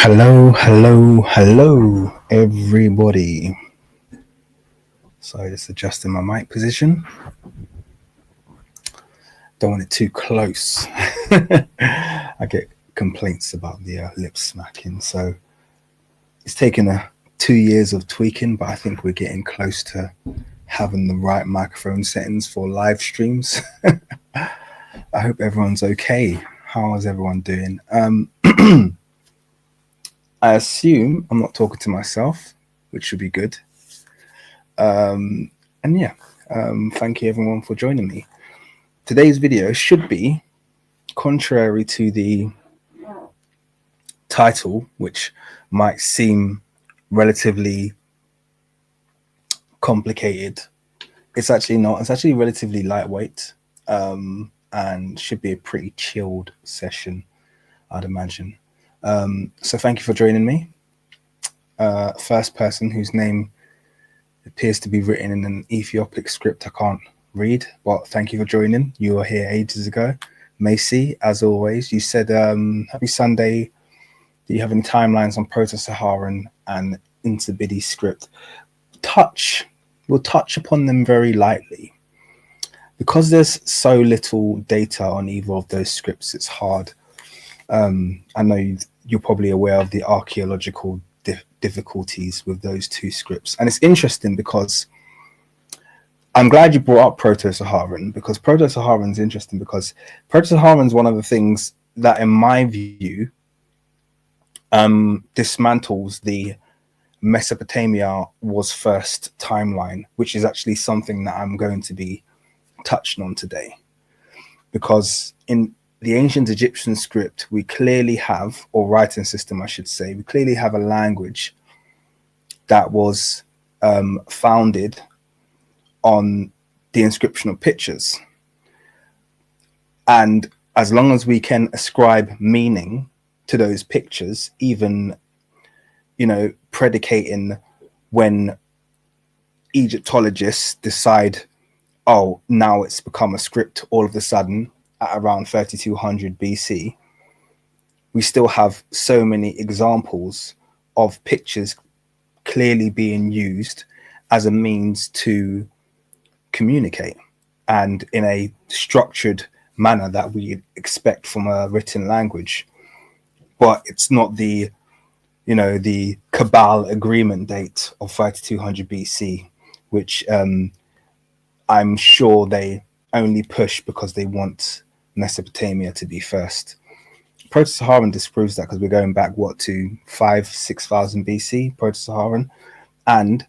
Hello, everybody. So just adjusting my mic position. Don't want it too close. I get complaints about the lip smacking. So it's taken 2 years of tweaking, but I think we're getting close to having the right microphone settings for live streams. I hope everyone's okay. How is everyone doing? I assume I'm not talking to myself, which should be good. And yeah, thank you everyone for joining me. Today's video should be, contrary to the title, which might seem relatively complicated, it's actually not. It's actually relatively lightweight, and should be a pretty chilled session, I'd imagine. So thank you for joining me. First person whose name appears to be written in an Ethiopic script I can't read, but thank you for joining. You were here ages ago. Macy, as always, you said happy Sunday. Do you have any timelines on Proto-Saharan and Interbidi script? We'll touch upon them very lightly. Because there's so little data on either of those scripts, it's hard. I know you're probably aware of the archaeological difficulties with those two scripts. And it's interesting because I'm glad you brought up Proto-Saharan, because Proto-Saharan is interesting because Proto-Saharan is one of the things that, in my view, dismantles the Mesopotamia was first timeline, which is actually something that I'm going to be touching on today. Because in the ancient Egyptian script, we clearly have, or writing system, I should say, we clearly have a language that was founded on the inscription of pictures. And as long as we can ascribe meaning to those pictures, even, predicating when Egyptologists decide, oh, now it's become a script all of a sudden, at around 3200 BC, we still have so many examples of pictures clearly being used as a means to communicate, and in a structured manner that we expect from a written language. But it's not the Cabal agreement date of 3200 BC, which I'm sure they only push because they want Mesopotamia to be first. Proto-Saharan disproves that, because we're going back to 5,000-6,000 BC Proto-Saharan, and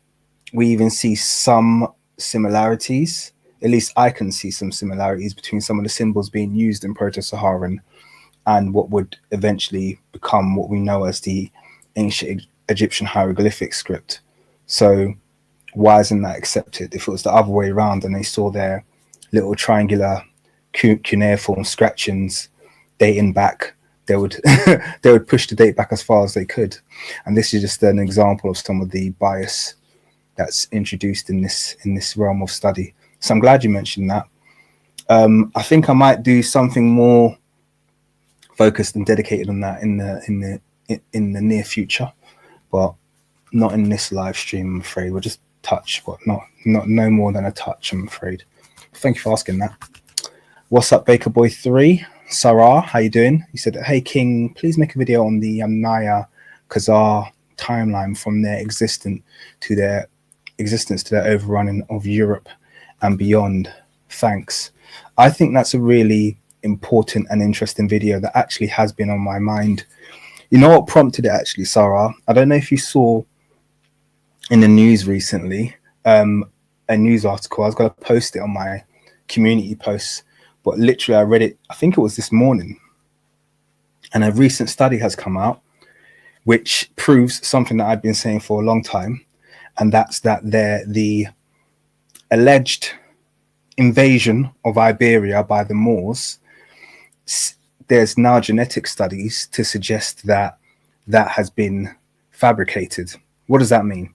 we even see some similarities. At least I can see some similarities between some of the symbols being used in Proto-Saharan and what would eventually become what we know as the ancient Egyptian hieroglyphic script. So why isn't that accepted? If it was the other way around and they saw their little triangular cuneiform scratchings dating back, they would they would push the date back as far as they could. And this is just an example of some of the bias that's introduced in this realm of study. So I'm glad you mentioned that. I think I might do something more focused and dedicated on that in the near future, but not in this live stream, I'm afraid. We'll just touch, but no more than a touch, I'm afraid. Thank you for asking that. What's up, Baker Boy 3? Sarah, how you doing? He said, hey King, please make a video on the Naya Khazar timeline from their existence to their overrunning of Europe and beyond. Thanks. I think that's a really important and interesting video that actually has been on my mind. You know what prompted it, actually, Sarah? I don't know if you saw in the news recently, a news article. I was going to post it on my community posts, but literally I read it, I think it was this morning, and a recent study has come out which proves something that I've been saying for a long time, and that's that the alleged invasion of Iberia by the Moors, there's now genetic studies to suggest that that has been fabricated. What does that mean?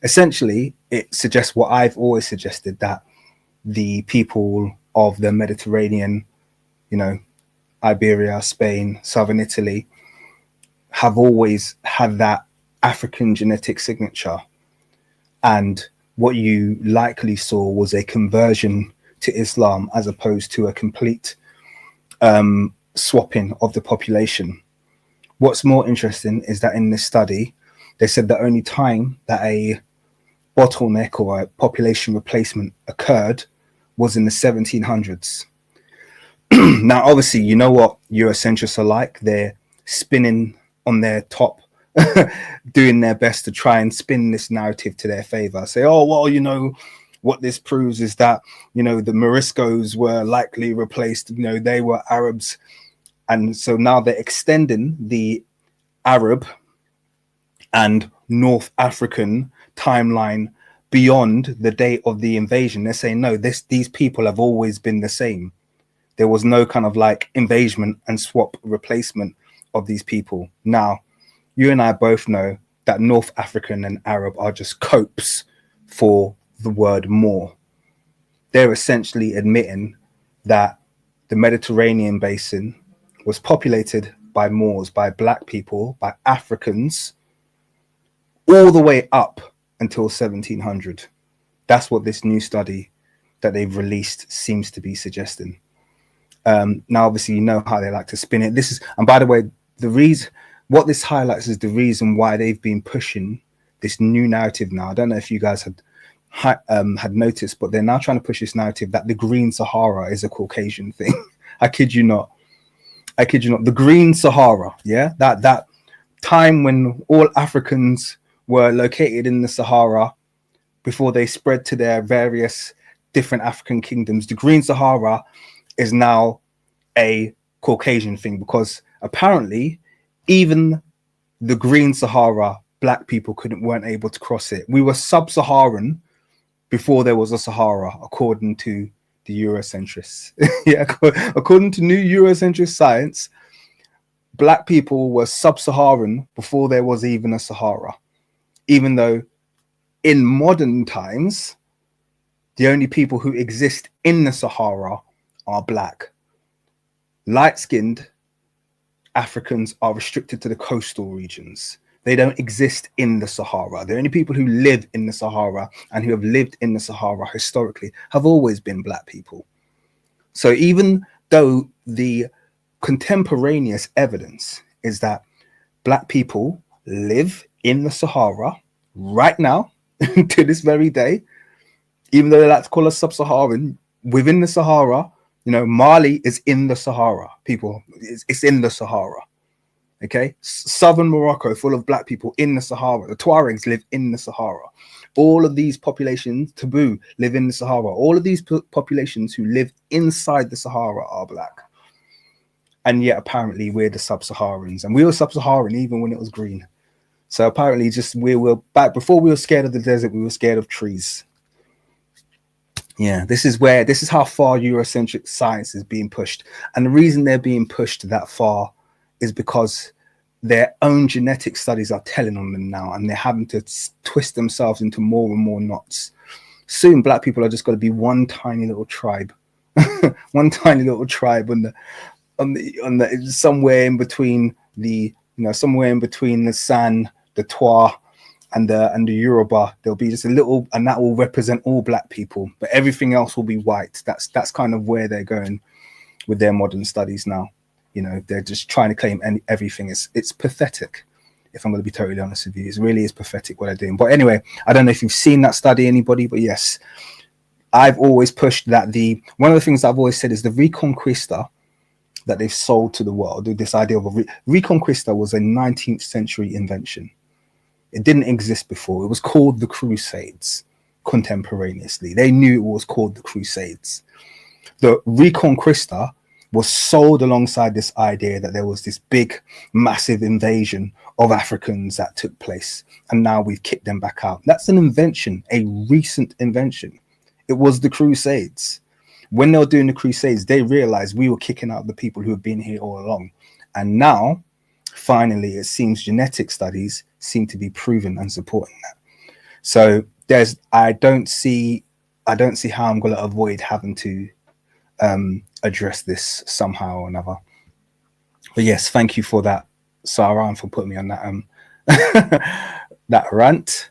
Essentially, it suggests what I've always suggested, that the people of the Mediterranean, Iberia, Spain, southern Italy, have always had that African genetic signature. And what you likely saw was a conversion to Islam as opposed to a complete swapping of the population. What's more interesting is that in this study, they said the only time that a bottleneck or a population replacement occurred was in the 1700s. Now, obviously, you know what Eurocentrists are like. They're spinning on their top, doing their best to try and spin this narrative to their favor. Say, oh, well, you know, what this proves is that, you know, the Moriscos were likely replaced, you know, they were Arabs. And so now they're extending the Arab and North African timeline beyond the date of the invasion. They're saying, no, these people have always been the same. There was no kind of like invasion and swap replacement of these people. Now, you and I both know that North African and Arab are just copes for the word Moor. They're essentially admitting that the Mediterranean basin was populated by Moors, by black people, by Africans, all the way up until 1700. That's what this new study that they've released seems to be suggesting. Now, obviously, you know how they like to spin it. This is, and by the way, the reason what this highlights is the reason why they've been pushing this new narrative now. I don't know if you guys had noticed, but they're now trying to push this narrative that the Green Sahara is a Caucasian thing. I kid you not. I kid you not. The Green Sahara, yeah, that time when all Africans were located in the Sahara before they spread to their various different African kingdoms. The Green Sahara is now a Caucasian thing, because apparently even the Green Sahara, black people weren't able to cross it. We were sub-Saharan before there was a Sahara, according to the Eurocentrists. Yeah, according to new Eurocentrist science, black people were sub-Saharan before there was even a Sahara. Even though in modern times, the only people who exist in the Sahara are black. Light-skinned Africans are restricted to the coastal regions. They don't exist in the Sahara. The only people who live in the Sahara and who have lived in the Sahara historically have always been black people. So even though the contemporaneous evidence is that black people live in the Sahara right now, to this very day, even though they like to call us sub-Saharan, within the Sahara, you know, Mali is in the Sahara. People, it's in the Sahara. Okay, southern Morocco, full of black people in the Sahara. The Tuaregs live in the Sahara. All of these populations, Taboo, live in the Sahara. All of these populations who live inside the Sahara are black. And yet, apparently, we're the sub-Saharans, and we were sub-Saharan even when it was green. So apparently, just we were back before we were scared of the desert. We were scared of trees. Yeah, this is how far Eurocentric science is being pushed. And the reason they're being pushed that far is because their own genetic studies are telling on them now, and they're having to twist themselves into more and more knots. Soon, black people are just going to be one tiny little tribe, one tiny little tribe on the somewhere in between the, you know, somewhere in between the San, the Twa, and the Yoruba. There'll be just a little, and that will represent all black people, but everything else will be white. That's kind of where they're going with their modern studies now. You know, they're just trying to claim everything. It's pathetic, if I'm going to be totally honest with you. It really is pathetic what they're doing. But anyway, I don't know if you've seen that study, anybody, but yes, I've always pushed that one of the things I've always said is the Reconquista that they've sold to the world, this idea of Reconquista was a 19th century invention. It didn't exist before. It was called the Crusades contemporaneously. They knew it was called the Crusades. The Reconquista was sold alongside this idea that there was this big, massive invasion of Africans that took place, and now we've kicked them back out. That's an invention, a recent invention. It was the Crusades. When they were doing the Crusades, they realized we were kicking out the people who have been here all along. And now, finally, it seems genetic studies seem to be proven and supporting that. So I don't see how I'm going to avoid having to address this somehow or another. But yes, thank you for that Saran for putting me on that that rant.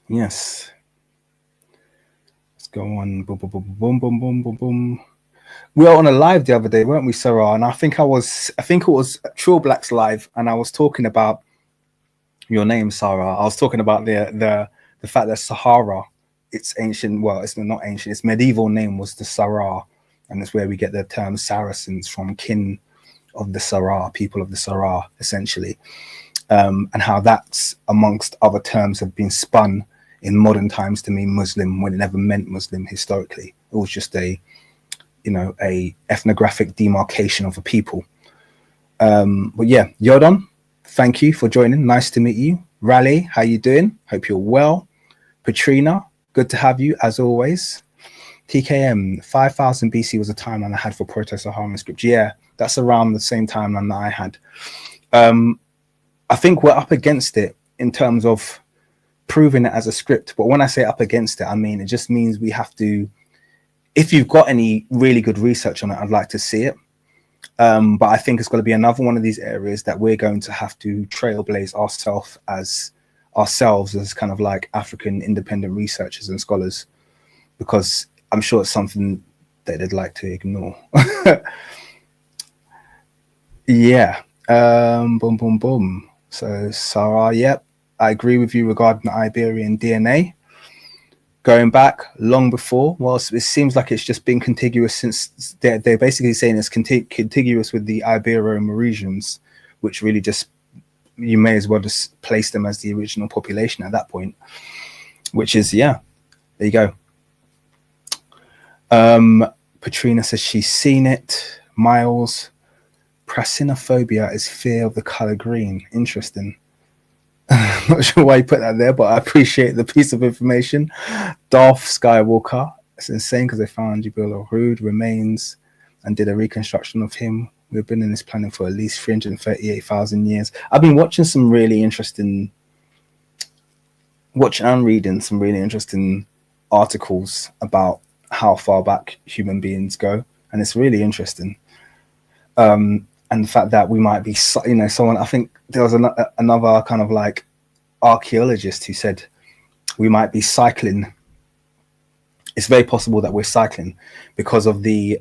Yes. Let's go on. Boom, boom, boom, boom, boom, boom, boom, boom. We were on a live the other day, weren't we, Sarah? And I think it was True Black's live, and I was talking about your name, Sarah. I was talking about the fact that Sahara, its ancient, well, it's not ancient, its medieval name was the Sarah, and it's where we get the term Saracens from, kin of the Sarah, people of the Sarah, essentially. And how that's, amongst other terms, have been spun in modern times to mean Muslim when it never meant Muslim historically. It was just a ethnographic demarcation of a people. But yeah, Yodon, thank you for joining. Nice to meet you. Raleigh, how you doing? Hope you're well. Patrina, good to have you as always. TKM, 5000 BC was a timeline I had for Proto-Saharan script. Yeah, that's around the same timeline that I had. I think we're up against it in terms of proving it as a script. But when I say up against it, I mean, it just means we have to, if you've got any really good research on it, I'd like to see it. But I think it's going to be another one of these areas that we're going to have to trailblaze ourselves as kind of like African independent researchers and scholars, because I'm sure it's something that they'd like to ignore. Yeah. Boom, boom, boom. So Sarah, yep, I agree with you regarding the Iberian DNA. Going back long before, well, it seems like it's just been contiguous since they're basically saying it's contiguous with the Ibero-Mauritians, which really just, you may as well just place them as the original population at that point, which is, yeah, there you go. Patrina says she's seen it. Miles, Prasinophobia is fear of the color green. Interesting. Not sure why you put that there, but I appreciate the piece of information. Darth Skywalker, it's insane because they found Jabal Rude remains and did a reconstruction of him. We've been in this planet for at least 338,000 years. I've been watching some really interesting, reading some really interesting articles about how far back human beings go, and it's really interesting. And the fact that we might be, someone, I think there was another kind of like archaeologist who said we might be cycling. It's very possible that we're cycling because of the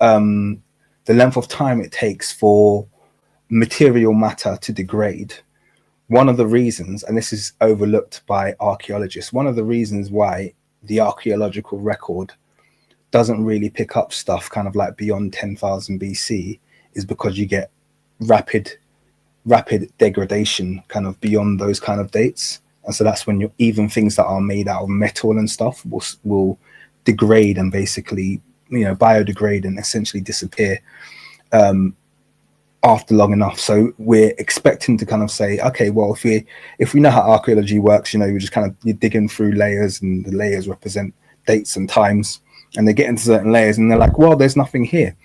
length of time it takes for material matter to degrade. One of the reasons, and this is overlooked by archaeologists, one of the reasons why the archaeological record doesn't really pick up stuff kind of like beyond 10,000 BC is because you get rapid degradation kind of beyond those kind of dates. And so that's when even things that are made out of metal and stuff will degrade and basically, biodegrade and essentially disappear after long enough. So we're expecting to kind of say, okay, well, if we know how archaeology works, you're just kind of, you're digging through layers, and the layers represent dates and times, and they get into certain layers and they're like, well, there's nothing here.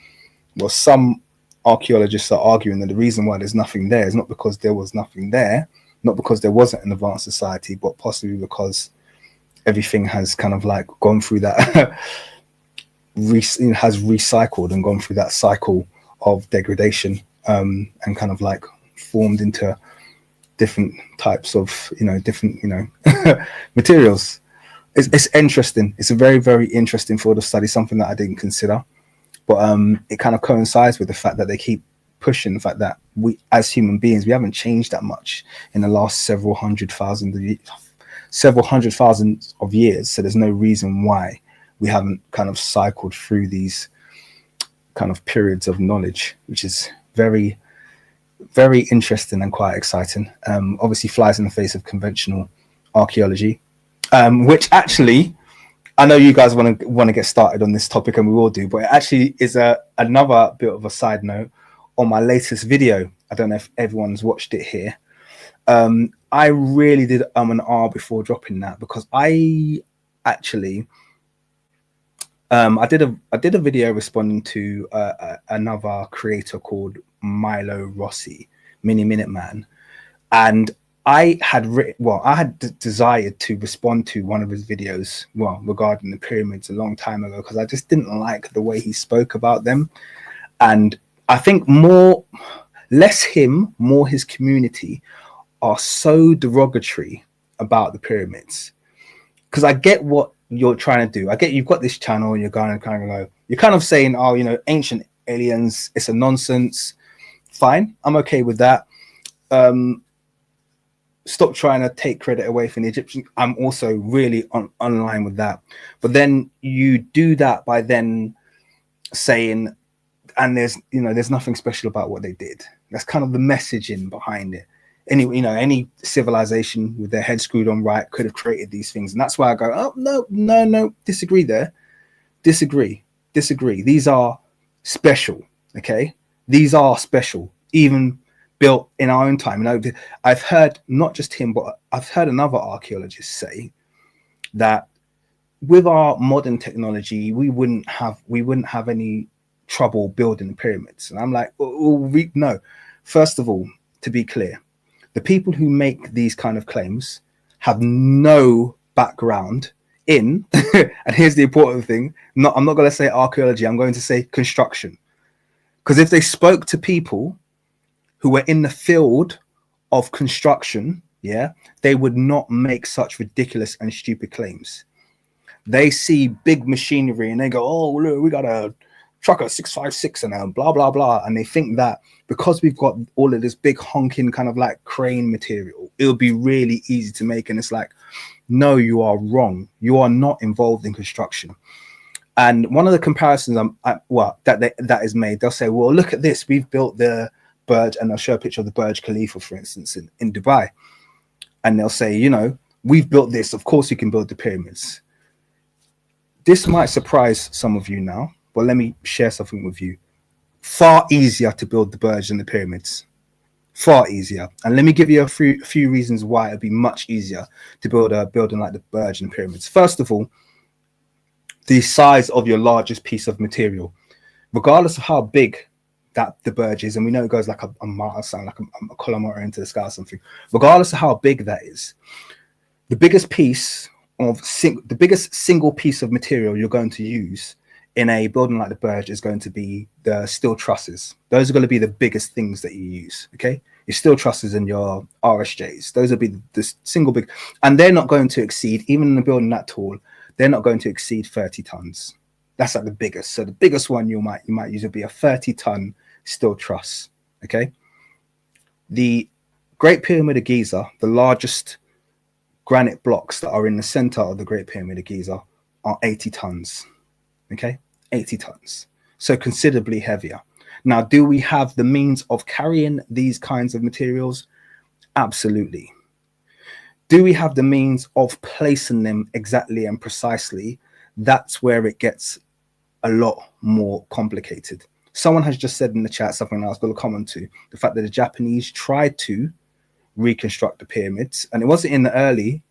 Well, some archaeologists are arguing that the reason why there's nothing there is not because there was nothing there, not because there wasn't an advanced society, but possibly because everything has kind of like gone through that has recycled and gone through that cycle of degradation, and kind of like formed into different types of different materials. It's interesting. It's a very, very interesting field of study, something that I didn't consider. But it kind of coincides with the fact that they keep pushing the fact that we, as human beings, we haven't changed that much in the last several hundred thousand of years. So there's no reason why we haven't kind of cycled through these kind of periods of knowledge, which is very, very interesting and quite exciting. Obviously flies in the face of conventional archaeology, which actually, I know you guys want to get started on this topic, and we will do, but it actually is another bit of a side note on my latest video. I don't know if everyone's watched it here. I really did an R before dropping that, because I actually I did a video responding to another creator called Milo Rossi, Mini Minute Man, and I had desired to respond to one of his videos, regarding the pyramids a long time ago, because I just didn't like the way he spoke about them. And I think less him, more his community are so derogatory about the pyramids. Because I get what you're trying to do. I get you've got this channel and you're going to kind of go, you're kind of saying, oh, you know, ancient aliens, it's a nonsense. Fine, I'm okay with that. Stop trying to take credit away from the Egyptian. I'm also really on line with that. But then you do that by then saying, and there's nothing special about what they did. That's kind of the messaging behind it. Any civilization with their head screwed on right could have created these things. And that's why I go, oh, no, disagree there. Disagree. These are special, okay? These are special, even built in our own time. I've heard not just him, but I've heard another archaeologist say that with our modern technology, we wouldn't have any trouble building the pyramids. And I'm like, no. First of all, to be clear, the people who make these kind of claims have no background in, and here's the important thing, I'm not going to say archaeology, I'm going to say construction. Because if they spoke to people who were in the field of construction, yeah, they would not make such ridiculous and stupid claims. They see big machinery and they go, oh, look, we got a trucker 656 and blah, blah, blah. And they think that because we've got all of this big honking kind of like crane material, it'll be really easy to make. And it's like, no, you are wrong. You are not involved in construction. And one of the comparisons that is made, they'll say, well, look at this. We've built the Burj, and they'll show a picture of the Burj Khalifa, for instance, in Dubai. And they'll say, you know, we've built this. Of course, you can build the pyramids. This might surprise some of you now, but let me share something with you. Far easier to build the Burj than the pyramids. Far easier. And let me give you a few reasons why it'd be much easier to build a building like the Burj and the pyramids. First of all, the size of your largest piece of material. Regardless of how big that the Burj is, and we know it goes like a mile, like a kilometer into the sky or something. Regardless of how big that is, the biggest single piece of material you're going to use in a building like the Burj is going to be the steel trusses. Those are going to be the biggest things that you use. Okay, your steel trusses and your RSJs. Those will be the single big, and they're not going to exceed, even in a building that tall, they're not going to exceed 30 tons. That's like the biggest. So the biggest one you might use would be a 30-ton steel truss. Okay. The Great Pyramid of Giza, the largest granite blocks that are in the center of the Great Pyramid of Giza, are 80 tons. Okay, 80 tons. So considerably heavier. Now, do we have the means of carrying these kinds of materials? Absolutely. Do we have the means of placing them exactly and precisely? That's where it gets a lot more complicated. Someone has just said in the chat something I was going to comment to, the fact that the Japanese tried to reconstruct the pyramids, and it wasn't in the early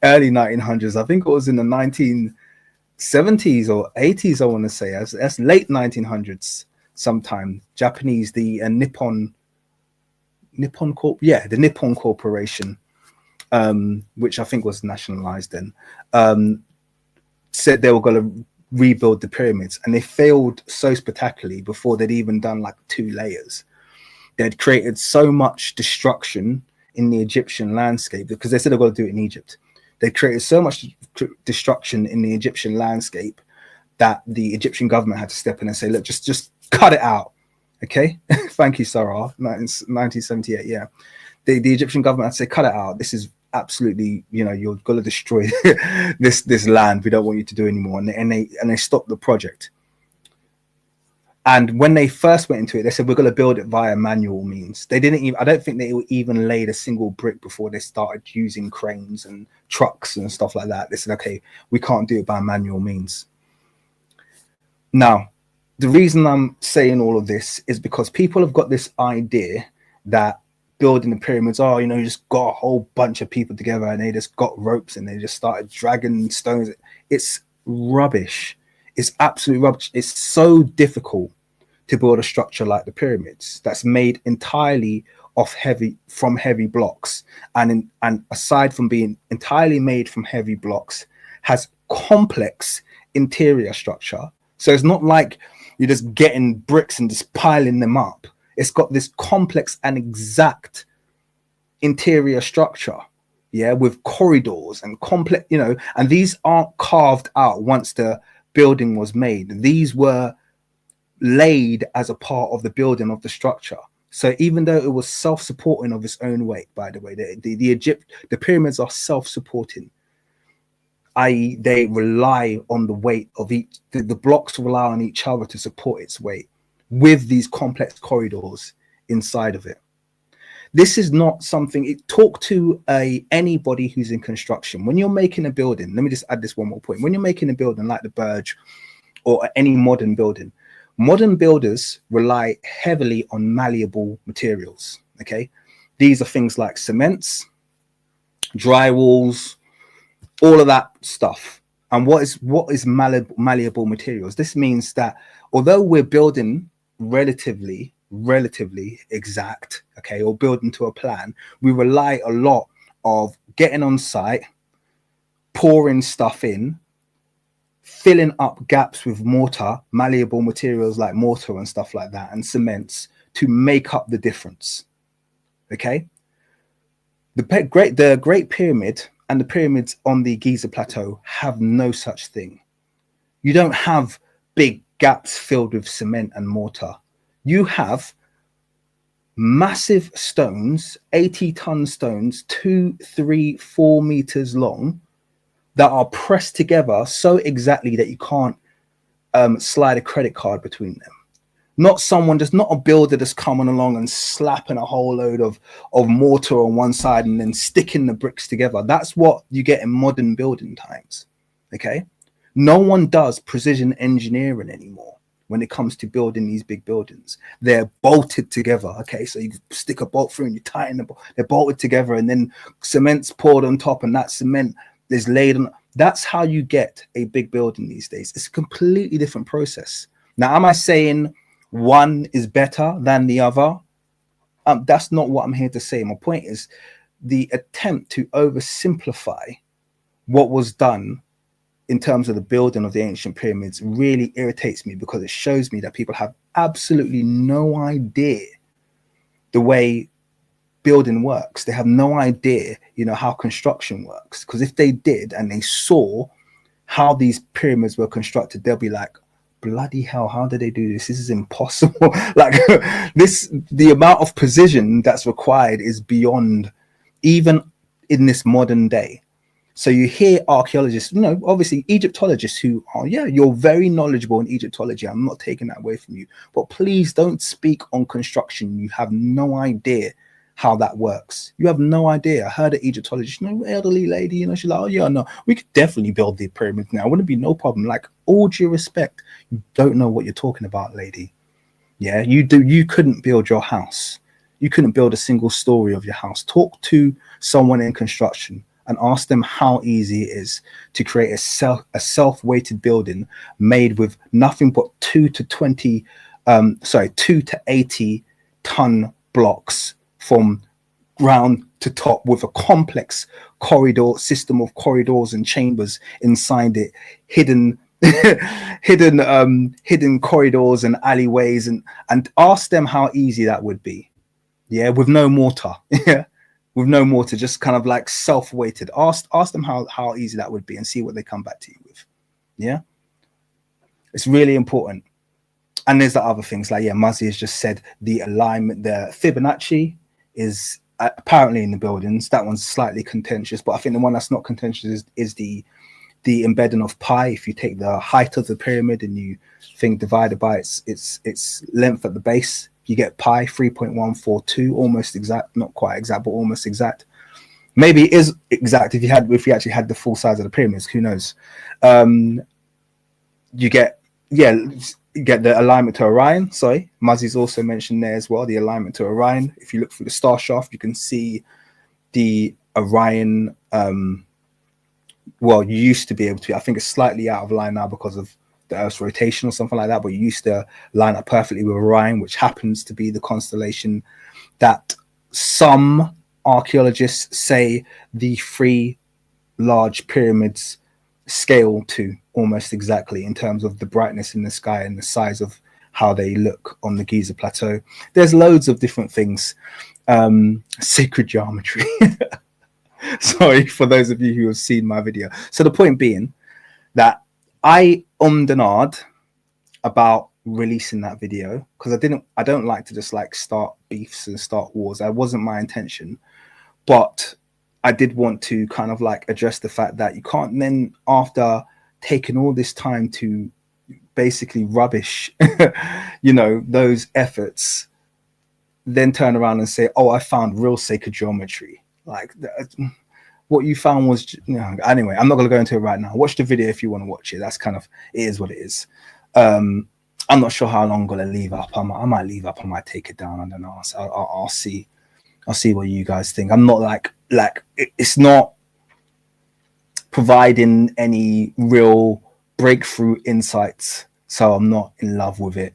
1900s. I think it was in the 1970s or 80s, I want to say. That's late 1900s sometime. Japanese, the Nippon Corp, the Nippon Corporation, which I think was nationalized then, said they were going to rebuild the pyramids, and they failed so spectacularly before they'd even done like 2 layers. They'd created so much destruction in the Egyptian landscape because they said they're going to do it in Egypt. They created so much destruction in the Egyptian landscape that the Egyptian government had to step in and say, look, just cut it out. Okay. Thank you, Sarah. 1978. Yeah. The Egyptian government had to say, cut it out. This is absolutely, you're going to destroy this land. We don't want you to do anymore. And they stopped the project. And when they first went into it, they said, we're going to build it via manual means. They didn't even, I don't think they even laid a single brick before they started using cranes and trucks and stuff like that. They said, okay, we can't do it by manual means. Now, the reason I'm saying all of this is because people have got this idea that building the pyramids, you just got a whole bunch of people together and they just got ropes and they just started dragging stones. It's rubbish. It's absolute rubbish. It's so difficult to build a structure like the pyramids that's made entirely from heavy blocks, and aside from being entirely made from heavy blocks, has complex interior structure. So it's not like You're just getting bricks and just piling them up. It's got this complex and exact interior structure, yeah, with corridors and complex, you know, and these aren't carved out once the building was made. These were laid as a part of the building of the structure. So even though it was self-supporting of its own weight, by the way, the pyramids are self-supporting, i.e. they rely on the weight of each, the blocks rely on each other to support its weight with these complex corridors inside of it. This is not something, talk to anybody who's in construction. When you're making a building, let me just add this one more point. When you're making a building like the Burj or any modern building, modern builders rely heavily on malleable materials, okay? These are things like cements, drywalls, all of that stuff. And what is malleable materials? This means that although we're building relatively exact, okay, or building to a plan, we rely a lot of getting on site, pouring stuff in, filling up gaps with mortar, malleable materials like mortar and stuff like that, and cements to make up the difference. Okay, the Great Pyramid and the pyramids on the Giza Plateau have no such thing. You don't have big gaps filled with cement and mortar. You have massive stones, 80-ton stones, 2, 3, 4 meters long, that are pressed together so exactly that you can't slide a credit card between them. Not a builder just coming along and slapping a whole load of mortar on one side and then sticking the bricks together. That's what you get in modern building times. Okay, no one does precision engineering anymore when it comes to building these big buildings. They're bolted together. Okay, so you stick a bolt through and you tighten the bolt. They're bolted together, and then cement's poured on top, and that cement is laid on. That's how you get a big building these days. It's a completely different process. Now, am I saying one is better than the other? That's not what I'm here to say. My point is the attempt to oversimplify what was done in terms of the building of the ancient pyramids really irritates me, because it shows me that people have absolutely no idea the way building works. They have no idea, you know, how construction works. Because if they did and they saw how these pyramids were constructed, they'll be like, bloody hell, how did they do this? This is impossible. Like the amount of precision that's required is beyond even in this modern day. So you hear archaeologists, you know, obviously Egyptologists who are, yeah, you're very knowledgeable in Egyptology. I'm not taking that away from you, but please don't speak on construction. You have no idea how that works. You have no idea. I heard an Egyptologist, you know, elderly lady, you know, she's like, oh yeah, no, we could definitely build the pyramids now. Wouldn't be no problem. Like, all due respect, you don't know what you're talking about, lady. Yeah, you couldn't build your house. You couldn't build a single story of your house. Talk to someone in construction and ask them how easy it is to create a self-weighted building made with nothing but 2 to 80 ton blocks from ground to top, with a complex corridor system of corridors and chambers inside it, hidden corridors and alleyways, and ask them how easy that would be. Yeah, with no mortar. Yeah, with no mortar, just kind of like self-weighted. Ask them how easy that would be, and see what they come back to you with. Yeah, it's really important. And there's the other things, like, yeah, Muzzy has just said the alignment, the Fibonacci is apparently in the buildings. That one's slightly contentious, but I think the one that's not contentious is the embedding of pi. If you take the height of the pyramid and you think divided by its length at the base, you get pi 3.142, almost exact, not quite exact, but almost exact. Maybe it is exact if you actually had the full size of the pyramids. Who knows? You get the alignment to Orion. Sorry, Muzzy's also mentioned there as well, the alignment to Orion. If you look through the star shaft, you can see the Orion. Well, you used to be able to. I think it's slightly out of line now because of the Earth's rotation or something like that, but you used to line up perfectly with Orion, which happens to be the constellation that some archaeologists say the 3 large pyramids scale to almost exactly in terms of the brightness in the sky and the size of how they look on the Giza Plateau. There's loads of different things. Sacred geometry. Sorry for those of you who have seen my video. So the point being that I and ahed about releasing that video because I don't like to just like start beefs and start wars. That wasn't my intention, but I did want to kind of like address the fact that you can't then, after taking all this time to basically rubbish you know, those efforts, then turn around and say, oh, I found real sacred geometry. Like what you found was, you know, anyway, I'm not going to go into it right now. Watch the video if you want to watch it. That's kind of, it is what it is. I'm not sure how long I'm going to leave up. I might leave up. I might take it down. I don't know. I'll see. I'll see what you guys think. I'm not like it's not providing any real breakthrough insights, so I'm not in love with it.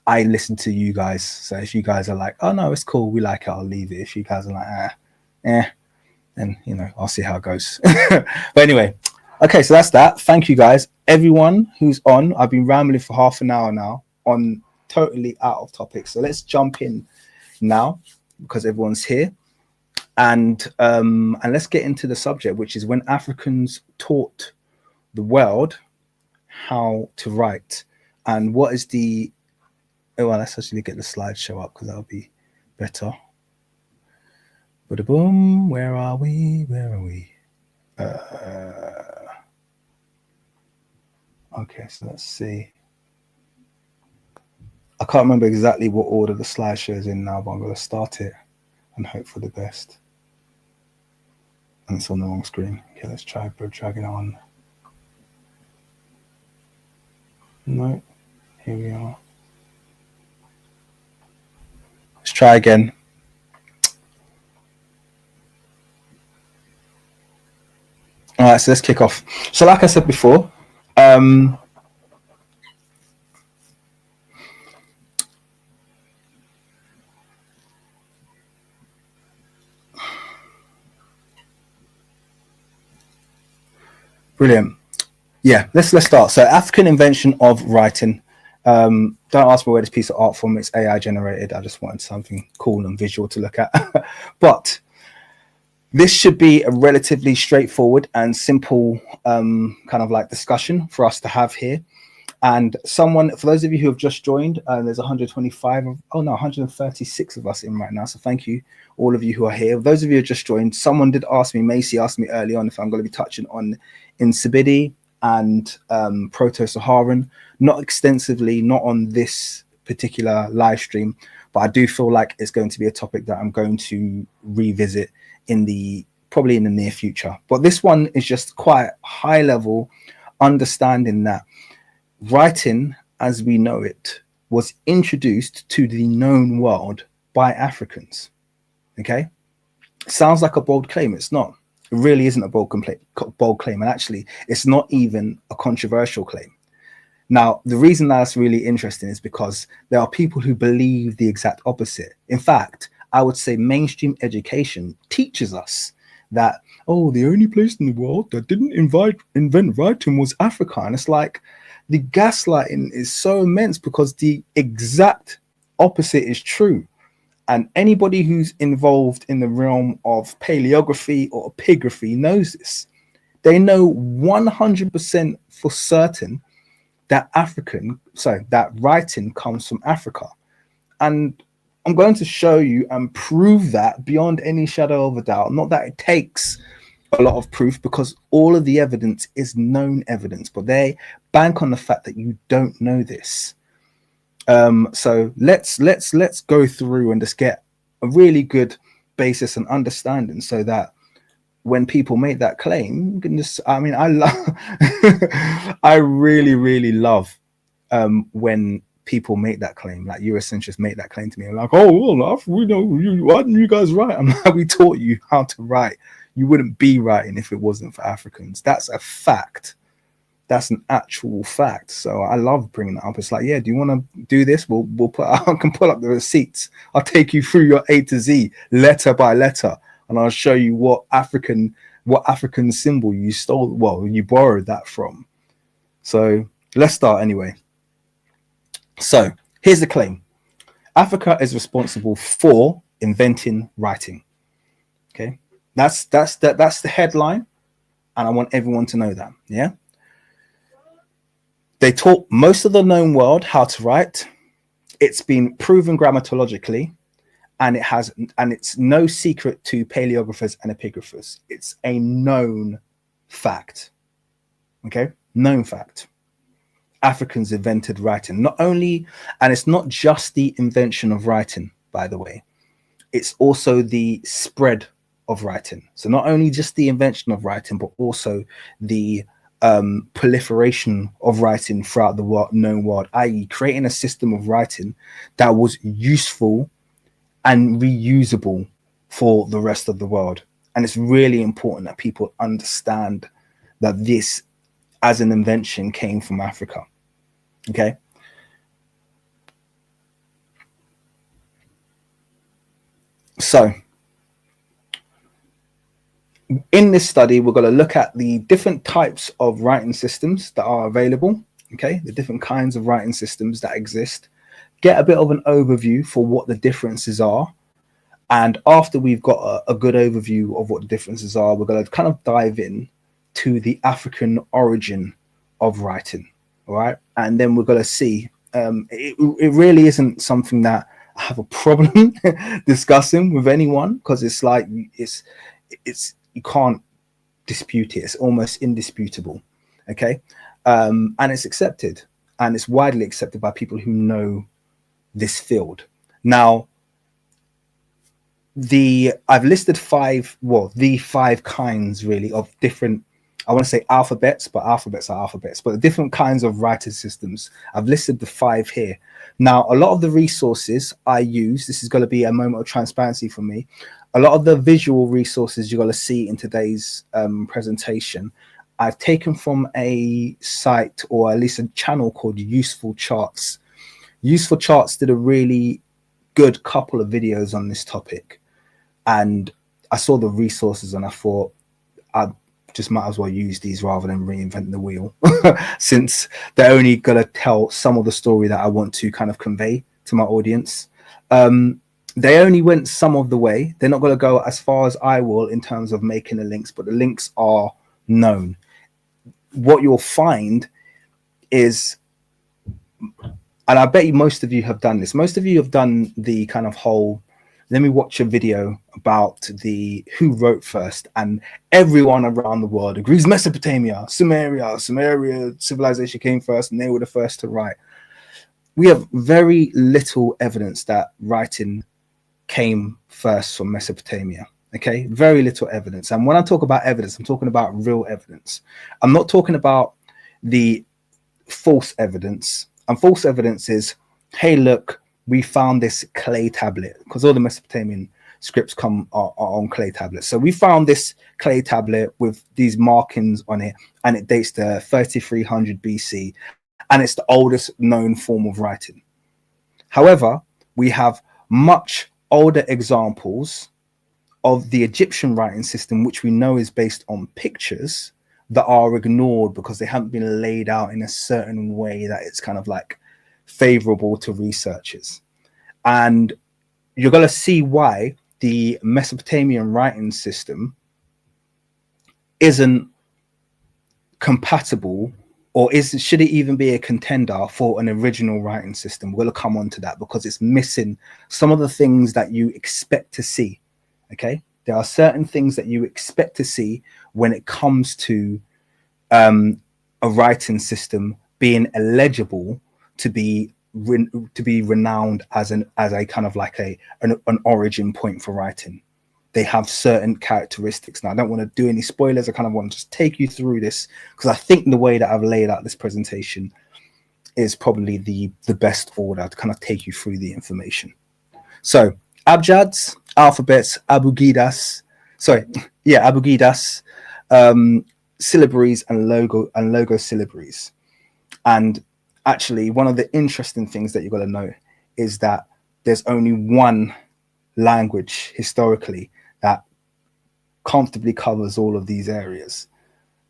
I listen to you guys, so if you guys are like, oh no, it's cool, we like it, I'll leave it. If you guys are like, then you know, I'll see how it goes. But anyway, okay, so that's that. Thank you guys, everyone who's on. I've been rambling for half an hour now on totally out of topic, so let's jump in now because everyone's here, and let's get into the subject, which is when Africans taught the world how to write. And what is the, oh well, let's actually get the slideshow up because that'll be better. Boom, where are we? Okay, so let's see. I can't remember exactly what order the slideshow is in now, but I'm going to start it and hope for the best. And it's on the wrong screen. Okay, let's try dragging on. No, here we are. Let's try again. All right, so let's kick off. So like I said before, brilliant. Yeah, let's start. So African invention of writing. Don't ask me where this piece of art from. It's AI generated. I just wanted something cool and visual to look at. But this should be a relatively straightforward and simple kind of like discussion for us to have here. And someone, for those of you who have just joined, there's 136 of us in right now. So thank you, all of you who are here. Those of you who have just joined, someone did ask me, Macy asked me early on if I'm going to be touching on Insibidi and Proto-Saharan, not extensively, not on this particular live stream, but I do feel like it's going to be a topic that I'm going to revisit probably in the near future. But this one is just quite high level understanding that writing as we know it was introduced to the known world by Africans. Okay, sounds like a bold claim. It's not. It really isn't a bold claim, and actually it's not even a controversial claim. Now, the reason that's really interesting is because there are people who believe the exact opposite. In fact, I would say mainstream education teaches us that, oh, the only place in the world that didn't invent writing was Africa. And it's like, the gaslighting is so immense because the exact opposite is true. And anybody who's involved in the realm of paleography or epigraphy knows this. They know 100% for certain that that writing comes from Africa. And I'm going to show you and prove that beyond any shadow of a doubt. Not that it takes a lot of proof, because all of the evidence is known evidence, but they bank on the fact that you don't know this. So let's go through and just get a really good basis and understanding, so that when people make that claim, you can just, I mean, I love I really love when people make that claim, like Eurocentrists make that claim to me, like, oh well, we know why didn't you guys write? I'm like, we taught you how to write. You wouldn't be writing if it wasn't for Africans. That's a fact. That's an actual fact. So I love bringing that up. It's like, yeah, do you want to do this? We'll put, I can pull up the receipts. I'll take you through your A to Z, letter by letter, and I'll show you what African symbol you stole. Well, you borrowed that from. So let's start anyway. So here's the claim. Africa is responsible for inventing writing. Okay. That's the headline. And I want everyone to know that. Yeah. They taught most of the known world how to write. It's been proven grammatologically, and it's no secret to paleographers and epigraphers. It's a known fact. Okay, known fact. Africans invented writing. Not only, and it's not just the invention of writing, by the way, it's also the spread of writing. So not only just the invention of writing, but also the proliferation of writing throughout the known world, i.e. creating a system of writing that was useful and reusable for the rest of the world. And it's really important that people understand that this, as an invention, came from Africa. Okay. So in this study, we're going to look at the different types of writing systems that are available. Okay, the different kinds of writing systems that exist, get a bit of an overview for what the differences are. And after we've got a good overview of what the differences are, we're going to kind of dive in to the African origin of writing. All right. And then we're going to see it really isn't something that I have a problem discussing with anyone, because it's like it's you can't dispute it. It's almost indisputable. Okay. And it's accepted, and it's widely accepted by people who know this field. Now, I've listed the five kinds really of different, I want to say alphabets, but alphabets are alphabets, but the different kinds of writing systems. I've listed the five here. Now, a lot of the resources I use, this is going to be a moment of transparency for me. A lot of the visual resources you're going to see in today's presentation, I've taken from a site, or at least a channel called Useful Charts. Useful Charts did a really good couple of videos on this topic, and I saw the resources and I thought I just might as well use these rather than reinvent the wheel, since they're only going to tell some of the story that I want to kind of convey to my audience. They only went some of the way. They're not going to go as far as I will in terms of making the links, but the links are known. What you'll find is, and I bet you most of you have done this. Most of you have done the kind of whole, let me watch a video about who wrote first, and everyone around the world agrees Mesopotamia, Sumeria civilization came first, and they were the first to write. We have very little evidence that writing came first from Mesopotamia. Okay, very little evidence. And when I talk about evidence, I'm talking about real evidence. I'm not talking about the false evidence. And false evidence is, hey, look, we found this clay tablet, because all the Mesopotamian scripts are on clay tablets. So we found this clay tablet with these markings on it, and it dates to 3300 BC, and it's the oldest known form of writing. However, we have much older examples of the Egyptian writing system, which we know is based on pictures, that are ignored because they haven't been laid out in a certain way that it's kind of like favorable to researchers. And you're going to see why the Mesopotamian writing system isn't compatible, or should it even be a contender for an original writing system. We'll come on to that, because it's missing some of the things that you expect to see. Okay, there are certain things that you expect to see when it comes to a writing system being eligible to be renowned as a kind of like an origin point for writing. They have certain characteristics. Now, I don't want to do any spoilers. I kind of want to just take you through this, because I think the way that I've laid out this presentation is probably the best order to kind of take you through the information. So abjads, alphabets, abugidas, syllabaries, and logo syllabaries. And actually, one of the interesting things that you've got to know is that there's only one language historically that comfortably covers all of these areas,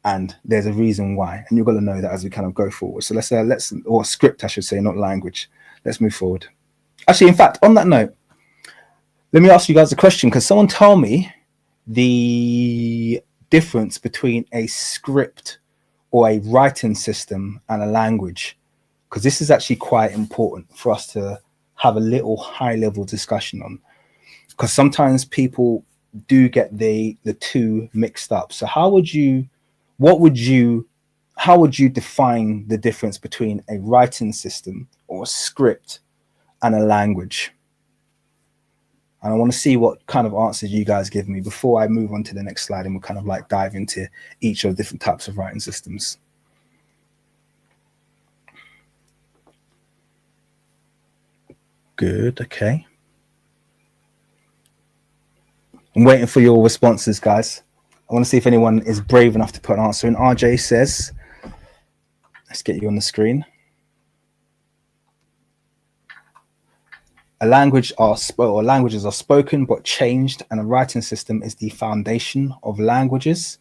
and there's a reason why, and you're going to know that as we kind of go forward. So let's or script, I should say, not language. let's move forward. Actually, in fact, on that note, let me ask you guys a question. Because someone tell me the difference between a script or a writing system and a language, because this is actually quite important for us to have a little high level discussion on, because sometimes people do get the two mixed up. So how would you define the difference between a writing system or a script and a language? And I want to see what kind of answers you guys give me before I move on to the next slide, and we'll kind of like dive into each of the different types of writing systems. Good, okay. I'm waiting for your responses, guys. I want to see if anyone is brave enough to put an answer in. RJ says, let's get you on the screen. Languages are spoken but changed, and a writing system is the foundation of languages.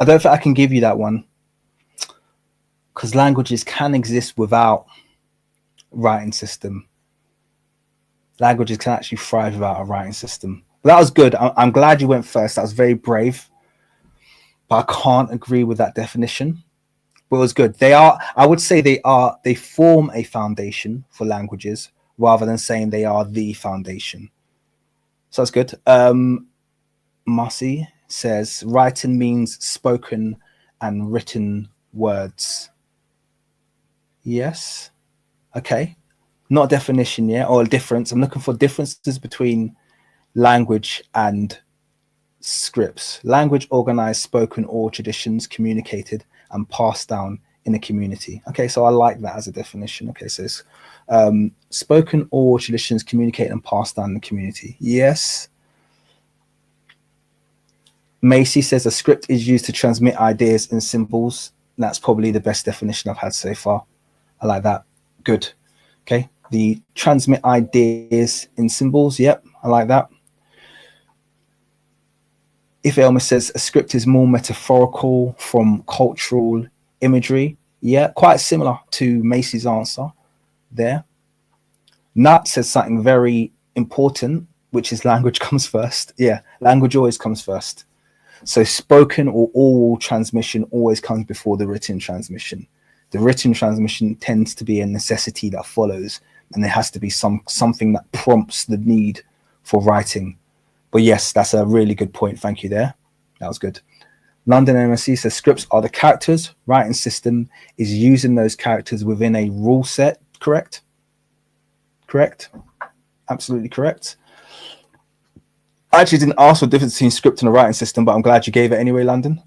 I don't think I can give you that one, because languages can exist without writing system. Languages can actually thrive without a writing system. But that was good. I'm glad you went first. That was very brave, but I can't agree with that definition. But it was good. I would say they form a foundation for languages rather than saying they are the foundation. So that's good. Marcy says writing means spoken and written words. Yes. Okay. Not a definition yet, or a difference. I'm looking for differences between language and scripts. Language, organized, spoken, or traditions communicated and passed down in a community. Okay, so I like that as a definition. Okay, so it's spoken or traditions communicate and passed down in the community. Yes. Macy says a script is used to transmit ideas in symbols. That's probably the best definition I've had so far. I like that. Good. Okay, the transmit ideas in symbols. Yep, I like that. If Elmer says a script is more metaphorical from cultural imagery, yeah, quite similar to Macy's answer there. Nat says something very important, which is language comes first. Yeah, language always comes first. So spoken or oral transmission always comes before the written transmission. The written transmission tends to be a necessity that follows, and there has to be something that prompts the need for writing. But yes, that's a really good point. Thank you there. That was good. London MSC says scripts are the characters. Writing system is using those characters within a rule set. Correct? Correct. Absolutely correct. I actually didn't ask for the difference between script and a writing system, but I'm glad you gave it anyway, London.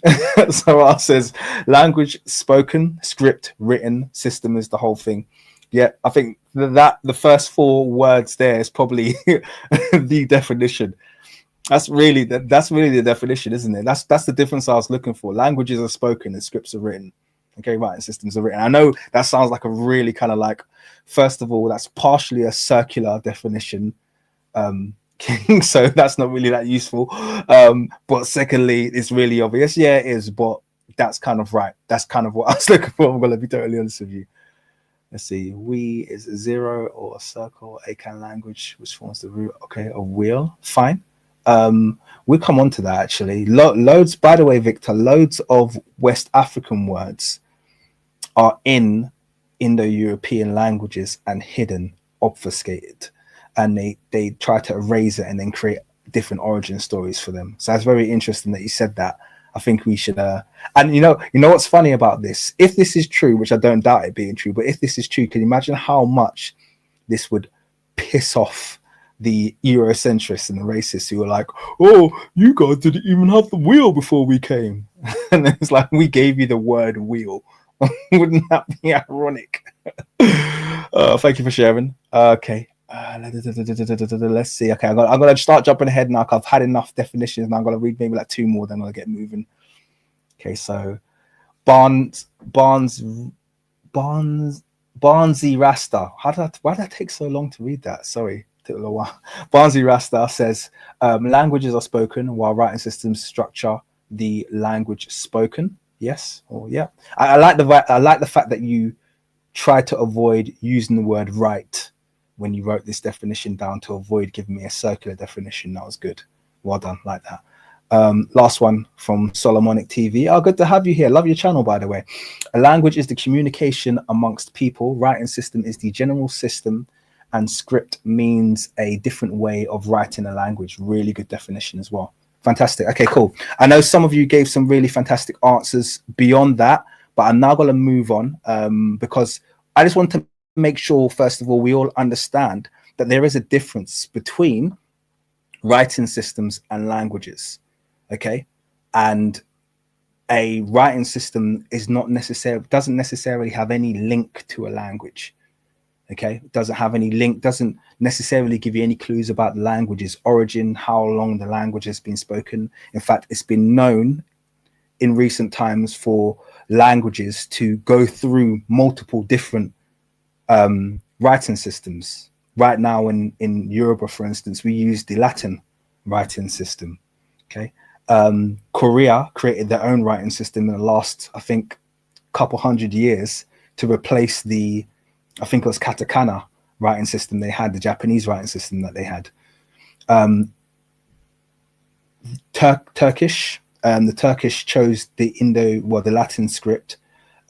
So R says language spoken, script written, system is the whole thing. Yeah, I think that the first four words there is probably the definition. That's really the definition, isn't it? That's the difference I was looking for. Languages are spoken and scripts are written. Okay, writing systems are written. I know that sounds like a really kind of like, first of all, that's partially a circular definition. So that's not really that useful. But secondly, it's really obvious. Yeah, it is, but that's kind of right. That's kind of what I was looking for. I'm gonna be totally honest with you. Let's see. We is a zero or a circle, Akan language, which forms the root. Okay, a wheel. Fine. We'll come on to that actually. Loads, by the way, Victor, loads of West African words are in Indo-European languages and hidden, obfuscated, and they try to erase it and then create different origin stories for them. So that's very interesting that you said that. I think we should and you know what's funny about this, if this is true, which I don't doubt it being true, but if this is true, can you imagine how much this would piss off the Eurocentrists and the racists who were like, oh, you guys didn't even have the wheel before we came. And it's like, we gave you the word wheel. Wouldn't that be ironic? Thank you for sharing. Okay. Let's see. Okay, I'm gonna start jumping ahead now. I've had enough definitions and I'm gonna read maybe like two more, then I'll get moving. Okay, so Barnsey Rasta. Why did that take so long to read that? Sorry, took a little while. Barnsey Rasta says languages are spoken while writing systems structure the language spoken. Yes, or yeah. I like the fact that you try to avoid using the word right when you wrote this definition down to avoid giving me a circular definition. That was good. Well done, like that. Last one from Solomonic TV. Oh, good to have you here. Love your channel, by the way. A language is the communication amongst people. Writing system is the general system, and script means a different way of writing a language. Really good definition as well. Fantastic. Okay, cool. I know some of you gave some really fantastic answers beyond that, but I'm now going to move on because I just want to make sure, first of all, we all understand that there is a difference between writing systems and languages. Okay, and a writing system is not necessarily, doesn't necessarily have any link to a language. Okay, it doesn't have any link, doesn't necessarily give you any clues about the language's origin, how long the language has been spoken. In fact, it's been known in recent times for languages to go through multiple different writing systems. Right now in Yoruba, for instance, we use the Latin writing system. Okay. Korea created their own writing system in the last, I think, couple hundred years to replace the, I think it was katakana writing system they had, the Japanese writing system that they had. Turkish, the Turkish chose the the Latin script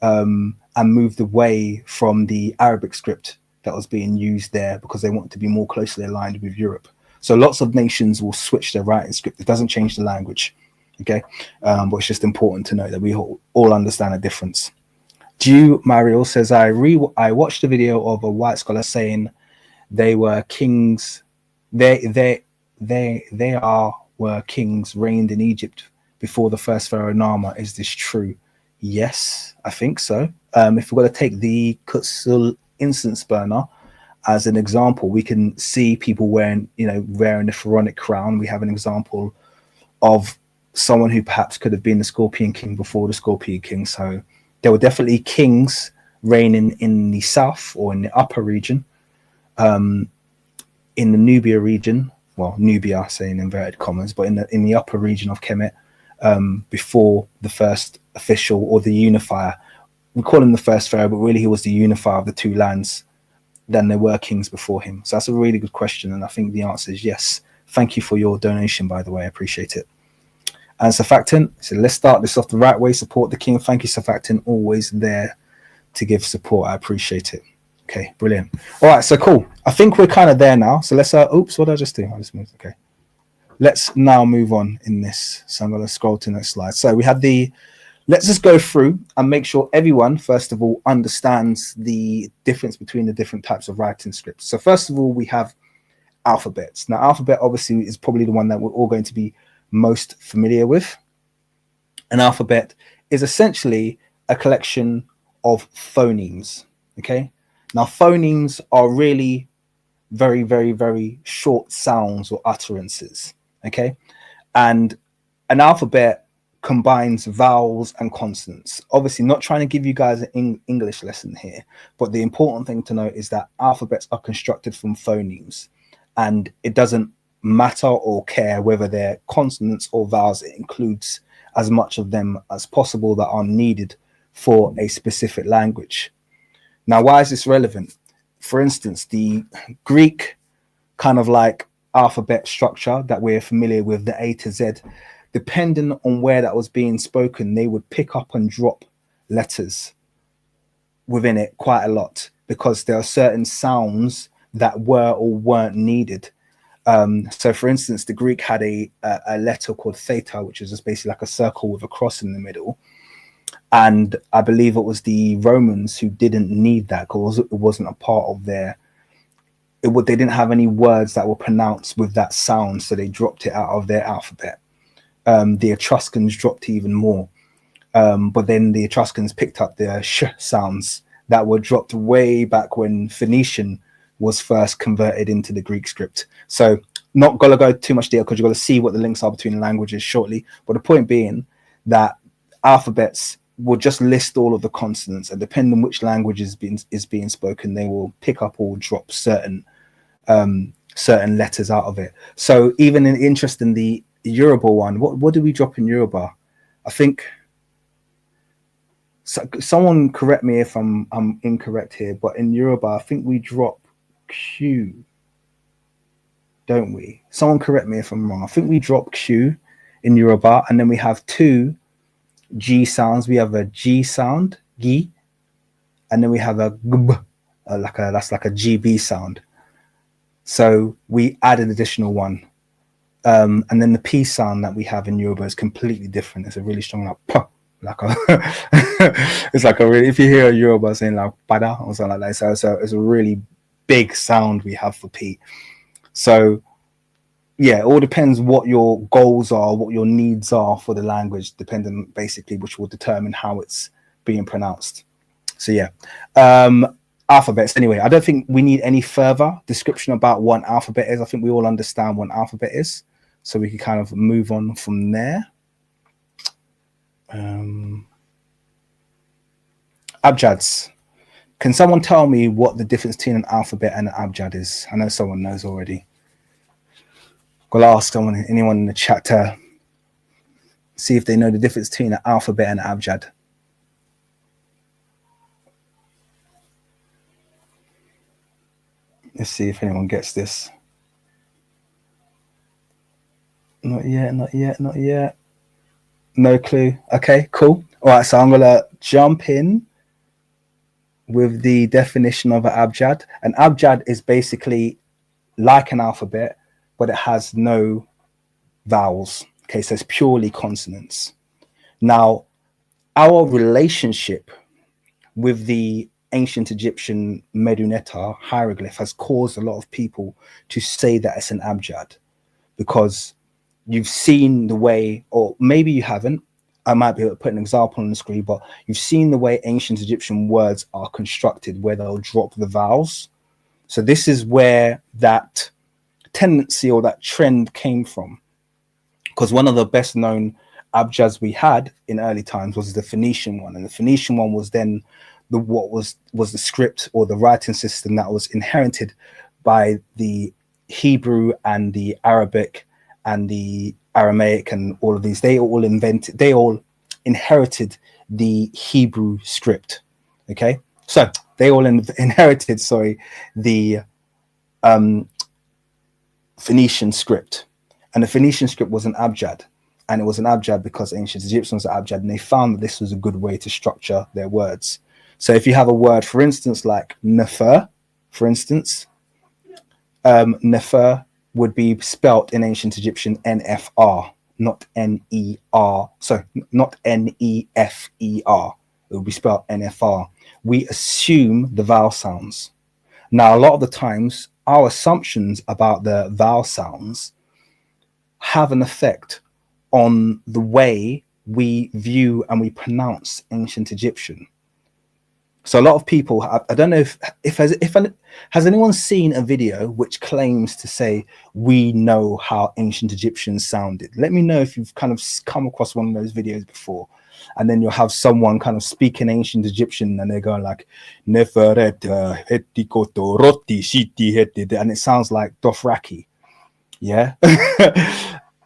and moved away from the Arabic script that was being used there because they want to be more closely aligned with Europe. So lots of nations will switch their writing script. It doesn't change the language, okay? But it's just important to know that we all understand the difference. Jew Mariel says, I watched a video of a white scholar saying they were kings. Were kings reigned in Egypt before the first pharaoh Nama. Is this true? Yes, I think so. If we're going to take the Kutsul incense burner as an example, we can see people wearing the pharaonic crown. We have an example of someone who perhaps could have been the Scorpion King before the Scorpion King. So there were definitely kings reigning in the south or in the upper region, in the Nubia region. Well, Nubia, saying inverted commas, but in the upper region of Kemet, before the first official or the unifier. We call him the first pharaoh, but really he was the unifier of the two lands. Then there were kings before him. So that's a really good question, and I think the answer is yes. Thank you for your donation, by the way. I appreciate it. And Surfactant, so let's start this off the right way. Support the king. Thank you, Surfactant. Always there to give support. I appreciate it. Okay, brilliant. All right, so cool. I think we're kind of there now. So let's, oops, what did I just do? I just moved, okay. Let's now move on in this. So I'm going to scroll to the next slide. So we have let's just go through and make sure everyone, first of all, understands the difference between the different types of writing scripts. So first of all, we have alphabets. Now, alphabet obviously is probably the one that we're all going to be most familiar with. An alphabet is essentially a collection of phonemes. Okay. Now, phonemes are really very, very, very short sounds or utterances. Okay. And an alphabet combines vowels and consonants. Obviously not trying to give you guys an English lesson here, but the important thing to note is that alphabets are constructed from phonemes, and it doesn't matter or care whether they're consonants or vowels. It includes as much of them as possible that are needed for a specific language. Now, why is this relevant? For instance, the Greek kind of like alphabet structure that we're familiar with, the A to Z, depending on where that was being spoken, they would pick up and drop letters within it quite a lot because there are certain sounds that were or weren't needed. So, for instance, the Greek had a letter called theta, which is just basically like a circle with a cross in the middle. And I believe it was the Romans who didn't need that because it wasn't a part of their... they didn't have any words that were pronounced with that sound, so they dropped it out of their alphabet. The Etruscans dropped even more, but then the Etruscans picked up the sh sounds that were dropped way back when Phoenician was first converted into the Greek script. So not gonna go too much detail because you're gonna see what the links are between the languages shortly. But the point being that alphabets will just list all of the consonants, and depending on which language is being spoken, they will pick up or drop certain letters out of it. So even in interest in the Yoruba one, what do we drop in Yoruba? I think someone correct me if I'm incorrect here, but in Yoruba, I think we drop Q, don't we? Someone correct me if I'm wrong. I think we drop Q in Yoruba, and then we have two G sounds. We have a G sound, G, and then we have a G, that's like a GB sound. So we add an additional one. And then the P sound that we have in Yoruba is completely different. It's a really strong like P, like a it's like a really, if you hear a Yoruba saying like pada or something like that, so it's a really big sound we have for P. So yeah, it all depends what your goals are, what your needs are for the language, depending basically, which will determine how it's being pronounced. So yeah, alphabets. Anyway, I don't think we need any further description about what an alphabet is. I think we all understand what an alphabet is, so we can kind of move on from there. Abjads. Can someone tell me what the difference between an alphabet and an abjad is? I know someone knows already. I'll ask anyone in the chat to see if they know the difference between an alphabet and an abjad. Let's see if anyone gets this. Not yet, not yet, not yet. No clue. Okay, cool. All right, so I'm going to jump in with the definition of an abjad. An abjad is basically like an alphabet, but it has no vowels. Okay, so it's purely consonants. Now, our relationship with the ancient Egyptian Medunetta hieroglyph has caused a lot of people to say that it's an abjad, because you've seen the way, or maybe you haven't, I might be able to put an example on the screen, but you've seen the way ancient Egyptian words are constructed, where they'll drop the vowels. So this is where that tendency or that trend came from, because one of the best known abjads we had in early times was the Phoenician one, and the Phoenician one was then what was the script or the writing system that was inherited by the Hebrew and the Arabic and the Aramaic and all of these. They all inherited the Hebrew script. Okay, so they all inherited the Phoenician script, and the Phoenician script was an abjad, and it was an abjad because ancient Egyptians were abjad, and they found that this was a good way to structure their words. So if you have a word, for instance, like nefer, for instance, nefer would be spelt in ancient Egyptian NFR, not NER. So not NEFER. It would be spelled NFR. We assume the vowel sounds. Now, a lot of the times, our assumptions about the vowel sounds have an effect on the way we view and we pronounce ancient Egyptian. So a lot of people, I don't know if has anyone seen a video which claims to say we know how ancient Egyptians sounded? Let me know if you've kind of come across one of those videos before, and then you'll have someone kind of speaking ancient Egyptian and they're going like Neferet Hetikoto Roti Shiti Hetid, and it sounds like Dothraki. Yeah.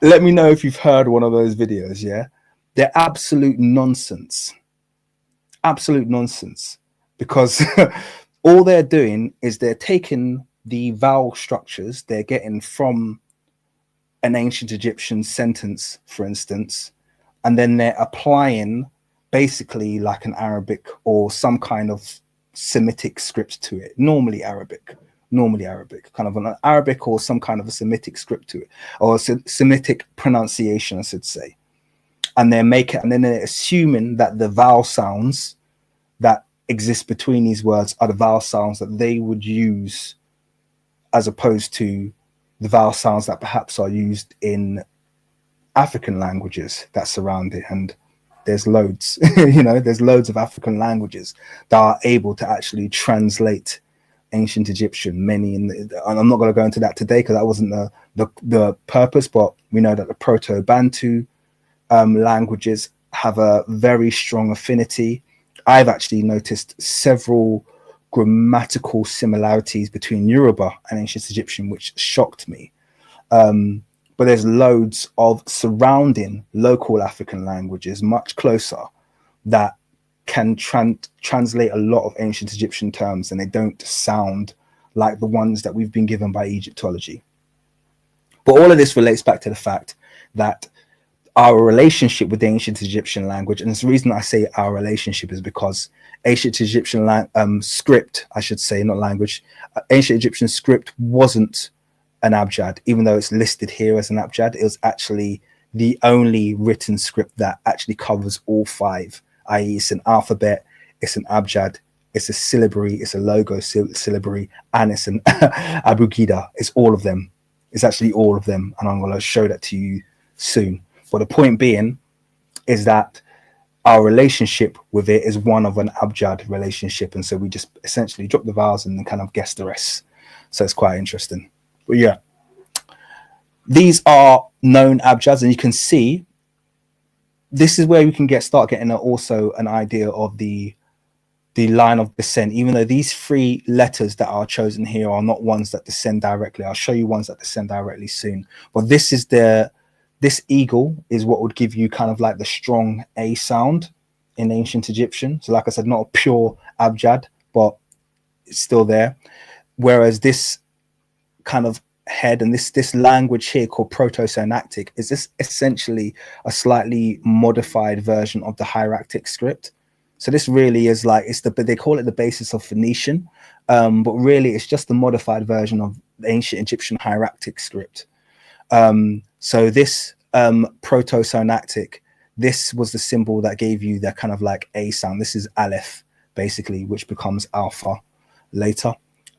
Let me know if you've heard one of those videos. Yeah, they're absolute nonsense. Absolute nonsense. Because all they're doing is they're taking the vowel structures they're getting from an ancient Egyptian sentence, for instance, and then they're applying basically like an Arabic or some kind of Semitic script to it. Normally Arabic, kind of an Arabic or some kind of a Semitic script to it, or a Semitic pronunciation, I should say. And they're assuming that the vowel sounds that exist between these words are the vowel sounds that they would use, as opposed to the vowel sounds that perhaps are used in African languages that surround it. And there's loads, there's loads of African languages that are able to actually translate ancient Egyptian. Many, and I'm not going to go into that today because that wasn't the purpose, but we know that the Proto-Bantu languages have a very strong affinity. I've actually noticed several grammatical similarities between Yoruba and ancient Egyptian, which shocked me. But there's loads of surrounding local African languages much closer that can translate a lot of ancient Egyptian terms, and they don't sound like the ones that we've been given by Egyptology. But all of this relates back to the fact that our relationship with the ancient Egyptian language, and the reason I say our relationship is because ancient Egyptian script, I should say, not language, ancient Egyptian script wasn't an abjad, even though it's listed here as an abjad. It was actually the only written script that actually covers all five, i.e. it's an alphabet, it's an abjad, it's a syllabary, it's a logo syllabary, and it's an abugida. It's all of them. It's actually all of them, and I'm going to show that to you soon. But the point being is that our relationship with it is one of an abjad relationship, and so we just essentially drop the vowels and then kind of guess the rest. So it's quite interesting. But yeah, these are known abjads, and you can see this is where we can start getting also an idea of the line of descent, even though these three letters that are chosen here are not ones that descend directly. I'll show you ones that descend directly soon. But this eagle is what would give you kind of like the strong A sound in ancient Egyptian. So like I said, not a pure abjad, but it's still there. Whereas this kind of head and this language here called Proto-Synactic is this essentially a slightly modified version of the hieractic script. So this really is like, they call it the basis of Phoenician, but really it's just the modified version of the ancient Egyptian hieractic script. So this Proto-Synactic, this was the symbol that gave you that kind of like A sound. This is Aleph, basically, which becomes Alpha later.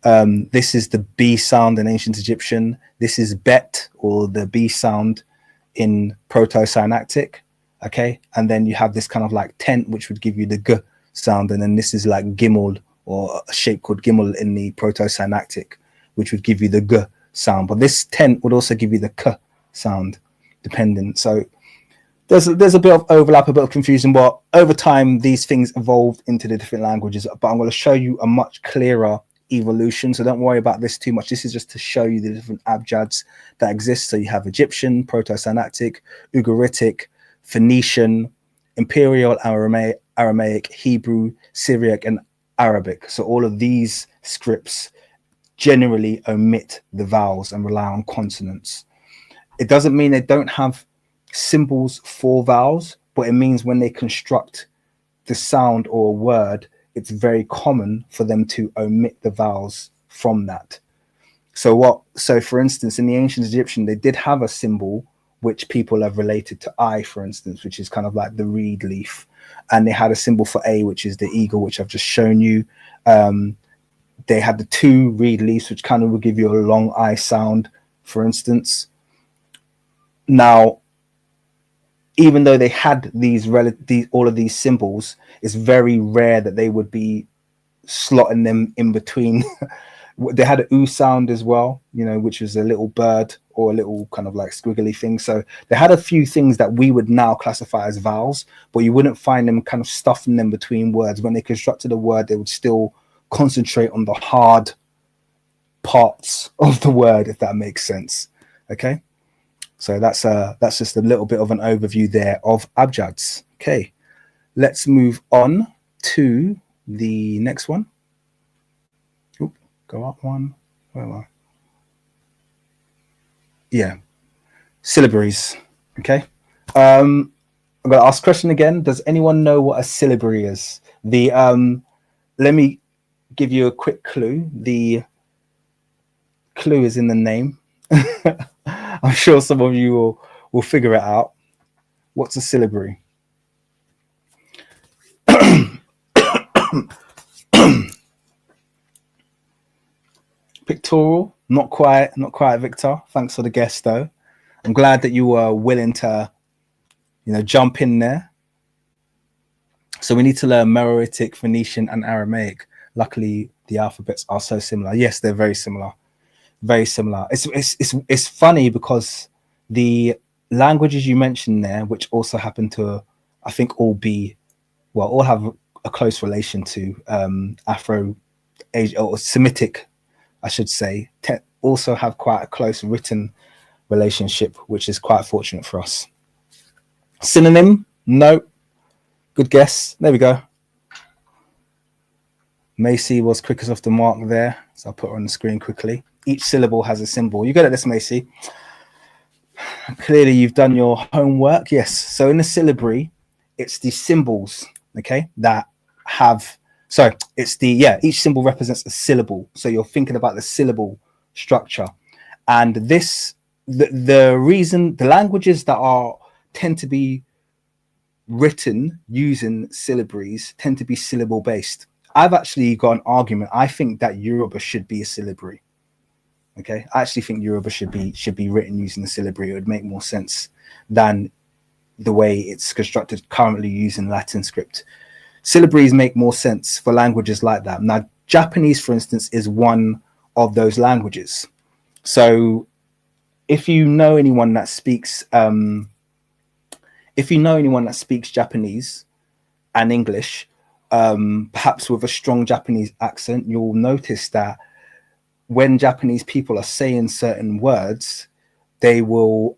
This is the B sound in ancient Egyptian. This is Bet, or the B sound in Proto-Synactic. Okay, and then you have this kind of like tent, which would give you the G sound, and then this is like Gimel, or a shape called Gimel in the Proto-Synactic, which would give you the G sound. But this tent would also give you the K sound, dependent. So there's a bit of overlap, a bit of confusion, but over time these things evolved into the different languages. But I'm going to show you a much clearer evolution, so don't worry about this too much. This is just to show you the different abjads that exist. So you have Egyptian, Proto-Synactic, Ugaritic, Phoenician, Imperial, Aramaic, Hebrew, Syriac, and Arabic. So all of these scripts generally omit the vowels and rely on consonants. It doesn't mean they don't have symbols for vowels, but it means when they construct the sound or a word, it's very common for them to omit the vowels from that. So for instance, in the ancient Egyptian, they did have a symbol which people have related to I, for instance, which is kind of like the reed leaf. And they had a symbol for A, which is the eagle, which I've just shown you. They had the two reed leaves, which kind of will give you a long I sound, for instance. Now, even though they had all of these symbols, it's very rare that they would be slotting them in between. They had an oo sound as well, which was a little bird or a little kind of like squiggly thing. So they had a few things that we would now classify as vowels, but you wouldn't find them kind of stuffing them between words. When they constructed a word, they would still concentrate on the hard parts of the word, if that makes sense. Okay. So that's just a little bit of an overview there of abjads. Okay, let's move on to the next one. Oop, go up one. Where am I? Yeah, syllabaries. Okay. I'm going to ask a question again. Does anyone know what a syllabary is? Let me give you a quick clue. The clue is in the name. I'm sure some of you will figure it out. What's a syllabary? Pictorial? Not quite, Victor. Thanks for the guess, though. I'm glad that you were willing to, jump in there. So we need to learn Meroitic, Phoenician, and Aramaic. Luckily, the alphabets are so similar. Yes, they're very similar. Very similar. It's funny because the languages you mentioned there, which also happen to, I think, all have a close relation to Afro-Asian or Semitic, I should say, also have quite a close written relationship, which is quite fortunate for us. Synonym? No. Good guess. There we go. Macy was quickest off the mark there, so I'll put her on the screen quickly. Each syllable has a symbol. You good at this, Macy? Clearly, you've done your homework. Yes. So in the syllabary, it's the symbols, okay, that have. So it's the each symbol represents a syllable. So you're thinking about the syllable structure, and this the reason the languages that are tend to be written using syllabaries tend to be syllable based. I've actually got an argument. I think that Yoruba should be a syllabary. Okay, I actually think Yoruba should be written using the syllabary. It would make more sense than the way it's constructed currently using Latin script. Syllabaries make more sense for languages like that. Now, Japanese, for instance, is one of those languages. So, if you know anyone that speaks, Japanese and English, perhaps with a strong Japanese accent, you'll notice that when Japanese people are saying certain words, they will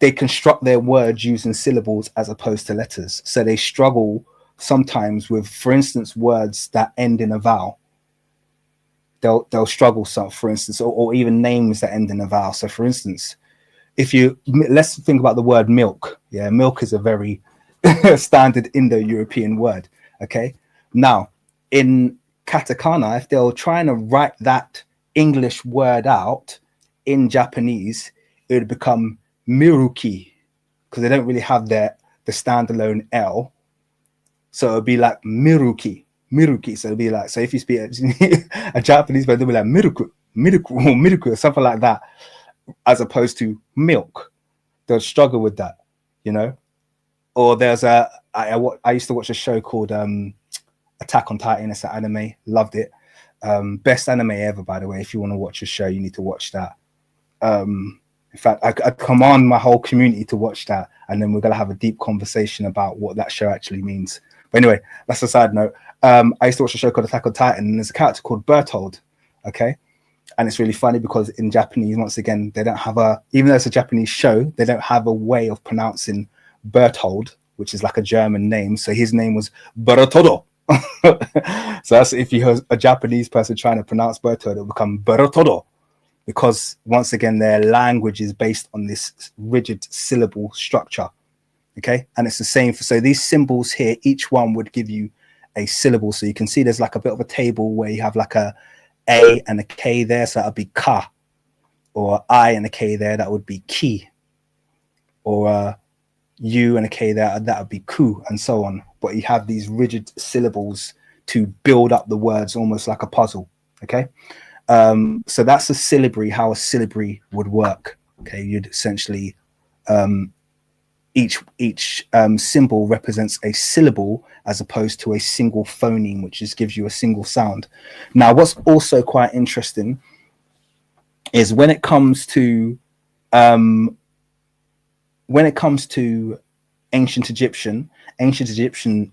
they construct their words using syllables as opposed to letters. So they struggle sometimes with, for instance, words that end in a vowel. They'll struggle, so for instance, or even names that end in a vowel. So for instance, let's think about the word milk. Yeah, milk is a very standard Indo-European word. Okay, now in katakana, if they're trying to write that English word out in Japanese, it would become miruki, because they don't really have the standalone L. So it would be like miruki. So it'd be like, so if you speak a Japanese word, they'll be like miruku, or something like that, as opposed to milk. They'll struggle with that, you know. Or there's I used to watch a show called Attack on Titan. It's an anime. Loved it. Best anime ever, by the way. If you want to watch a show, you need to watch that. In fact, I command my whole community to watch that, and then we're gonna have a deep conversation about what that show actually means. But anyway, that's a side note. I used to watch a show called Attack on Titan, and there's a character called Berthold. Okay, and it's really funny because in Japanese, once again, they don't have even though it's a Japanese show, they don't have a way of pronouncing Berthold, which is like a German name. So his name was Bertodo. So that's, if you hear a Japanese person trying to pronounce Bertodo, it'll become Bertodo, because once again, their language is based on this rigid syllable structure. Okay, and it's the same so these symbols here, each one would give you a syllable. So you can see there's like a bit of a table where you have like a and a K there, so that would be ka, or I and a K there, that would be ki, or U and a K there, that would be ku, and so on. But you have these rigid syllables to build up the words almost like a puzzle. Okay, so that's a syllabary, how a syllabary would work. Okay, you'd essentially each symbol represents a syllable as opposed to a single phoneme, which just gives you a single sound. Now, what's also quite interesting is when it comes to ancient Egyptian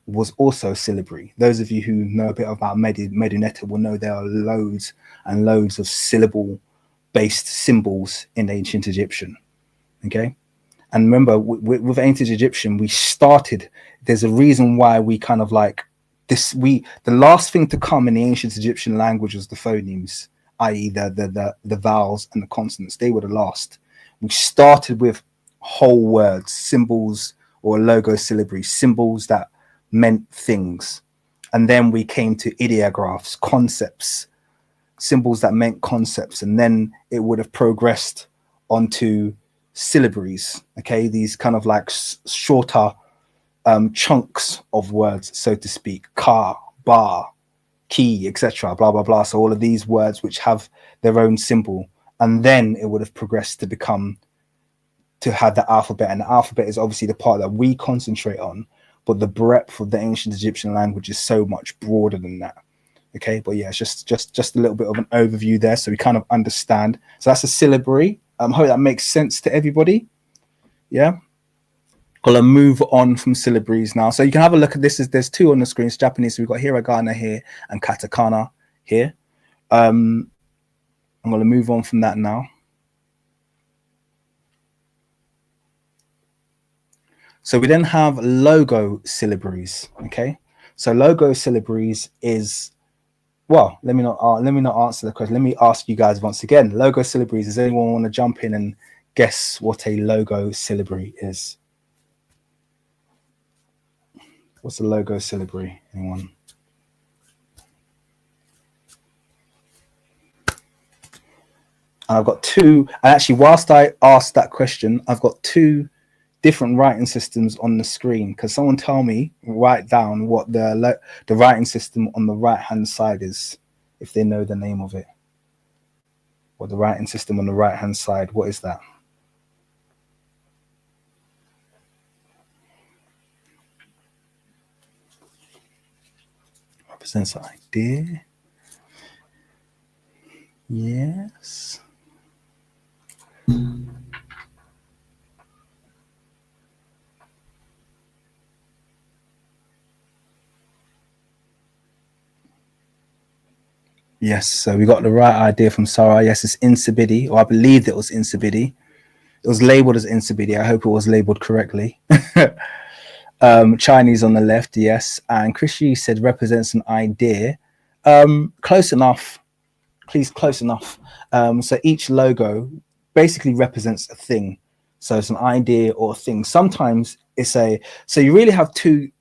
was also syllabary. Those of you who know a bit about Medunetta will know there are loads and loads of syllable-based symbols in ancient Egyptian. Okay, and remember, with ancient Egyptian, there's a reason why we kind of like this. The last thing to come in the ancient Egyptian language was the phonemes, i.e. the vowels and the consonants. They were the last. We started with whole words, symbols, or logo syllabary, symbols that meant things. And then we came to ideographs, concepts, symbols that meant concepts. And then it would have progressed onto syllabaries. Okay, these kind of like shorter chunks of words, so to speak, ka, ba, ki, etc., blah, blah, blah. So all of these words which have their own symbol. And then it would have progressed to have the alphabet, and the alphabet is obviously the part that we concentrate on, but the breadth of the ancient Egyptian language is so much broader than that. Okay, but yeah, it's just a little bit of an overview there, so we kind of understand. So that's a syllabary. I hope that makes sense to everybody. Yeah, gonna move on from syllabaries now. So you can have a look at this. There's two on the screen. It's Japanese. So we've got hiragana here and katakana here. I'm gonna move on from that now. So we then have logo syllabaries. Okay, so logo syllabaries is Well, let me not answer the question. Let me ask you guys once again. Logo syllabaries. Does anyone want to jump in and guess what a logo syllabary is? What's a logo syllabary? Anyone? And I've got two. And actually, whilst I asked that question, I've got two different writing systems on the screen. Because someone tell me, write down what the writing system on the right hand side is, if they know the name of it. Or the writing system on the right hand side, what is that? Represents an idea. Yes. Yes, so we got the right idea from Sarah. Yes, it's Insibidi, or I believed it was Insibidi. It was labeled as Insibidi. I hope it was labeled correctly. Chinese on the left, yes. And Christy said represents an idea. Close enough. Please, close enough. So each logo basically represents a thing. So it's an idea or a thing. Sometimes it's a. So you really have two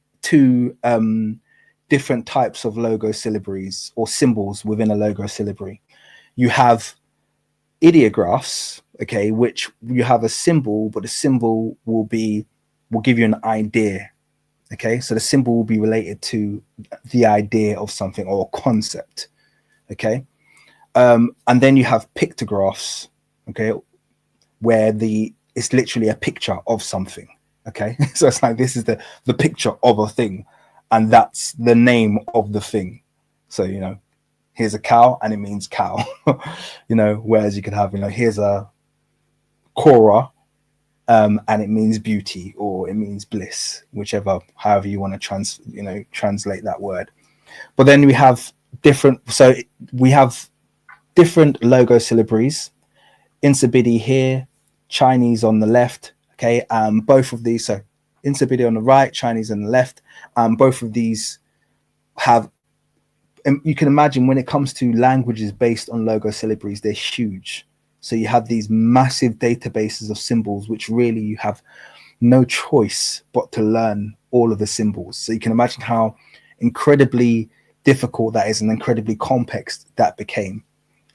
different types of logo syllabaries or symbols within a logo syllabary. You have ideographs, okay, which you have a symbol, but the symbol will give you an idea. Okay, so the symbol will be related to the idea of something or a concept. Okay, and then you have pictographs, okay, where it's literally a picture of something. Okay, so it's like this is the picture of a thing, and that's the name of the thing. So here's a cow and it means cow. Whereas you could have here's a Cora, and it means beauty or it means bliss, however you want to translate that word. But then we have different logo syllabaries. Insibidi here, Chinese on the left. Okay, both of these, so Insibidi on the right, Chinese on the left. Both of these have, you can imagine when it comes to languages based on logo syllabaries, they're huge. So you have these massive databases of symbols, which really you have no choice but to learn all of the symbols. So you can imagine how incredibly difficult that is and incredibly complex that became.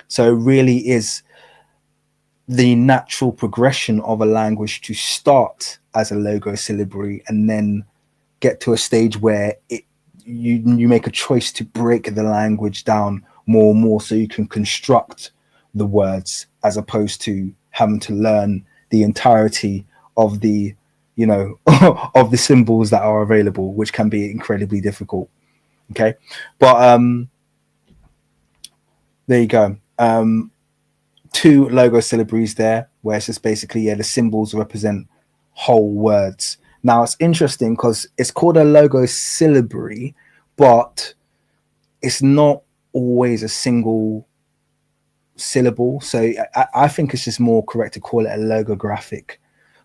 So it really is the natural progression of a language to start as a logo syllabary and then get to a stage where you make a choice to break the language down more and more so you can construct the words, as opposed to having to learn the entirety of the of the symbols that are available, which can be incredibly difficult. Okay, but there you go. Two logo syllabaries there, where it's just basically the symbols represent whole words. Now it's interesting because it's called a logo syllabary, but it's not always a single syllable. So I think it's just more correct to call it a logographic.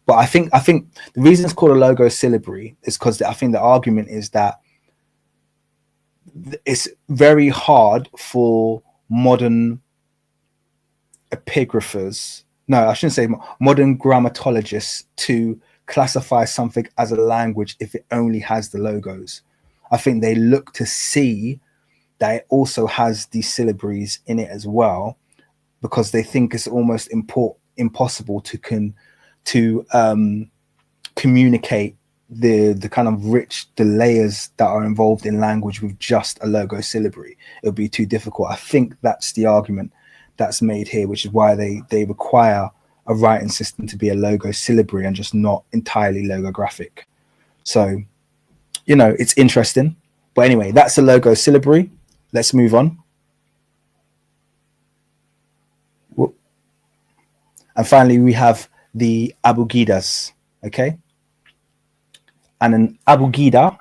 But I think the reason it's called a logo syllabary is because I think the argument is that it's very hard for modern epigraphers, no, I shouldn't say modern grammatologists, to classify something as a language if it only has the logos. I think they look to see that it also has these syllabaries in it as well, because they think it's almost impossible to communicate the kind of the layers that are involved in language with just a logo syllabary. It would be too difficult. I think that's the argument that's made here, which is why they require a writing system to be a logo syllabary and just not entirely logographic. So, it's interesting. But anyway, that's a logo syllabary. Let's move on. And finally, we have the abugidas. Okay. And an abugida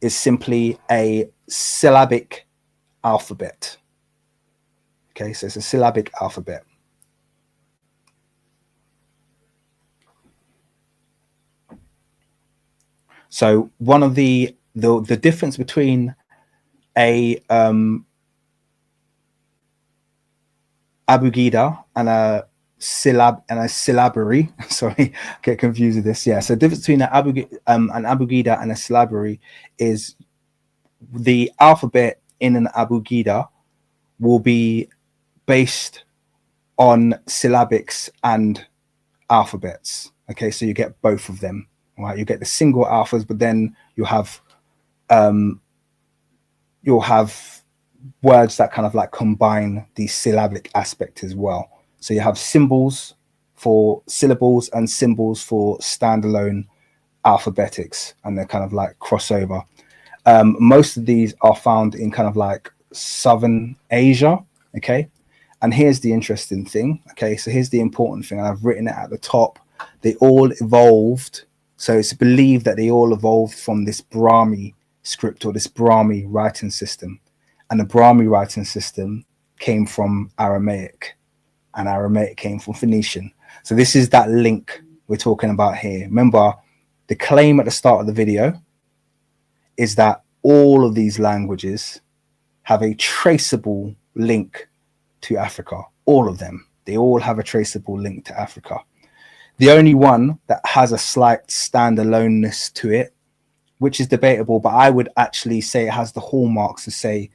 is simply a syllabic alphabet. Okay, so it's a syllabic alphabet. So one of the difference between a abugida and a syllabary. Sorry, get confused with this. Yeah, so the difference between an abugida and a syllabary is the alphabet in an abugida will be based on syllabics and alphabets. Okay, so you get both of them. Right, you get the single alphas, but then you'll have words that kind of like combine the syllabic aspect as well. So you have symbols for syllables and symbols for standalone alphabetics, and they're kind of like crossover. Most of these are found in kind of like Southern Asia. Okay, and here's the interesting thing. Okay, so here's the important thing. I've written it at the top. They all evolved. So it's believed that they all evolved from this Brahmi script or this Brahmi writing system. And the Brahmi writing system came from Aramaic, and Aramaic came from Phoenician. So this is that link we're talking about here. Remember, the claim at the start of the video is that all of these languages have a traceable link to Africa. All of them. They all have a traceable link to Africa. The only one that has a slight standaloneness to it, which is debatable, but I would actually say it has the hallmarks to say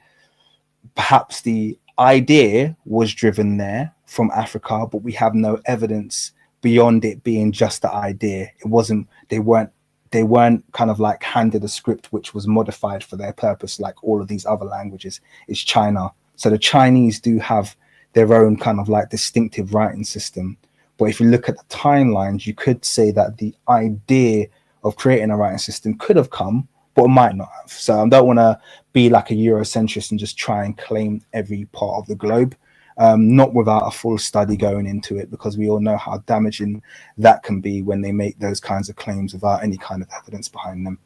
perhaps the idea was driven there from Africa, but we have no evidence beyond it being just the idea. It wasn't, they weren't kind of like handed a script which was modified for their purpose like all of these other languages. It's China. So the Chinese do have their own kind of like distinctive writing system. But if you look at the timelines, you could say that the idea of creating a writing system could have come, but it might not have. So I don't want to be like a Eurocentrist and just try and claim every part of the globe, not without a full study going into it, because we all know how damaging that can be when they make those kinds of claims without any kind of evidence behind them.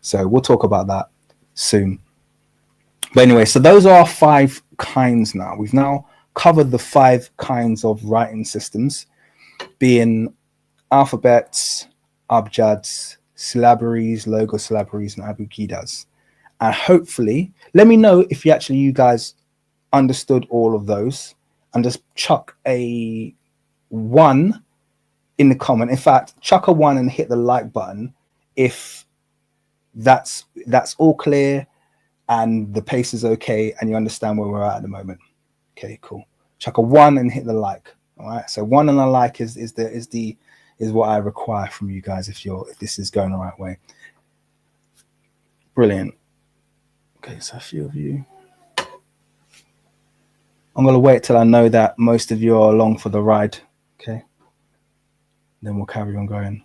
So we'll talk about that soon. But anyway, so those are 5 kinds now. We've now covered the 5 kinds of writing systems, being alphabets, abjads, syllabaries, logosyllabaries, and abugidas. And hopefully, let me know if you guys understood all of those, and just chuck a 1 in the comment. In fact, chuck a 1 and hit the like button if that's all clear and the pace is okay and you understand where we're at the moment. Okay, cool. Chuck a 1 and hit the like. All right, so 1 and a like is what I require from you guys if this is going the right way. Brilliant. Okay, so a few of you. I'm gonna wait till I know that most of you are along for the ride. Okay, then we'll carry on going.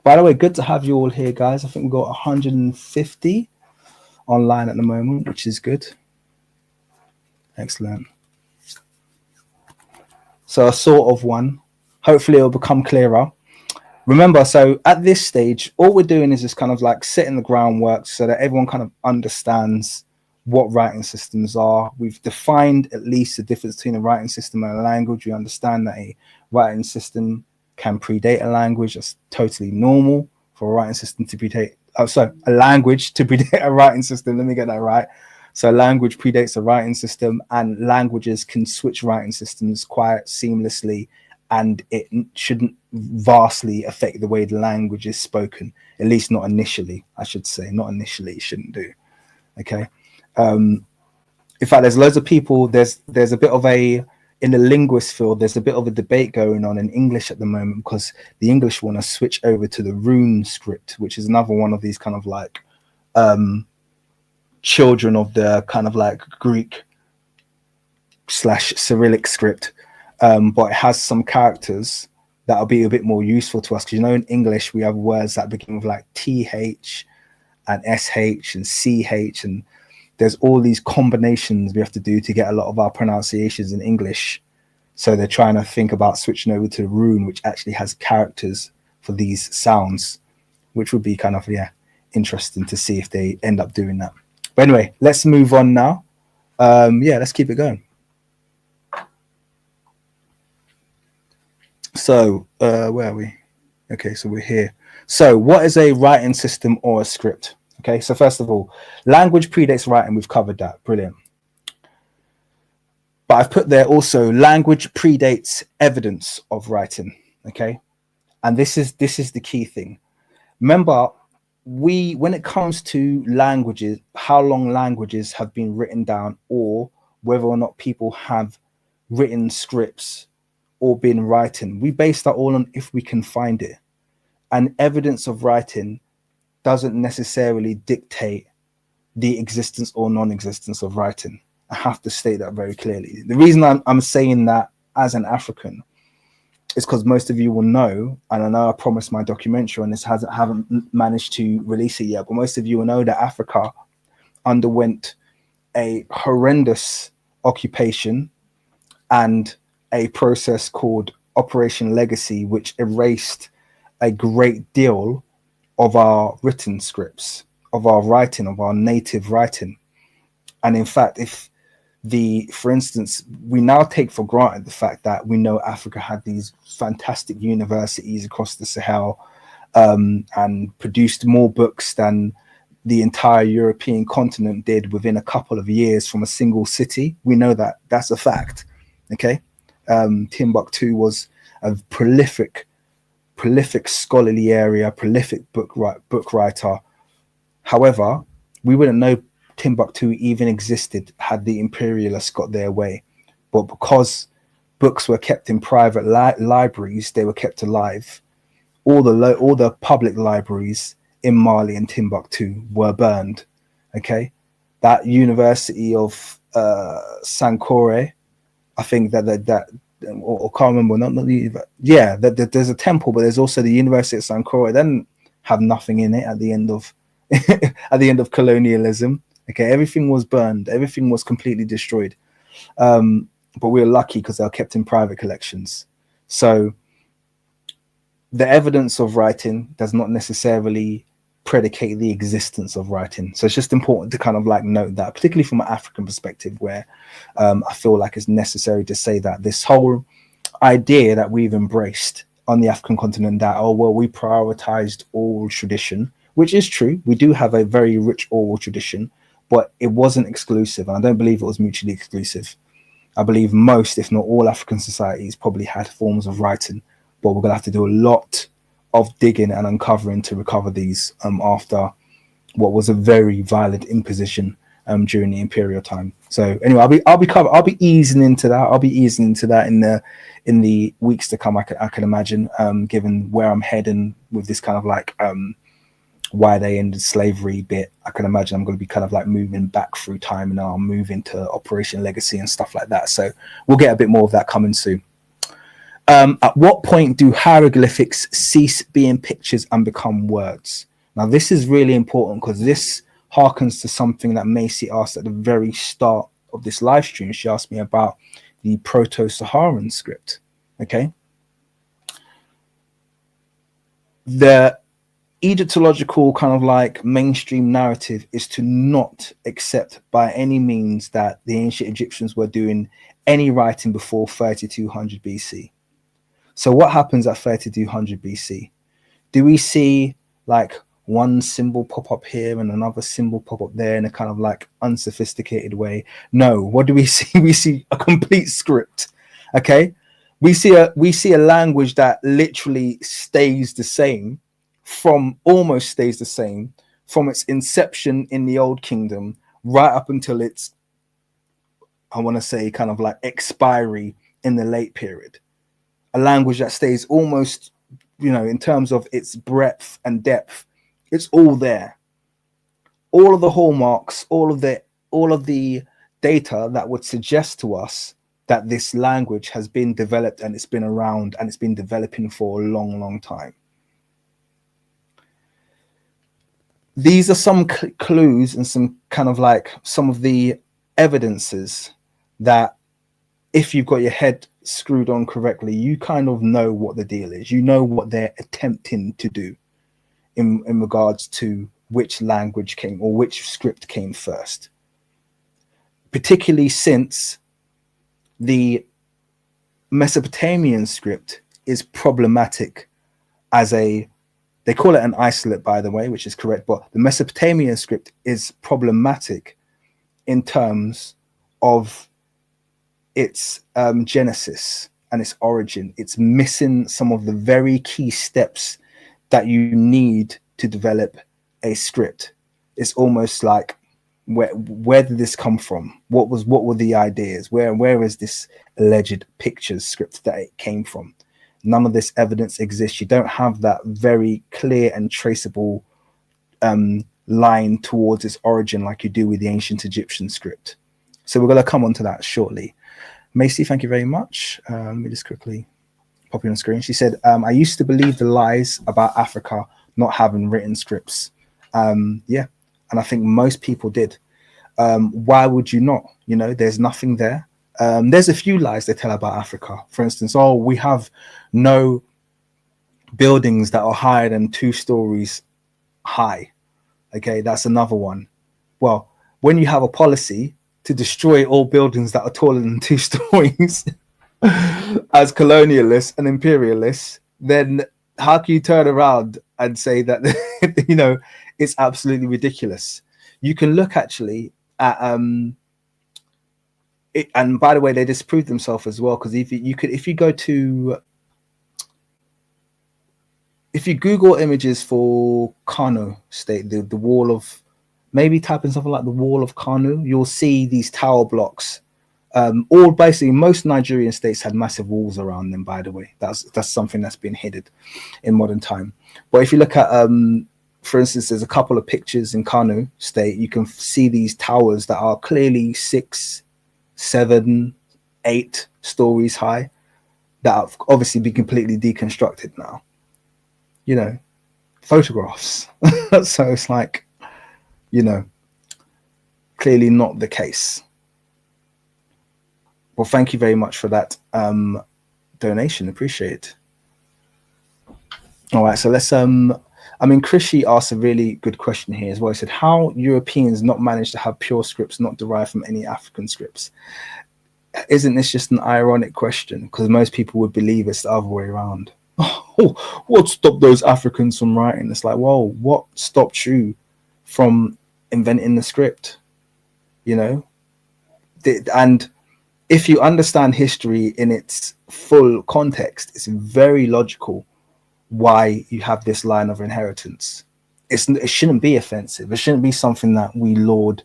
By the way, good to have you all here, guys. I think we've got 150 online at the moment, which is good. Excellent. So a sort of 1. Hopefully it'll become clearer. Remember, so at this stage, all we're doing is just kind of like setting the groundwork so that everyone kind of understands what writing systems are. We've defined at least the difference between a writing system and a language. We understand that a writing system can predate a language. That's totally normal for a writing system to predate. Oh, sorry, a language to predate a writing system. Let me get that right. So language predates a writing system, and languages can switch writing systems quite seamlessly, and it shouldn't vastly affect the way the language is spoken, at least not initially, I should say. Not initially, it shouldn't do. Okay. In fact, there's loads of people, there's a bit of in the linguist field, there's a bit of a debate going on in English at the moment, because the English want to switch over to the rune script, which is another one of these kind of like children of the kind of like Greek / Cyrillic script, but it has some characters that'll be a bit more useful to us, because in English we have words that begin with like TH and SH and CH, and there's all these combinations we have to do to get a lot of our pronunciations in English. So they're trying to think about switching over to rune, which actually has characters for these sounds, which would be kind of interesting to see if they end up doing that. But anyway, let's move on now. Let's keep it going. So where are we? Okay, so we're here. So what is a writing system or a script? Okay, so first of all, language predates writing. We've covered that. Brilliant. But But I've put there also language predates evidence of writing. Okay. And this is the key thing. Remember, when it comes to languages, how long languages have been written down, or whether or not people have written scripts or been writing, we base that all on if we can find it. And evidence of writing doesn't necessarily dictate the existence or non-existence of writing. I have to state that very clearly. The reason I'm saying that as an African is because most of you will know, and I know I promised my documentary on this, haven't managed to release it yet, but most of you will know that Africa underwent a horrendous occupation and a process called Operation Legacy, which erased a great deal of our written scripts, of our writing, of our native writing. And in fact, for instance, we now take for granted the fact that we know Africa had these fantastic universities across the Sahel, and produced more books than the entire European continent did within a couple of years from a single city. We know that that's a fact. Okay. Timbuktu was a prolific scholarly area, prolific book writer. However, we wouldn't know Timbuktu even existed had the imperialists got their way. But because books were kept in private libraries, they were kept alive. All the public libraries in Mali and Timbuktu were burned. Okay, that University of Sankore, I think that or can't remember, that there's a temple, but there's also the University of Sankore. It didn't have nothing in it at the end of at the end of colonialism. Okay, everything was burned, everything was completely destroyed. But we were lucky because they were kept in private collections. So the evidence of writing does not necessarily predicate the existence of writing. So it's just important to kind of like note that, particularly from an African perspective, where I feel like it's necessary to say that this whole idea that we've embraced on the African continent, that, oh, well, we prioritized oral tradition, which is true. We do have a very rich oral tradition, but it wasn't exclusive. And I don't believe it was mutually exclusive. I believe most, if not all, African societies probably had forms of writing, but we're going to have to do a lot of digging and uncovering to recover these after what was a very violent imposition during the imperial time. So anyway, I'll be easing into that. I'll be easing into that in the weeks to come. I can imagine, given where I'm heading with this kind of like why they ended slavery bit. I can imagine I'm going to be kind of like moving back through time, and I'll move into Operation Legacy and stuff like that. So we'll get a bit more of that coming soon. At what point do hieroglyphics cease being pictures and become words? Now, this is really important because this harkens to something that Macy asked at the very start of this live stream. She asked me about the Proto-Saharan script. Okay. The Egyptological kind of like mainstream narrative is to not accept by any means that the ancient Egyptians were doing any writing before 3200 BC. So what happens at 3200 BC? Do we see like one symbol pop up here and another symbol pop up there in a kind of like unsophisticated way? No. What do we see? We see a complete script. Okay. We see a language that literally stays the same almost stays the same from its inception in the Old Kingdom right up until its, I want to say, kind of like expiry in the late period. A language that stays almost, in terms of its breadth and depth, it's all there. All of the hallmarks, all of the data that would suggest to us that this language has been developed and it's been around and it's been developing for a long, long time. These are some clues and some kind of like some of the evidences that if you've got your head screwed on correctly, you kind of know what the deal is. You know what they're attempting to do in regards to which language came or which script came first. Particularly since the Mesopotamian script is problematic as they call it an isolate, by the way, which is correct, but the Mesopotamian script is problematic in terms of its genesis and its origin. It's missing some of the very key steps that you need to develop a script. It's almost like, where did this come from? What were the ideas? Where is this alleged pictures script that it came from? None of this evidence exists. You don't have that very clear and traceable line towards its origin like you do with the ancient Egyptian script. So we're going to come on to that shortly. Macy, thank you very much. Let me just quickly pop you on screen. She said, I used to believe the lies about Africa not having written scripts. Yeah, and I think most people did. Why would you not? You know, there's nothing there. There's a few lies they tell about Africa. For instance, oh, we have no buildings that are higher than 2 stories high. Okay, that's another one. Well, when you have a policy to destroy all buildings that are taller than 2 stories as colonialists and imperialists, then how can you turn around and say that, you know, it's absolutely ridiculous? You can look actually at it, and by the way, they disproved themselves as well, because if you Google images for Kano State, the wall of, maybe type in something like the wall of Kano, you'll see these tower blocks. All basically, most Nigerian states had massive walls around them, by the way. That's something that's been hidden in modern time. But if you look at, for instance, there's a couple of pictures in Kano State, you can see these towers that are clearly 6, 7, 8 stories high that have obviously been completely deconstructed now. You know, photographs. So it's like, you know, clearly not the case. Well, thank you very much for that donation. Appreciate it. All right, so let's I mean, Krishy asked a really good question here as well. He said, how Europeans not managed to have pure scripts not derived from any African scripts? Isn't this just an ironic question? Because most people would believe it's the other way around. Oh, what stopped those Africans from writing? It's like, well, what stopped you from inventing the script? You know? And if you understand history in its full context, it's very logical why you have this line of inheritance. It shouldn't be offensive. It shouldn't be something that we laud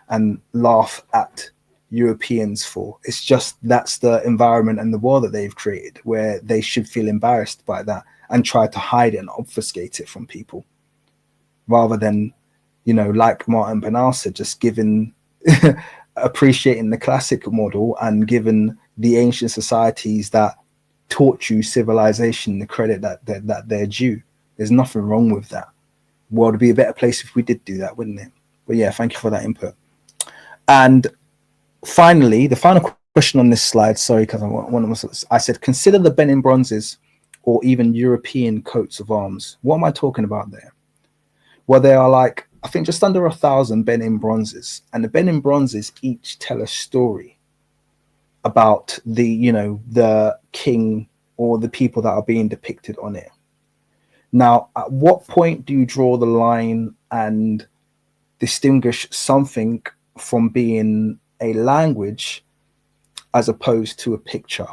and laugh at Europeans for. It's just that's the environment and the world that they've created, where they should feel embarrassed by that and try to hide it and obfuscate it from people, rather than, you know, like Martin Bernal said, just giving appreciating the classic model and giving the ancient societies that taught you civilization the credit that they're due. There's nothing wrong with that. The world would be a better place if we did do that, wouldn't it? But yeah, thank you for that input. And finally, the final question on this slide, sorry, because I said, consider the Benin bronzes or even European coats of arms. What am I talking about there? Well, they are like, I think just under 1,000 Benin bronzes, and the Benin bronzes each tell a story about the, you know, the king or the people that are being depicted on it. Now, at what point do you draw the line and distinguish something from being a language as opposed to a picture?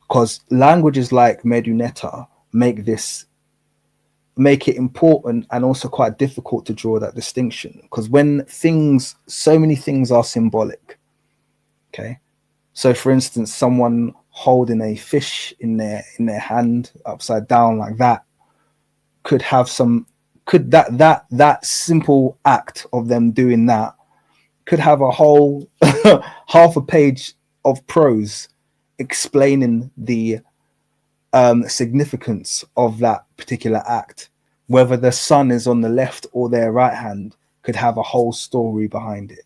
Because languages like Meduneta make it important and also quite difficult to draw that distinction, because when so many things are symbolic. Okay, so for instance, someone holding a fish in their hand upside down like that that simple act of them doing that could have a whole half a page of prose explaining the significance of that particular act. Whether the sun is on the left or their right hand could have a whole story behind it.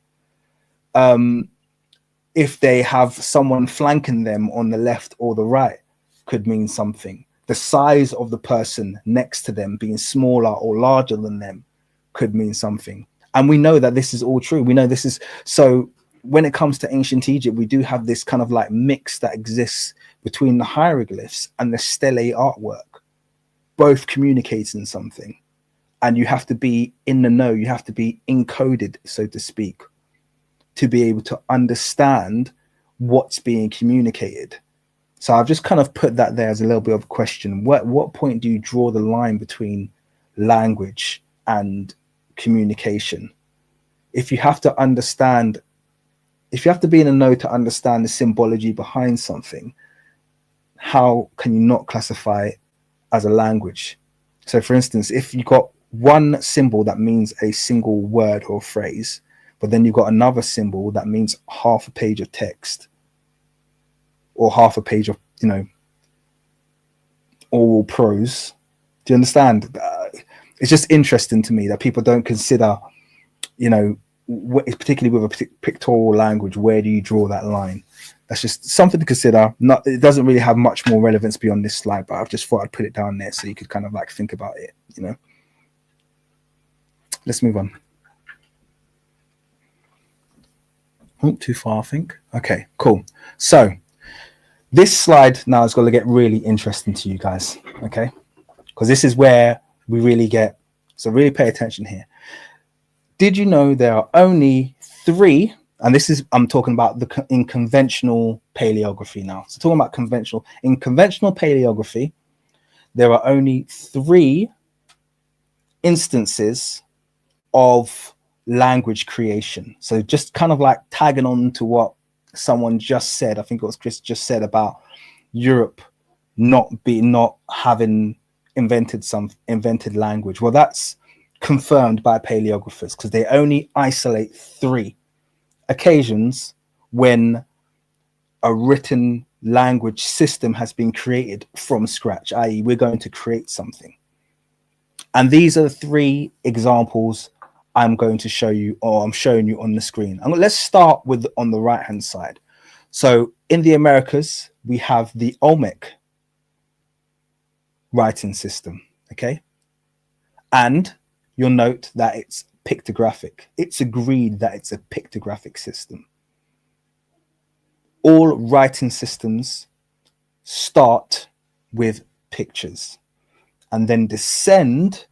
If they have someone flanking them on the left or the right, could mean something. The size of the person next to them being smaller or larger than them could mean something. And we know that this is all true. We know this is, so when it comes to ancient Egypt, we do have this kind of like mix that exists between the hieroglyphs and the stele artwork, both communicating something. And you have to be in the know, you have to be encoded, so to speak, to be able to understand what's being communicated. So I've just kind of put that there as a little bit of a question. What point do you draw the line between language and communication? If you have to understand, if you have to be in a know to understand the symbology behind something, how can you not classify it as a language? So for instance, if you got one symbol that means a single word or phrase, but then you've got another symbol that means half a page of text or half a page of, you know, oral prose. Do you understand? It's just interesting to me that people don't consider, you know, particularly with a pictorial language, where do you draw that line? That's just something to consider. Not, it doesn't really have much more relevance beyond this slide, but I've just thought I'd put it down there so you could kind of like think about it, you know. Let's move on. Oh, too far, I think. Okay, cool. So this slide now is going to get really interesting to you guys, okay? Because this is where we really get, so really pay attention here. Did you know there are only 3, and this is, I'm talking about in conventional paleography now. So talking about in conventional paleography, there are only 3 instances of language creation. So just kind of like tagging on to what someone just said, I think it was Chris just said about Europe not having invented language. Well, that's confirmed by paleographers because they only isolate 3 occasions when a written language system has been created from scratch, i.e. we're going to create something. And these are the 3 examples I'm going to show you, or I'm showing you on the screen. Let's start with on the right hand side. So in the Americas, we have the Olmec writing system, okay? And you'll note that it's pictographic. It's agreed that it's a pictographic system. All writing systems start with pictures and then descend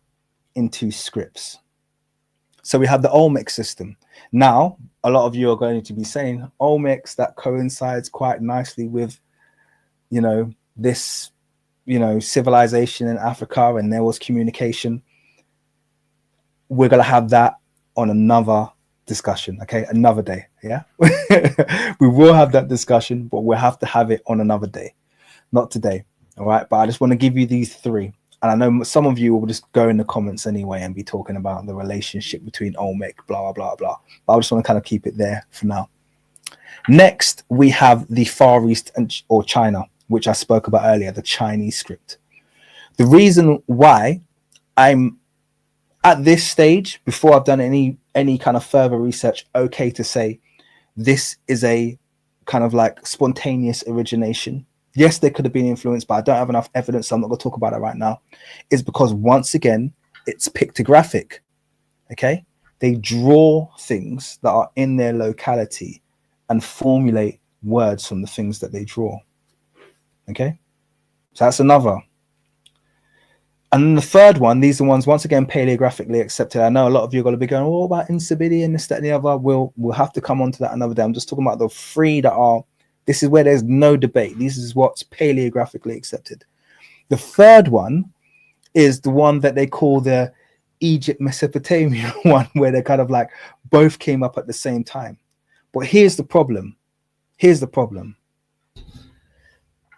into scripts. So we have the Olmec system. Now, a lot of you are going to be saying, Olmecs, that coincides quite nicely with, you know, this, you know, civilization in Africa, and there was communication. We're going to have that on another discussion, okay? Another day, yeah? We will have that discussion, but we'll have to have it on another day, not today, all right? But I just want to give you these 3. And I know some of you will just go in the comments anyway and be talking about the relationship between Olmec, blah, blah, blah. But I just want to kind of keep it there for now. Next, we have the Far East or China, which I spoke about earlier, the Chinese script. The reason why I'm at this stage, before I've done any kind of further research, okay to say this is a kind of like spontaneous origination. Yes, they could have been influenced, but I don't have enough evidence, so I'm not going to talk about it right now. Is because, once again, it's pictographic, okay? They draw things that are in their locality and formulate words from the things that they draw, okay? So that's another. And then the third one, these are ones, once again, paleographically accepted. I know a lot of you are going to be going, what about Incibidia and this, that, and the other? We'll have to come on to that another day. I'm just talking about the 3 that are, this is where there's no debate. This is what's paleographically accepted. The third one is the one that they call the Egypt Mesopotamia one, where they kind of like both came up at the same time. But here's the problem. Here's the problem.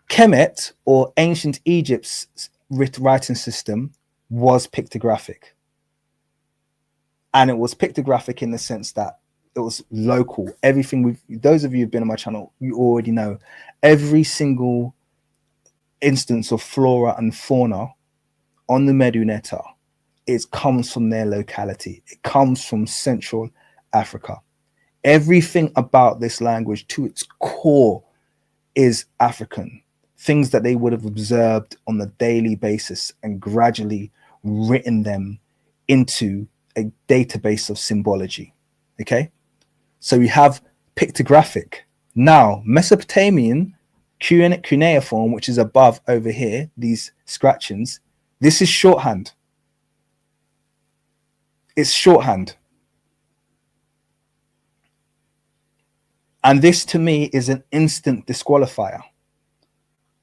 Kemet, or ancient Egypt's writing system, was pictographic. And it was pictographic in the sense that it was local. Everything, those of you who've been on my channel, you already know every single instance of flora and fauna on the Meduneta, it comes from their locality. It comes from Central Africa. Everything about this language to its core is African. Things that they would have observed on a daily basis and gradually written them into a database of symbology. Okay? So we have pictographic. Now, Mesopotamian cuneiform, which is above over here, these scratchings, this is shorthand. It's shorthand. And this to me is an instant disqualifier.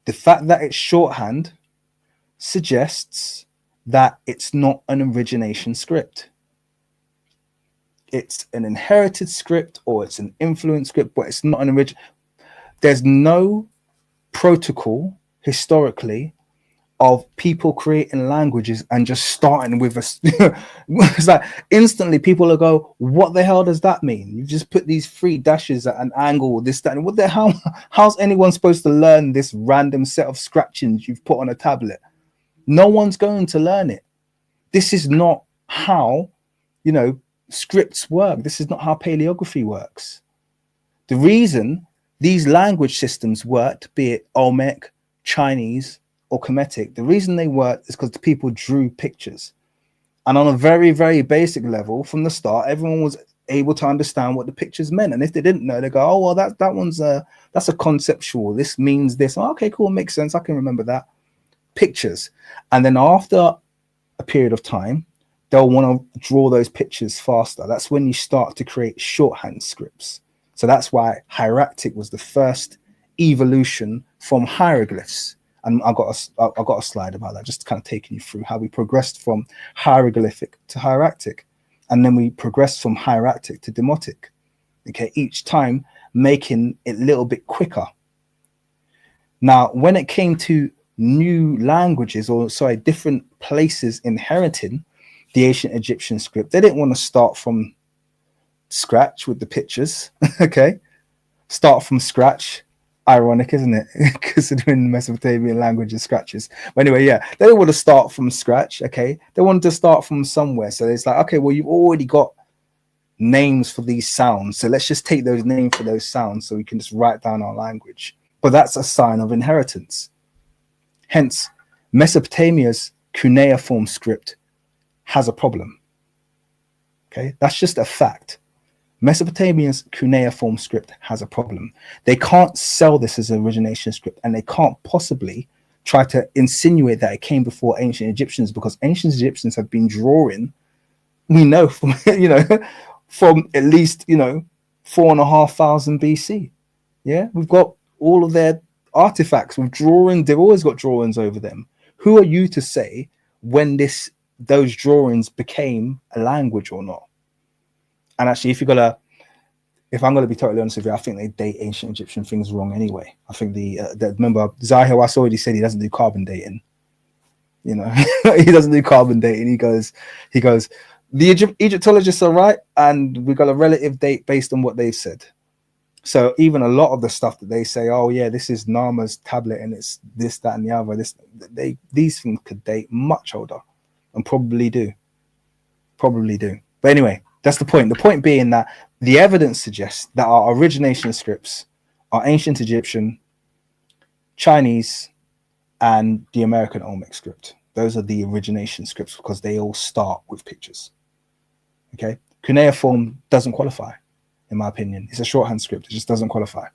The fact that it's shorthand suggests that it's not an origination script. It's an inherited script or it's an influence script, but it's not an original. There's no protocol historically of people creating languages and just starting with a it's like instantly people will go, what the hell does that mean? You just put these 3 dashes at an angle, this, that, and what the hell? How's anyone supposed to learn this random set of scratchings you've put on a tablet? No one's going to learn it. This is not how, scripts work. This is not how paleography works. The reason these language systems worked, be it Olmec, Chinese, or Kemetic, the reason they worked is because the people drew pictures. And on a very, very basic level, from the start, everyone was able to understand what the pictures meant. And if they didn't know, they go, oh, well, that's a conceptual. This means this. Oh, okay, cool, makes sense. I can remember that. Pictures. And then after a period of time, they'll want to draw those pictures faster. That's when you start to create shorthand scripts. So that's why hieractic was the first evolution from hieroglyphs. And I've got a slide about that, just kind of taking you through how we progressed from hieroglyphic to hieractic. And then we progressed from hieractic to demotic. Okay, each time making it a little bit quicker. Now, when it came to new languages, or sorry, different places inheriting the ancient Egyptian script, they didn't want to start from scratch with the pictures. Okay, start from scratch. Ironic, isn't it? Considering Mesopotamian languages scratches. But anyway, yeah, they didn't want to start from scratch. Okay, they wanted to start from somewhere. So it's like, okay, well, you've already got names for these sounds, so let's just take those names for those sounds so we can just write down our language. But that's a sign of inheritance. Hence, Mesopotamia's cuneiform script has a problem. Okay, that's just a fact. Mesopotamia's cuneiform script has a problem. They can't sell this as an origination script, and they can't possibly try to insinuate that it came before ancient Egyptians, because ancient Egyptians have been drawing, we know from from at least 4,500 BC. Yeah, we've got all of their artifacts with drawing. They've always got drawings over them. Who are you to say when those drawings became a language or not? And actually, if I'm gonna be totally honest with you, I think they date ancient Egyptian things wrong anyway. I think remember Zahi Hawass already said he doesn't do carbon dating. He doesn't do carbon dating. He goes, the Egyptologists are right, and we've got a relative date based on what they've said. So even a lot of the stuff that they say, oh yeah, this is Nama's tablet and it's this, that, and the other. These things could date much older, and probably do. But anyway, that's the point. The point being that the evidence suggests that our origination scripts are ancient Egyptian, Chinese, and the American Olmec script. Those are the origination scripts because they all start with pictures. Okay, cuneiform doesn't qualify, in my opinion. It's a shorthand script. It just doesn't qualify.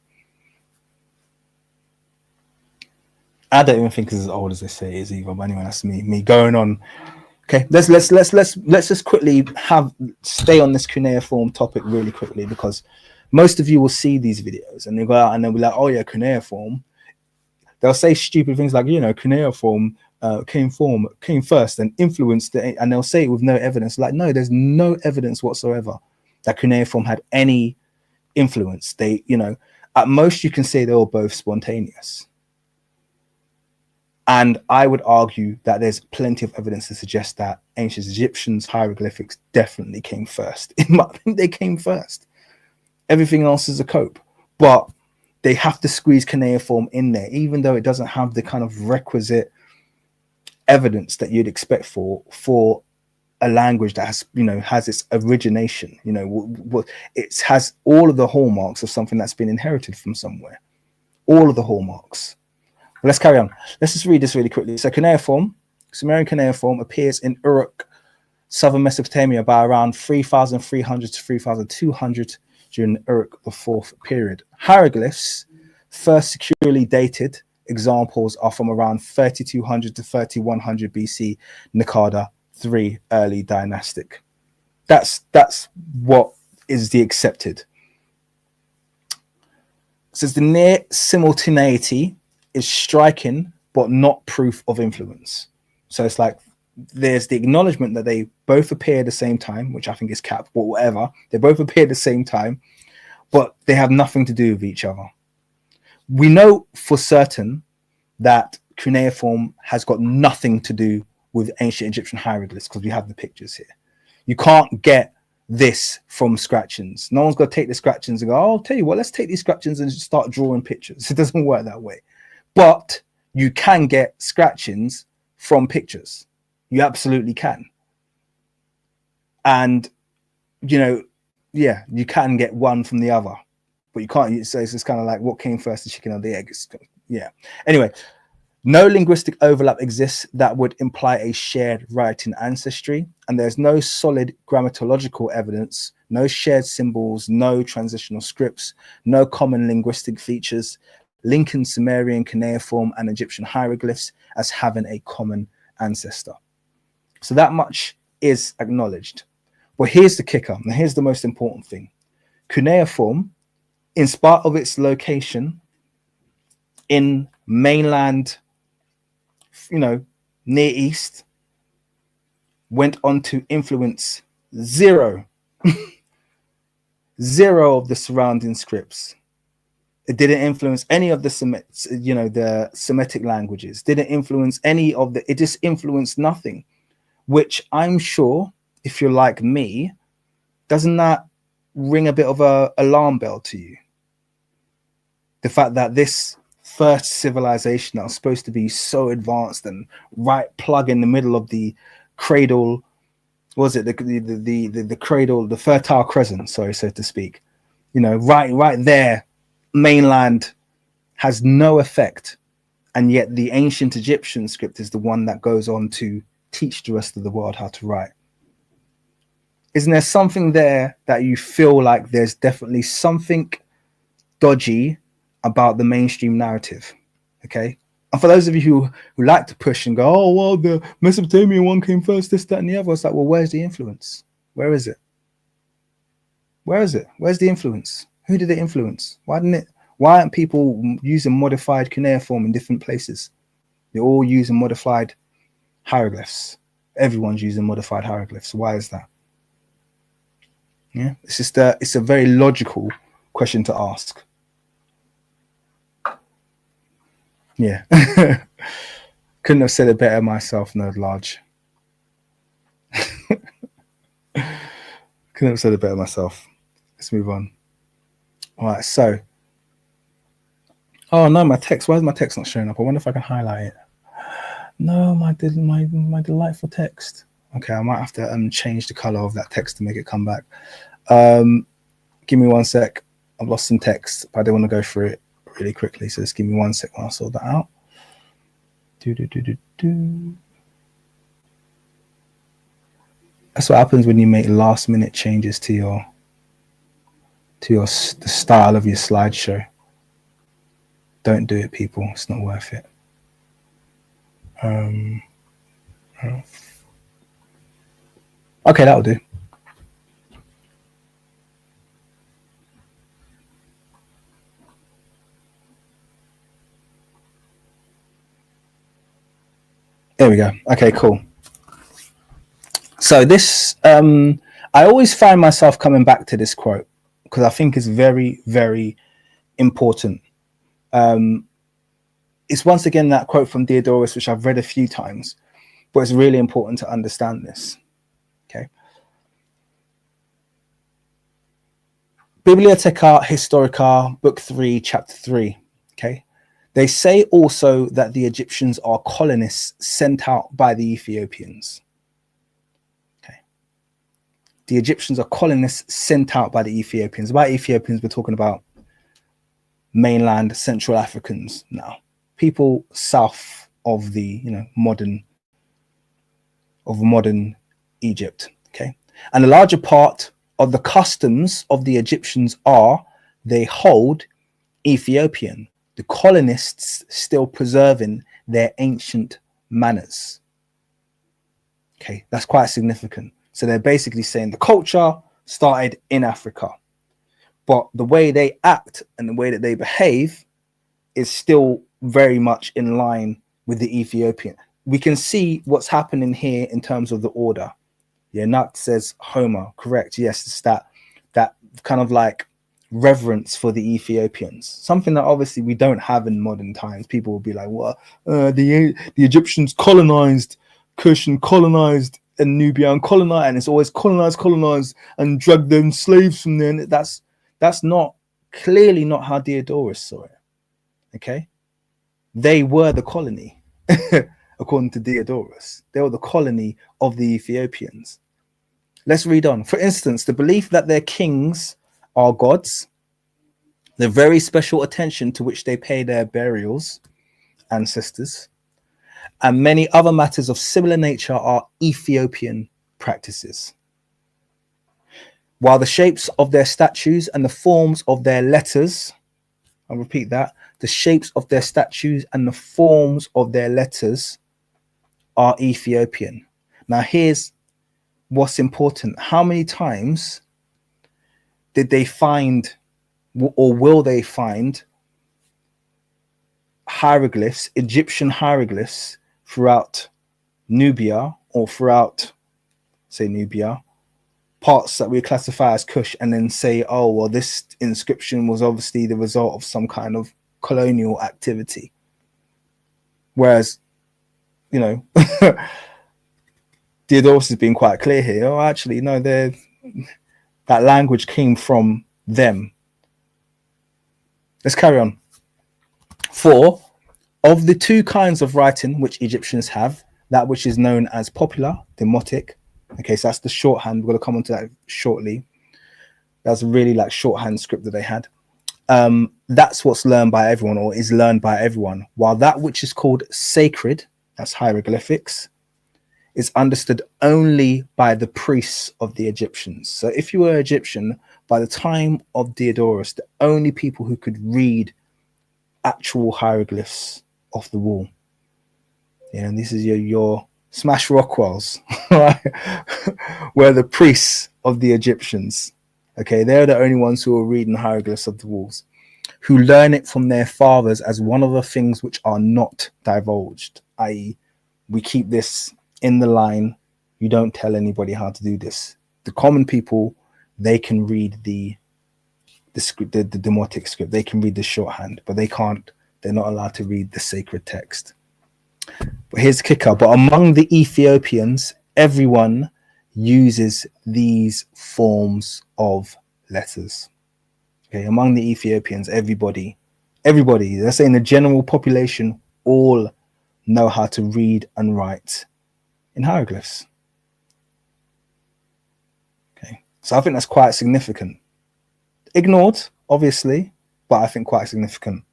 I don't even think it's as old as they say it is either. But anyway, that's me going on. Okay, let's just quickly stay on this cuneiform topic really quickly, because most of you will see these videos and they go out and they'll be like, oh yeah, cuneiform. They'll say stupid things like, cuneiform came first and influenced it, and they'll say it with no evidence. Like, no, there's no evidence whatsoever that cuneiform had any influence. They, at most you can say they were both spontaneous. And I would argue that there's plenty of evidence to suggest that ancient Egyptians' hieroglyphics definitely came first. I think they came first. Everything else is a cope. But they have to squeeze cuneiform in there, even though it doesn't have the kind of requisite evidence that you'd expect for a language that has its origination. It has all of the hallmarks of something that's been inherited from somewhere. All of the hallmarks. Let's carry on. Let's just read this really quickly. So cuneiform, Sumerian cuneiform, appears in Uruk, southern Mesopotamia, by around 3,300 to 3,200 during the Uruk the fourth period. Hieroglyphs, first securely dated examples are from around 3,200 to 3,100 BC, Naqada 3 early dynastic. That's what is the accepted. says the near simultaneity is striking, but not proof of influence. So it's like there's the acknowledgement that they both appear at the same time, which I think is cap, but whatever. They both appear at the same time, but they have nothing to do with each other. We know for certain that cuneiform has got nothing to do with ancient Egyptian hieroglyphs because we have the pictures here. You can't get this from scratchings. No one's going to take the scratchings and go, oh, I'll tell you what, let's take these scratchings and start drawing pictures. It doesn't work that way. But you can get scratchings from pictures. You absolutely can. And, you know, yeah, you can get one from the other, but you can't. So it's just kind of like what came first, the chicken or the egg? Yeah. Anyway, no linguistic overlap exists that would imply a shared writing ancestry, and there's no solid grammatological evidence, no shared symbols, no transitional scripts, no common linguistic features linking Sumerian cuneiform and Egyptian hieroglyphs as having a common ancestor. So that much is acknowledged. But here's the kicker, and here's the most important thing. Cuneiform, in spite of its location in mainland, you know, Near East, went on to influence zero of the surrounding scripts. It didn't influence any of the the Semitic languages. Didn't influence any of the. It just influenced nothing, which I'm sure, if you're like me, doesn't that ring a bit of a alarm bell to you? The fact that this first civilization that was supposed to be so advanced and right plug in the middle of the cradle, was it the cradle, the Fertile Crescent, sorry, so to speak, you know, right there, mainland, has no effect, and yet the ancient Egyptian script is the one that goes on to teach the rest of the world how to write. Isn't there something there that you feel like there's definitely something dodgy about the mainstream narrative? Okay. And for those of you who like to push and go, oh, well, the Mesopotamian one came first, this, that, and the other, it's like, well, where's the influence? Where is it? Where is it? Where's the influence? Who did it influence? Why aren't people using modified cuneiform in different places? They're all using modified hieroglyphs. Everyone's using modified hieroglyphs. Why is that? Yeah, it's a very logical question to ask. Yeah. Couldn't have said it better myself, Nerd Large. Couldn't have said it better myself. Let's move on. All right, so. Oh no, my text. Why is my text not showing up? I wonder if I can highlight it. No, my delightful text. Okay, I might have to change the color of that text to make it come back. Give me 1 sec. I've lost some text, but I don't want to go through it really quickly. So just give me 1 sec while I sort that out. That's what happens when you make last minute changes to the style of your slideshow. Don't do it, people. It's not worth it. Okay, that'll do. There we go. Okay, cool. So this, I always find myself coming back to this quote because I think it's very, very important. It's once again that quote from Diodorus, which I've read a few times, but it's really important to understand this. Okay. Bibliotheca Historica, Book 3, Chapter 3. Okay. They say also that the Egyptians are colonists sent out by the Ethiopians. Okay. The Egyptians are colonists sent out by the Ethiopians. By Ethiopians, we're talking about mainland Central Africans now. People south of the, modern Egypt. Okay. And a larger part of the customs of the Egyptians are they hold Ethiopian. The colonists still preserving their ancient manners. Okay, that's quite significant. So they're basically saying the culture started in Africa, but the way they act and the way that they behave is still very much in line with the Ethiopian. We can see what's happening here in terms of the order. Yeah, Nut says Homer, correct. Yes, it's that kind of like reverence for the Ethiopians, something that obviously we don't have in modern times. People will be like, "Well, the Egyptians colonized Kush and colonized and Nubia and colonized, and it's always colonized, and dragged them slaves from there." And that's not clearly not how Diodorus saw it. Okay, they were the colony, according to Diodorus. They were the colony of the Ethiopians. Let's read on. For instance, the belief that their kings are gods, the very special attention to which they pay their burials, ancestors, and many other matters of similar nature are Ethiopian practices. While the shapes of their statues and the forms of their letters, I'll repeat that, the shapes of their statues and the forms of their letters are Ethiopian. Now here's what's important. How many times did they find, or will they find, hieroglyphs, Egyptian hieroglyphs throughout Nubia, or throughout, say, Nubia, parts that we classify as Kush, and then say, oh, well, this inscription was obviously the result of some kind of colonial activity? Whereas, you know, Diodorus has been quite clear here. Oh, actually, no, that language came from them. Let's carry on. 4, of the 2 kinds of writing which Egyptians have, that which is known as popular, demotic. Okay, so that's the shorthand. We're going to come on to that shortly. That's really like shorthand script that they had. That's what's learned by everyone, or is learned by everyone. While that which is called sacred, that's hieroglyphics, is understood only by the priests of the Egyptians. So if you were Egyptian, by the time of Diodorus, the only people who could read actual hieroglyphs off the wall, yeah, and this is your smash Rockwells, right? Were the priests of the Egyptians. Okay, they're the only ones who are reading hieroglyphs of the walls, who learn it from their fathers as one of the things which are not divulged, i.e., we keep this in the line. You don't tell anybody how to do this. The common people, they can read the script, the demotic script. They can read the shorthand, but they can't. They're not allowed to read the sacred text. But here's the kicker. But among the Ethiopians, everyone uses these forms of letters. Okay, among the Ethiopians, everybody, they're saying the general population all know how to read and write in hieroglyphs. Okay, so I think that's quite significant. Ignored, obviously, but I think quite significant.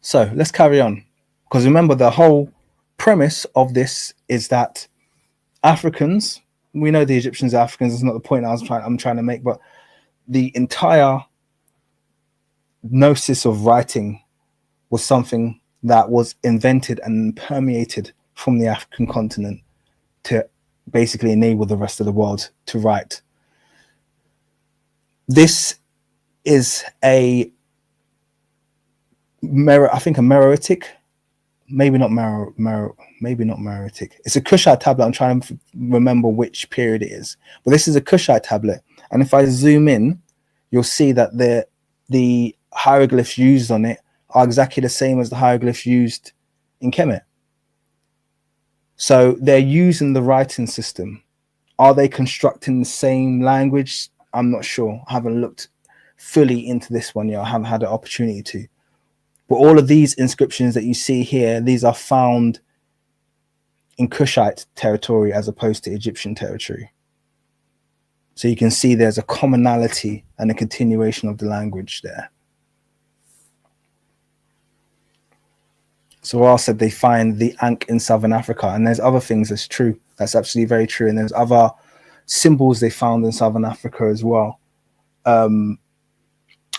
So let's carry on, because remember, the whole premise of this is that Africans, we know the Egyptians are Africans. It's not the point I'm trying to make, but the entire gnosis of writing was something that was invented and permeated from the African continent to basically enable the rest of the world to write. This is a Meroitic, maybe not Meroitic. It's a Kushite tablet. I'm trying to remember which period it is, but this is a Kushite tablet. And if I zoom in, you'll see that the hieroglyphs used on it are exactly the same as the hieroglyphs used in Kemet. So they're using the writing system. Are they constructing the same language? I'm not sure. I haven't looked fully into this one yet. I haven't had the opportunity to. But all of these inscriptions that you see here, these are found in Kushite territory as opposed to Egyptian territory. So you can see there's a commonality and a continuation of the language there. So I said they find the Ankh in Southern Africa, and there's other things that's true. That's absolutely very true. And there's other symbols they found in Southern Africa as well. I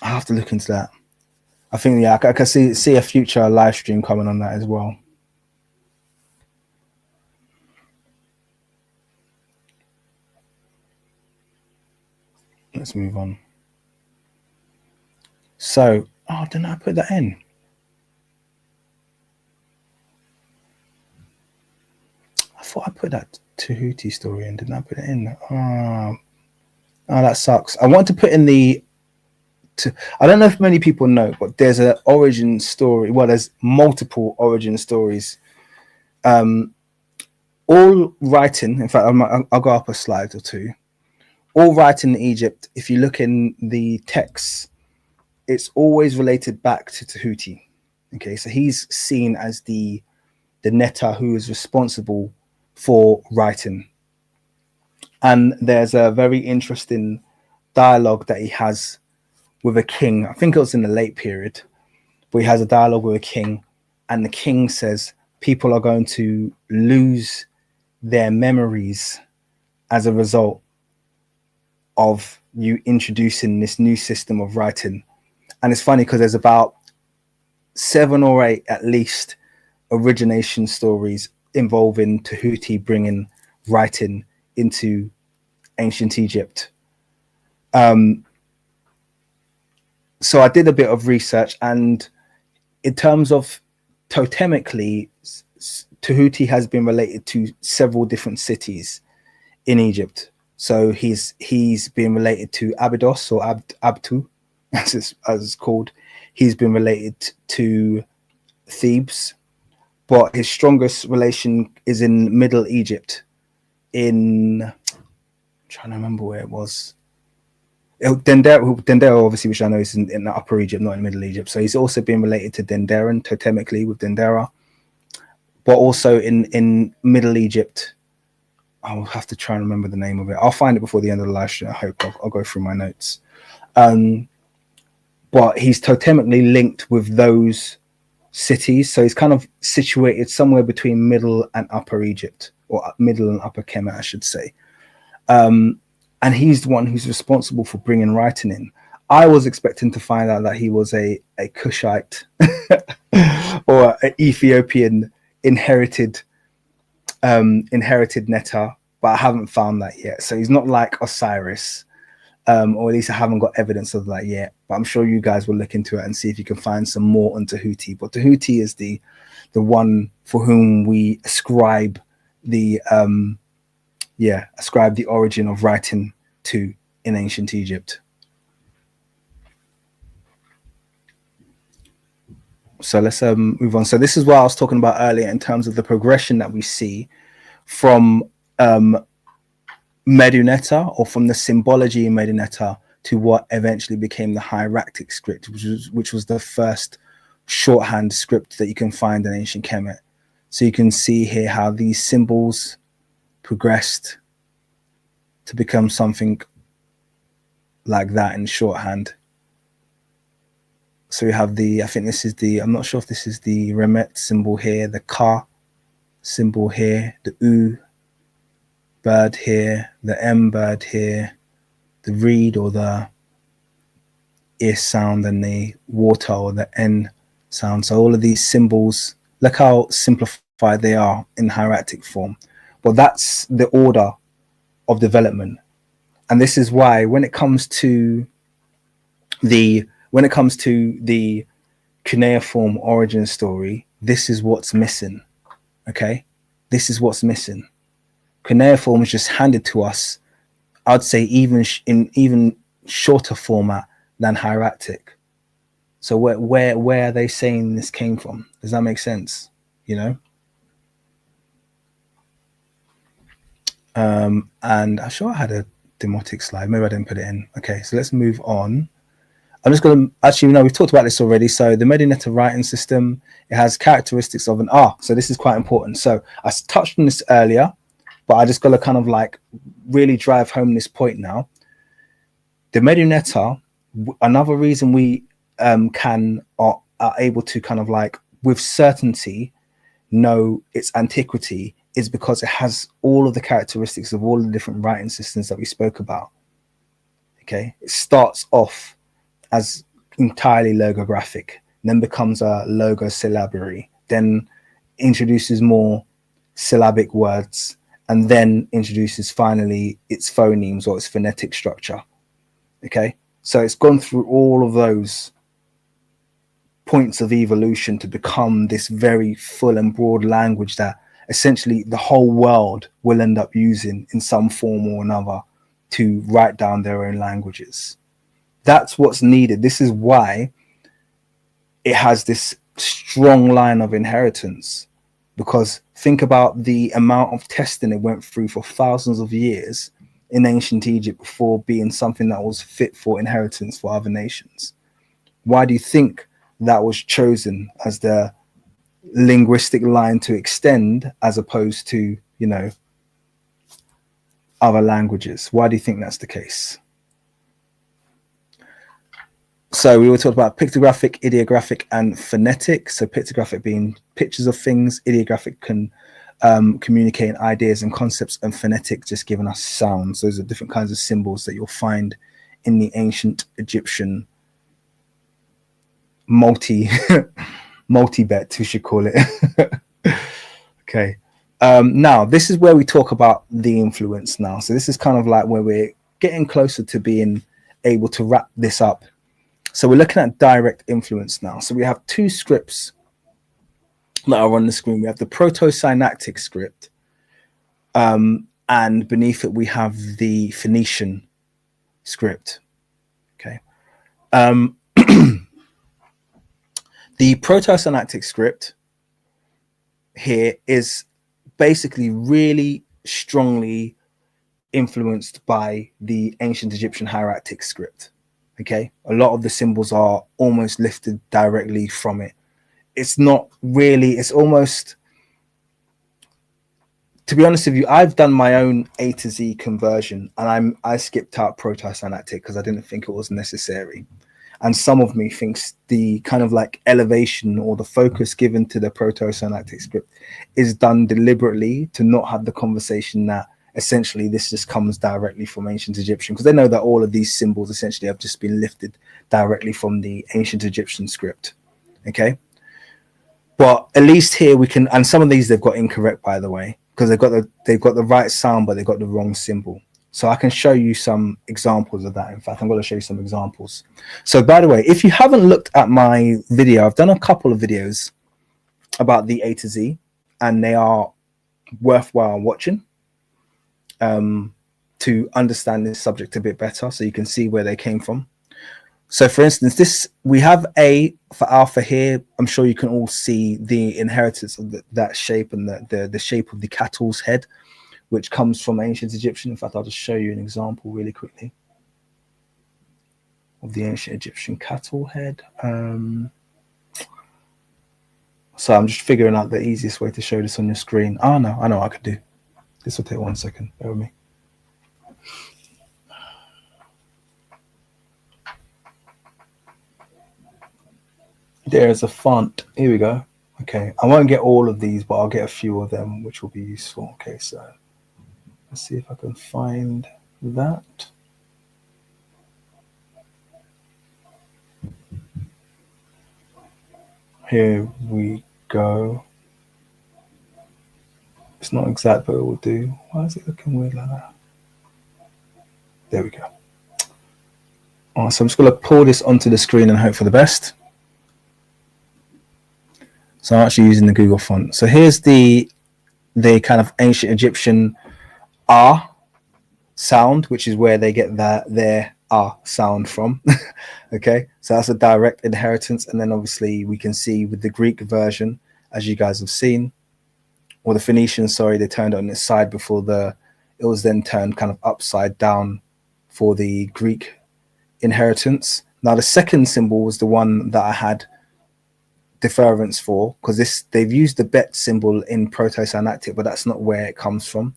have to look into that. I think, yeah, I can see a future live stream coming on that as well. Let's move on. So, oh, didn't I put that in? I thought I put that Tahuti story in. Didn't I put it in? Oh, that sucks. I want to put in the. I don't know if many people know, but there's an origin story. Well, there's multiple origin stories. All writing, in fact, I'll go up a slide or two. All writing in Egypt, if you look in the texts, it's always related back to Tahuti. Okay, so he's seen as the Netta who is responsible for writing. And there's a very interesting dialogue that he has with a king. I think it was in the late period, but he has a dialogue with a king, and the king says people are going to lose their memories as a result of you introducing this new system of writing. And it's funny because there's about 7 or 8 at least origination stories involving Tahuti bringing writing into ancient Egypt. So I did a bit of research, and in terms of totemically, Tahuti has been related to several different cities in Egypt. So he's been related to Abydos or Abtu, as it's called. He's been related to Thebes, but his strongest relation is in Middle Egypt. I'm trying to remember where it was. Dendera, obviously, which I know is in the Upper Egypt, not in Middle Egypt. So he's also been related to Denderan totemically with Dendera, but also in Middle Egypt. I'll have to try and remember the name of it. I'll find it before the end of the live stream. I hope I'll go through my notes. But he's totemically linked with those cities. So he's kind of situated somewhere between Middle and Upper Egypt, or Middle and Upper Kemet, I should say. And he's the one who's responsible for bringing writing in. I was expecting to find out that he was a Cushite or an Ethiopian inherited Netta, but I haven't found that yet. So he's not like Osiris, or at least I haven't got evidence of that yet. But I'm sure you guys will look into it and see if you can find some more on Tahuti. But Tahuti is the one for whom we ascribe the origin of writing to in ancient Egypt. So let's move on. So this is what I was talking about earlier in terms of the progression that we see from Medu Neter, or from the symbology in Medu Neter, to what eventually became the hieratic script, which was the first shorthand script that you can find in ancient Kemet. So you can see here how these symbols progressed to become something like that in shorthand. So we have I'm not sure if this is the Remet symbol here, the Ka symbol here, the U bird here, the M bird here, the reed or the ear sound, and the water or the N sound. So all of these symbols, look how simplified they are in hieratic form. But that's the order of development. And this is why when it comes to the cuneiform origin story, this is what's missing. Okay, this is what's missing. Cuneiform is just handed to us, I'd say, even shorter format than hieratic. So where are they saying this came from? Does that make sense? You know. And I'm sure I had a demotic slide. Maybe I didn't put it in. Okay, so let's move on. I'm just going to actually, we've talked about this already. So the Medu Neter writing system, it has characteristics of an R. So this is quite important. So I touched on this earlier, but I just got to kind of like really drive home this point now. The Medu Neter, another reason we are able to kind of like with certainty know its antiquity is because it has all of the characteristics of all the different writing systems that we spoke about. Okay, it starts off as entirely logographic, then becomes a logosyllabary, then introduces more syllabic words, and then introduces finally its phonemes or its phonetic structure. Okay, so it's gone through all of those points of evolution to become this very full and broad language that essentially the whole world will end up using in some form or another to write down their own languages. That's what's needed. This is why it has this strong line of inheritance, because think about the amount of testing it went through for thousands of years in ancient Egypt before being something that was fit for inheritance for other nations. Why do you think that was chosen as the linguistic line to extend as opposed to, you know, other languages? Why do you think that's the case? So we were talking about pictographic, ideographic, and phonetic. So pictographic being pictures of things, ideographic can communicate ideas and concepts, and phonetic just giving us sounds. Those are different kinds of symbols that you'll find in the ancient Egyptian multi-bet, we should call it. Okay. Now, this is where we talk about the influence now. So this is kind of like where we're getting closer to being able to wrap this up. So we're looking at direct influence now. So we have two scripts that are on the screen. We have the proto-Sinaitic script, and beneath it we have the Phoenician script. Okay. The proto-Sinaitic script here is basically really strongly influenced by the ancient Egyptian hieratic script. Okay, a lot of the symbols are almost lifted directly from it. It's not really, it's almost, to be honest with you, I've done my own A to Z conversion, and I skipped out proto-Sinaitic because I didn't think it was necessary. And some of me thinks the kind of like elevation or the focus given to the proto-Sinaitic script is done deliberately to not have the conversation that essentially this just comes directly from ancient Egyptian, because they know that all of these symbols essentially have just been lifted directly from the ancient Egyptian script. Okay, but at least here we can, and some of these they've got incorrect, by the way, because they've got the right sound but they've got the wrong symbol. So I can show you some examples of that. In fact, I'm going to show you some examples. So by the way, if you haven't looked at my video, I've done a couple of videos about the A to Z, and they are worthwhile watching to understand this subject a bit better, so you can see where they came from. So for instance, this, we have A for alpha here. I'm sure you can all see the inheritance of that shape and the shape of the cattle's head, which comes from ancient Egyptian. In fact, I'll just show you an example really quickly of the ancient Egyptian cattle head. So I'm just figuring out the easiest way to show this on your screen. Oh no, I know what I could do. This will take 1 second. Bear with me. There's a font. Here we go. Okay, I won't get all of these, but I'll get a few of them, which will be useful. Okay, so let's see if I can find that. Here we go. It's not exact, but it will do. Why is it looking weird like that? There we go. All right, so I'm just going to pull this onto the screen and hope for the best. So I'm actually using the Google font. So here's the kind of ancient Egyptian R sound, which is where they get their R sound from. Okay, so that's a direct inheritance. And then obviously we can see with the Greek version, as you guys have seen, or the Phoenician, sorry, they turned it on its side before it was then turned kind of upside down for the Greek inheritance. Now the second symbol was the one that I had deference for, because they've used the bet symbol in proto-Sinaitic, but that's not where it comes from.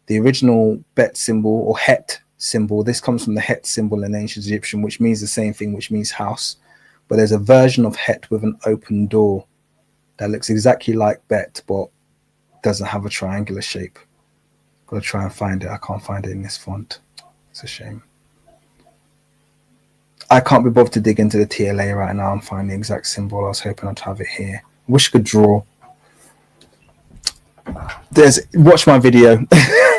The original bet symbol or het symbol, this comes from the het symbol in ancient Egyptian, which means the same thing, which means house. But there's a version of het with an open door that looks exactly like bet, but doesn't have a triangular shape. Gotta try and find it. I can't find it in this font. It's a shame. I can't be bothered to dig into the TLA right now and find the exact symbol. I was hoping I'd have it here. Wish I could draw. Watch my video.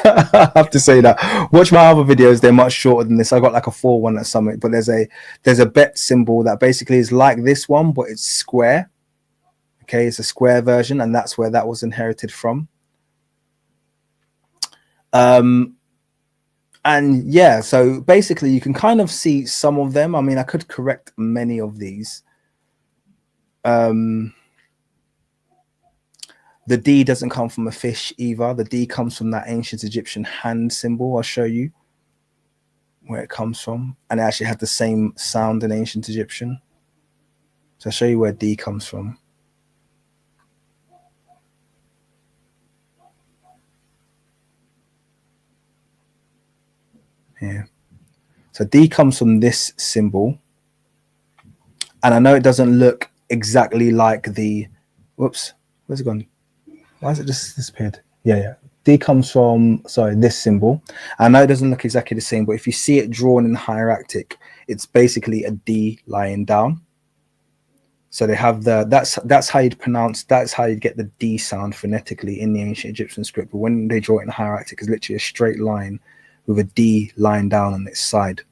I have to say that. Watch my other videos, they're much shorter than this. I got like a 4-1 at Summit, but there's a bet symbol that basically is like this one, but it's square. Okay, it's a square version, and that's where that was inherited from. And yeah, so basically you can kind of see some of them. I mean, I could correct many of these. The D doesn't come from a fish either. The D comes from that ancient Egyptian hand symbol. I'll show you where it comes from. And it actually had the same sound in ancient Egyptian. So I'll show you where D comes from. Here. So D comes from this symbol. And I know it doesn't look exactly like the, whoops, where's it gone? Why has it just disappeared? Yeah. D comes from, sorry, this symbol. I know it doesn't look exactly the same, but if you see it drawn in hieratic, it's basically a D lying down. So they have that's how you'd pronounce, that's how you'd get the D sound phonetically in the ancient Egyptian script. But when they draw it in hieratic, it's literally a straight line with a D lying down on its side.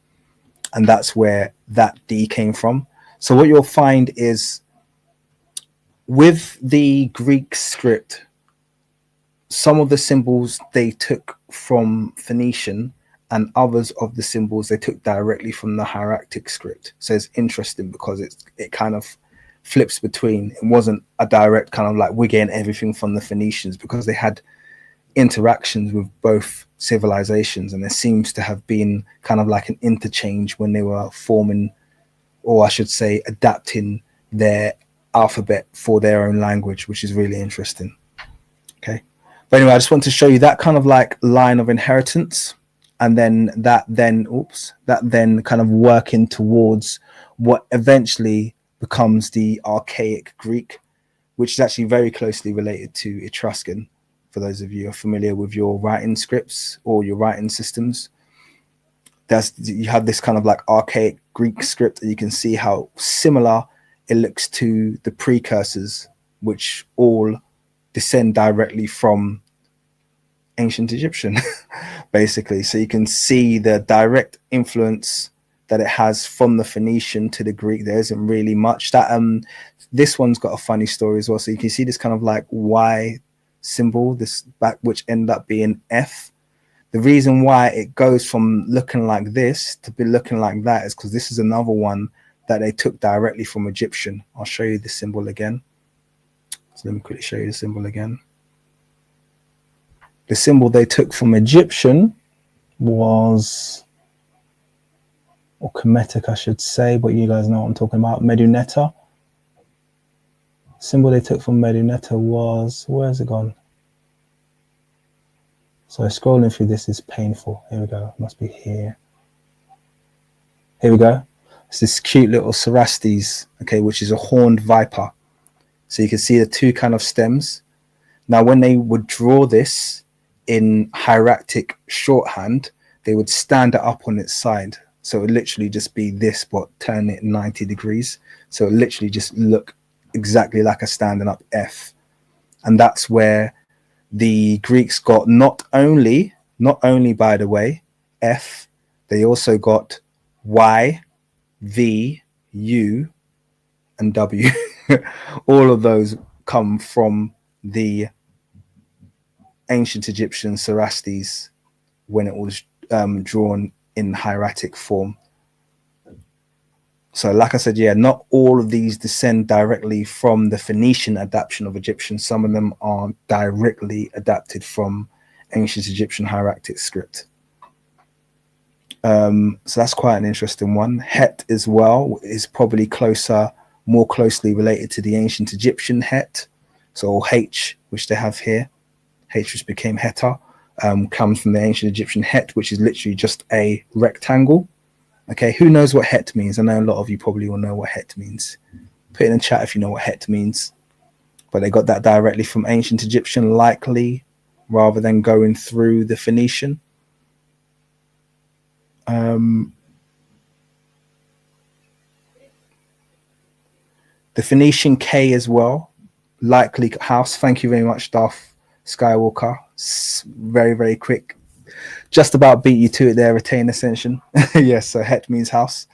And that's where that D came from. So what you'll find is with the Greek script, some of the symbols they took from Phoenician, and others of the symbols they took directly from the hieratic script. So it's interesting because it kind of flips between. It wasn't a direct kind of like we're getting everything from the Phoenicians, because they had interactions with both civilizations, and there seems to have been kind of like an interchange when they were forming, or I should say adapting their alphabet for their own language, which is really interesting. Okay, but anyway, I just want to show you that kind of like line of inheritance, and then that then kind of working towards what eventually becomes the archaic Greek, which is actually very closely related to Etruscan, for those of you who are familiar with your writing scripts or your writing systems. You have this kind of like archaic Greek script, and you can see how similar it looks to the precursors, which all descend directly from ancient Egyptian, basically. So you can see the direct influence that it has from the Phoenician to the Greek. There isn't really much. That this one's got a funny story as well. So you can see this kind of like Y symbol, this back, which ended up being F. The reason why it goes from looking like this to be looking like that is because this is another one that they took directly from Egyptian. I'll show you the symbol again. So let me quickly show you the symbol again. The symbol they took from Egyptian was, or Kemetic, I should say, but you guys know what I'm talking about, Medunetta. Symbol they took from Medunetta was, where's it gone? So scrolling through this is painful. Here we go. It must be here. Here we go. It's this cute little Cerastes, okay, which is a horned viper. So you can see the two kind of stems. Now, when they would draw this in hieratic shorthand, they would stand it up on its side. So it would literally just be this, but turn it 90 degrees. So it literally just look exactly like a standing up F. And that's where the Greeks got not only, by the way, F, they also got Y, V, U, and W. All of those come from the ancient Egyptian Cerastes when it was drawn in hieratic form. So like I said, yeah, not all of these descend directly from the Phoenician adaptation of Egyptian. Some of them are directly adapted from ancient Egyptian hieratic script. So that's quite an interesting one. Het as well is probably more closely related to the ancient Egyptian Het. So H, which they have here, H which became Heta, comes from the ancient Egyptian Het, which is literally just a rectangle. Okay, who knows what Het means? I know a lot of you probably will know what Het means. Put it in the chat if you know what Het means. But they got that directly from ancient Egyptian, likely, rather than going through the Phoenician. The Phoenician K as well, likely house. Thank you very much, Duff, Skywalker. Very, very quick. Just about beat you to it there, retain ascension. Yes, so Het means house.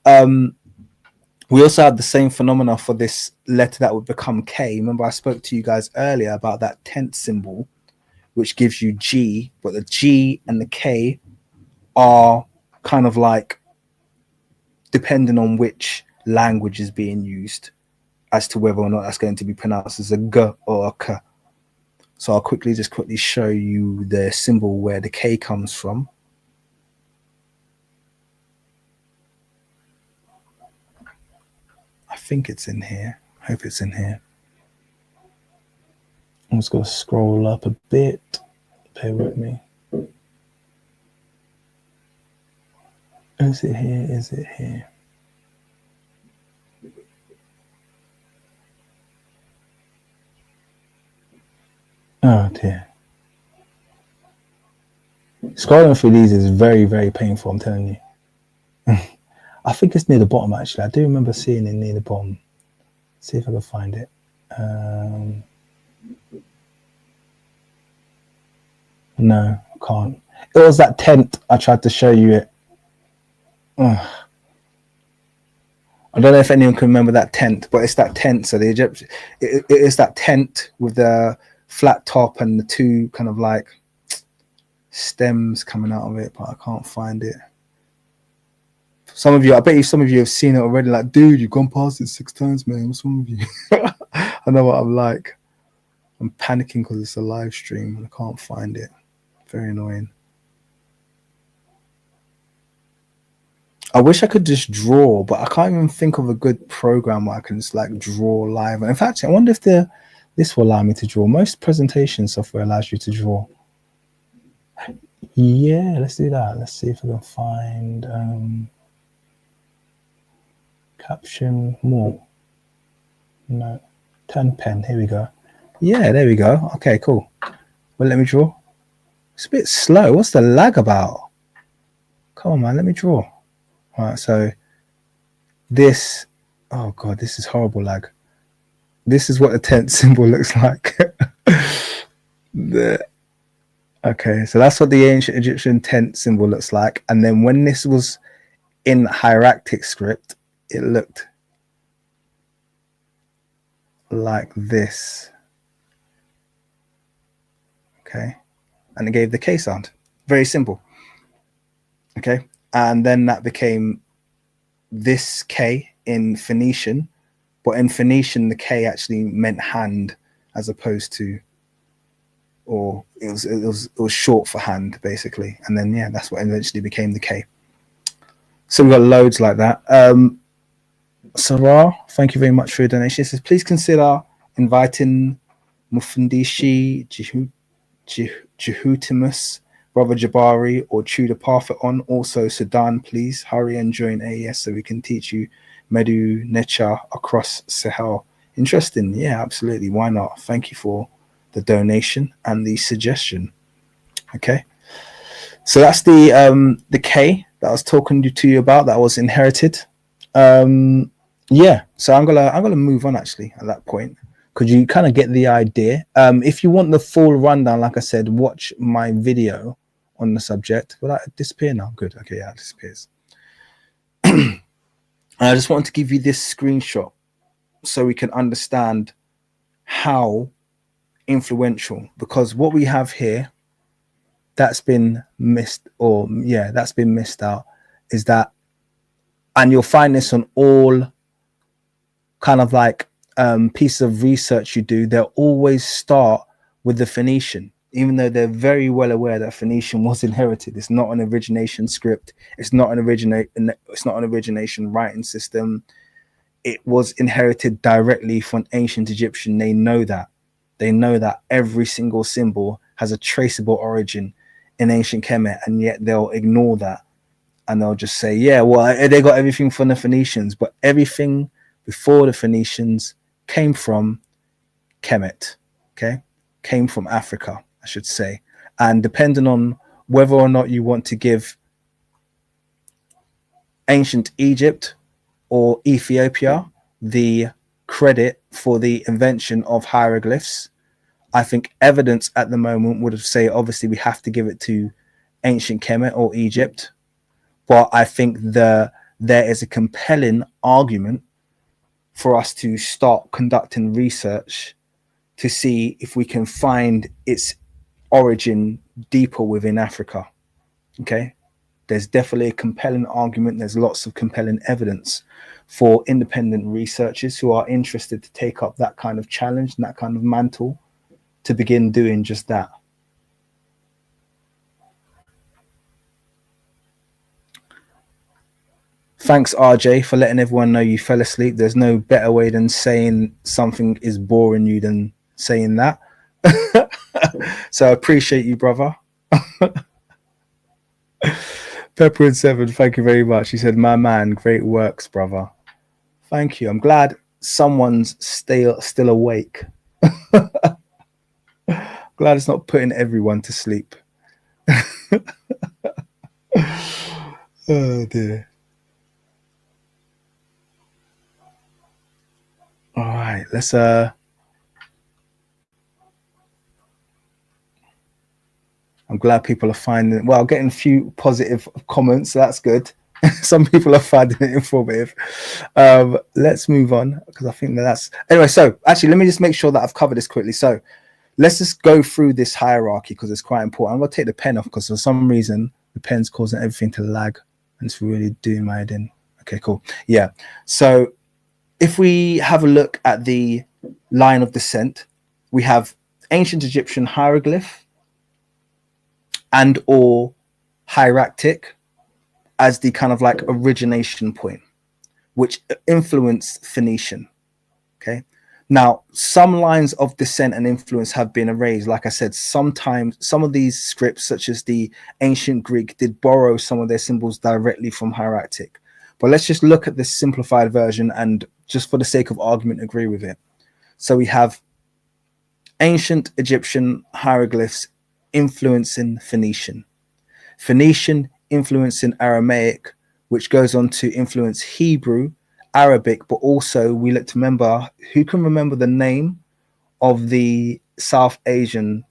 We also have the same phenomena for this letter that would become K. Remember, I spoke to you guys earlier about that tent symbol, which gives you G, but the G and the K are kind of like depending on which language is being used as to whether or not that's going to be pronounced as a G or a K. So I'll quickly show you the symbol where the K comes from. I think it's in here. I hope it's in here. I'm just going to scroll up a bit. Bear with me. Is it here? Is it here? Oh dear. Scrolling through these is very, very painful, I'm telling you. I think it's near the bottom, actually. I do remember seeing it near the bottom. Let's see if I can find it. No, I can't. It was that tent. I tried to show you it. Ugh. I don't know if anyone can remember that tent, but it's that tent. So the Egyptian, it is that tent with the flat top and the two kind of like stems coming out of it, but I can't find it. Some of you, I bet you some of you have seen it already. Like, dude, you've gone past it 6 times, man. What's wrong with you? I know what I'm like. I'm panicking because it's a live stream and I can't find it. Very annoying. I wish I could just draw, but I can't even think of a good program where I can just like draw live. And in fact, I wonder if this will allow me to draw. Most presentation software allows you to draw. Yeah, let's do that. Let's see if I can find caption more. No, turn pen. Here we go. Yeah, there we go. Okay, cool. Well, let me draw. It's a bit slow. What's the lag about? Come on, man. Let me draw. All right, so this, oh God, this is horrible lag. This is what the tent symbol looks like. Okay, so that's what the ancient Egyptian tent symbol looks like. And then when this was in hierarchic script, it looked like this. Okay, and it gave the K sound. Very simple. Okay, and then that became this K in Phoenician, but in Phoenician the K actually meant hand as opposed to, or it was short for hand basically. And then yeah, that's what eventually became the K. So we've got loads like that. Sarah, thank you very much for your donation. It says, please consider inviting Mufundishi, Jehutimus, Brother Jabari, or Tudor Parfit on. Also, Sudan, please hurry and join AES so we can teach you Medu Necha across Sahel. Interesting. Yeah, absolutely. Why not? Thank you for the donation and the suggestion. Okay. So that's the K that I was talking to you about that was inherited. Yeah, so I'm gonna move on actually at that point. Could you kind of get the idea? If you want the full rundown, like I said, watch my video on the subject. Will that disappear now? Good. Okay, yeah, it disappears. I just wanted to give you this screenshot so we can understand how influential, because what we have here that's been missed, or yeah, that's been missed out, is that, and you'll find this on all kind of like piece of research you do, they'll always start with the Phoenician, even though they're very well aware that Phoenician was inherited. It's not an origination script. It's not an origination writing system. It was inherited directly from ancient Egyptian. They know that. They know that every single symbol has a traceable origin in ancient Kemet, and yet they'll ignore that. And they'll just say, yeah, well, they got everything from the Phoenicians, but everything before the Phoenicians came from Kemet, okay? Came from Africa, I should say. And depending on whether or not you want to give ancient Egypt or Ethiopia the credit for the invention of hieroglyphs, I think evidence at the moment would have say obviously we have to give it to ancient Kemet or Egypt, but I think there is a compelling argument for us to start conducting research to see if we can find its origin deeper within Africa. Okay, there's definitely a compelling argument. There's lots of compelling evidence for independent researchers who are interested to take up that kind of challenge and that kind of mantle to begin doing just that. Thanks, RJ, for letting everyone know you fell asleep. There's no better way than saying something is boring you than saying that. So I appreciate you, brother. Pepper and Seven, thank you very much. He said, my man, great works, brother. Thank you. I'm glad someone's still awake. Glad it's not putting everyone to sleep. Oh dear. All right, let's I'm glad people are finding well, getting a few positive comments, so that's good. Some people are finding it informative. Let's move on because I think that's anyway. So actually, let me just make sure that I've covered this quickly. So let's just go through this hierarchy because it's quite important. I'm gonna take the pen off because for some reason the pen's causing everything to lag and it's really doing my head in. Okay, cool. Yeah. So if we have a look at the line of descent, we have ancient Egyptian hieroglyph and or hieractic as the kind of like origination point, which influenced Phoenician. Okay. Now, some lines of descent and influence have been erased. Like I said, sometimes some of these scripts, such as the ancient Greek, did borrow some of their symbols directly from hieractic. But let's just look at this simplified version and just for the sake of argument, agree with it. So we have ancient Egyptian hieroglyphs influencing Phoenician. Phoenician influencing Aramaic, which goes on to influence Hebrew, Arabic, but also we look to remember, who can remember the name of the South Asian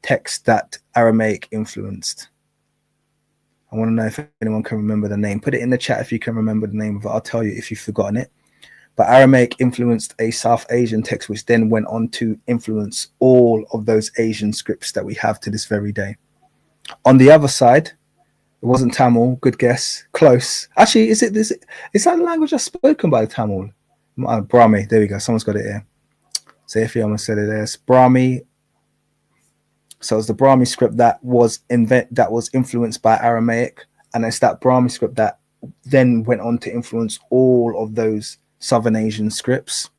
text that Aramaic influenced? I want to know if anyone can remember the name. Put it in the chat if you can remember the name of it. I'll tell you if you've forgotten it. But Aramaic influenced a South Asian text, which then went on to influence all of those Asian scripts that we have to this very day. On the other side, it wasn't Tamil. Good guess. Close. Actually, is that the language that's spoken by the Tamil? Brahmi. There we go. Someone's got it here. So if you almost said it there, it's Brahmi. So it's the Brahmi script that was influenced by Aramaic, and it's that Brahmi script that then went on to influence all of those Southern Asian scripts.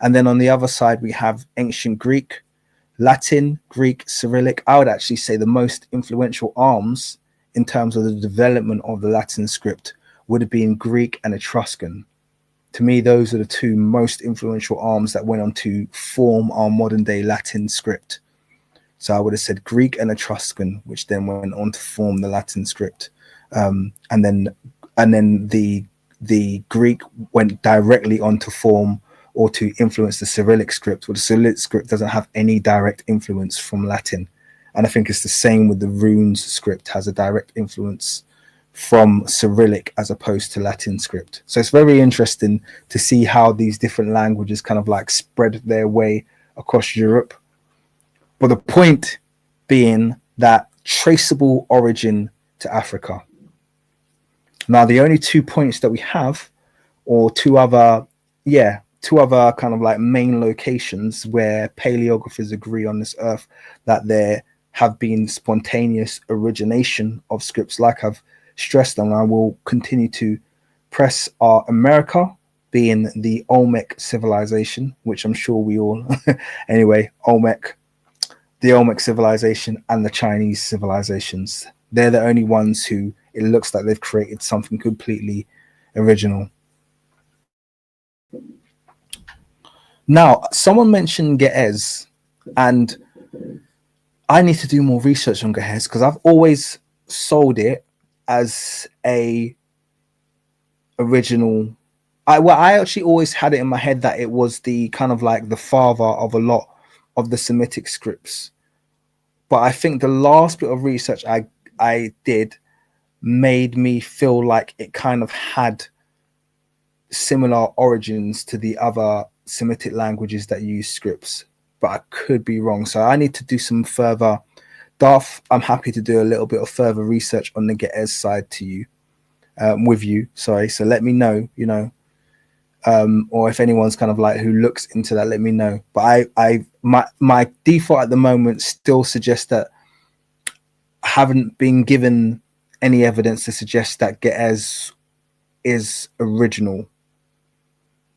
And then on the other side, we have ancient Greek, Latin, Greek, Cyrillic. I would actually say the most influential arms in terms of the development of the Latin script would have been Greek and Etruscan. To me, those are the two most influential arms that went on to form our modern day Latin script. So I would have said Greek and Etruscan, which then went on to form the Latin script. And then the Greek went directly on to form or to influence the Cyrillic script. Well, the Cyrillic script doesn't have any direct influence from Latin. And I think it's the same with the runes script, has a direct influence from Cyrillic as opposed to Latin script. So it's very interesting to see how these different languages kind of like spread their way across Europe. But the point being that traceable origin to Africa. Now, the only 2 points that we have, or two other kind of like main locations where paleographers agree on this earth that there have been spontaneous origination of scripts, like I've stressed, and I will continue to press, are America, being the Olmec civilization, which I'm sure we all anyway, the Olmec civilization, and the Chinese civilizations. They're the only ones who it looks like they've created something completely original. Now, someone mentioned Ge'ez, and I need to do more research on Ge'ez because I've always sold it as a original. I actually always had it in my head that it was the kind of like the father of a lot of the Semitic scripts. But I think the last bit of research I did made me feel like it kind of had similar origins to the other Semitic languages that use scripts, but I could be wrong. So I need to do some further. Darth, I'm happy to do a little bit of further research on the Ge'ez side to you, with you. Sorry. So let me know, or if anyone's kind of like who looks into that, let me know. But my default at the moment still suggests that I haven't been given any evidence to suggest that Ge'ez is original.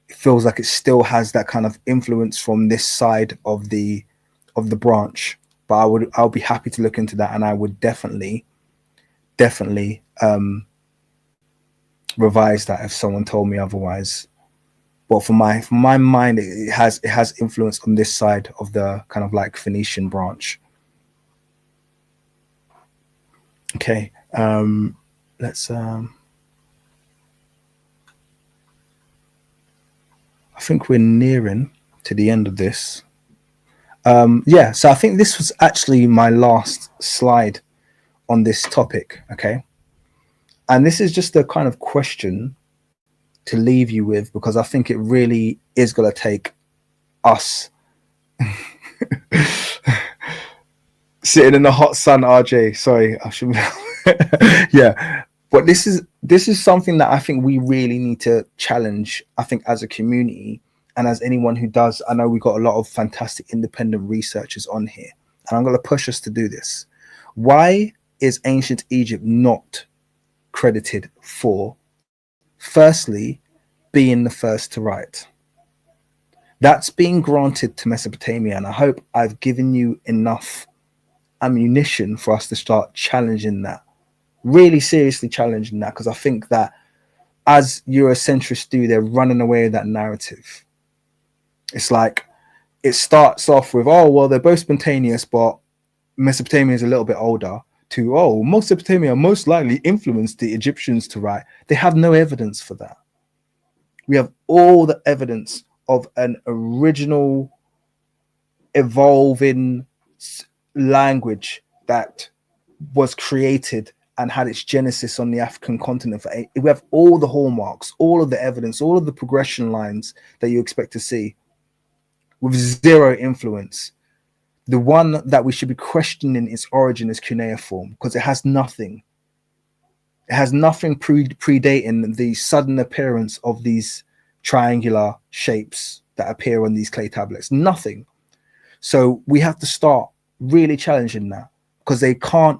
It feels like it still has that kind of influence from this side of the branch. But I'll be happy to look into that, and I would definitely revise that if someone told me otherwise. But for my mind, it has influence on this side of the kind of like Phoenician branch. Okay, let's. I think we're nearing to the end of this. Yeah, so I think this was actually my last slide on this topic. Okay, and this is just a kind of question to leave you with, because I think it really is going to take us sitting in the hot sun. RJ, sorry, I should. Yeah, but this is something that I think we really need to challenge. I think as a community and as anyone who does. I know we've got a lot of fantastic independent researchers on here, and I'm going to push us to do this. Why is ancient Egypt not credited for, firstly, being the first to write? That's being granted to Mesopotamia, and I hope I've given you enough ammunition for us to start challenging that, really seriously challenging that, because I think that as Eurocentrists do, they're running away with that narrative. It's like it starts off with, oh, well, they're both spontaneous, but Mesopotamia is a little bit older, to, oh, Mesopotamia most likely influenced the Egyptians to write. They have no evidence for that. We have all the evidence of an original evolving language that was created and had its genesis on the African continent. We have all the hallmarks, all of the evidence, all of the progression lines that you expect to see, with zero influence. The one that we should be questioning its origin is cuneiform, because it has nothing. It has nothing predating the sudden appearance of these triangular shapes that appear on these clay tablets. Nothing. So we have to start really challenging that, because they can't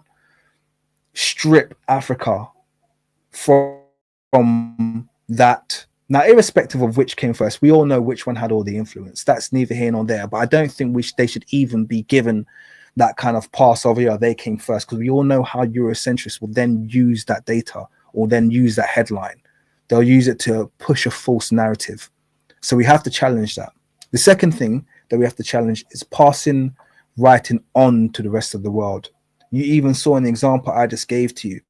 strip Africa from that. Now, irrespective of which came first, we all know which one had all the influence. That's neither here nor there. But I don't think they should even be given that kind of pass over, yeah, they came first, because we all know how Eurocentrists will then use that data, or then use that headline. They'll use it to push a false narrative. So we have to challenge that. The second thing that we have to challenge is passing writing on to the rest of the world. You even saw an example I just gave to you.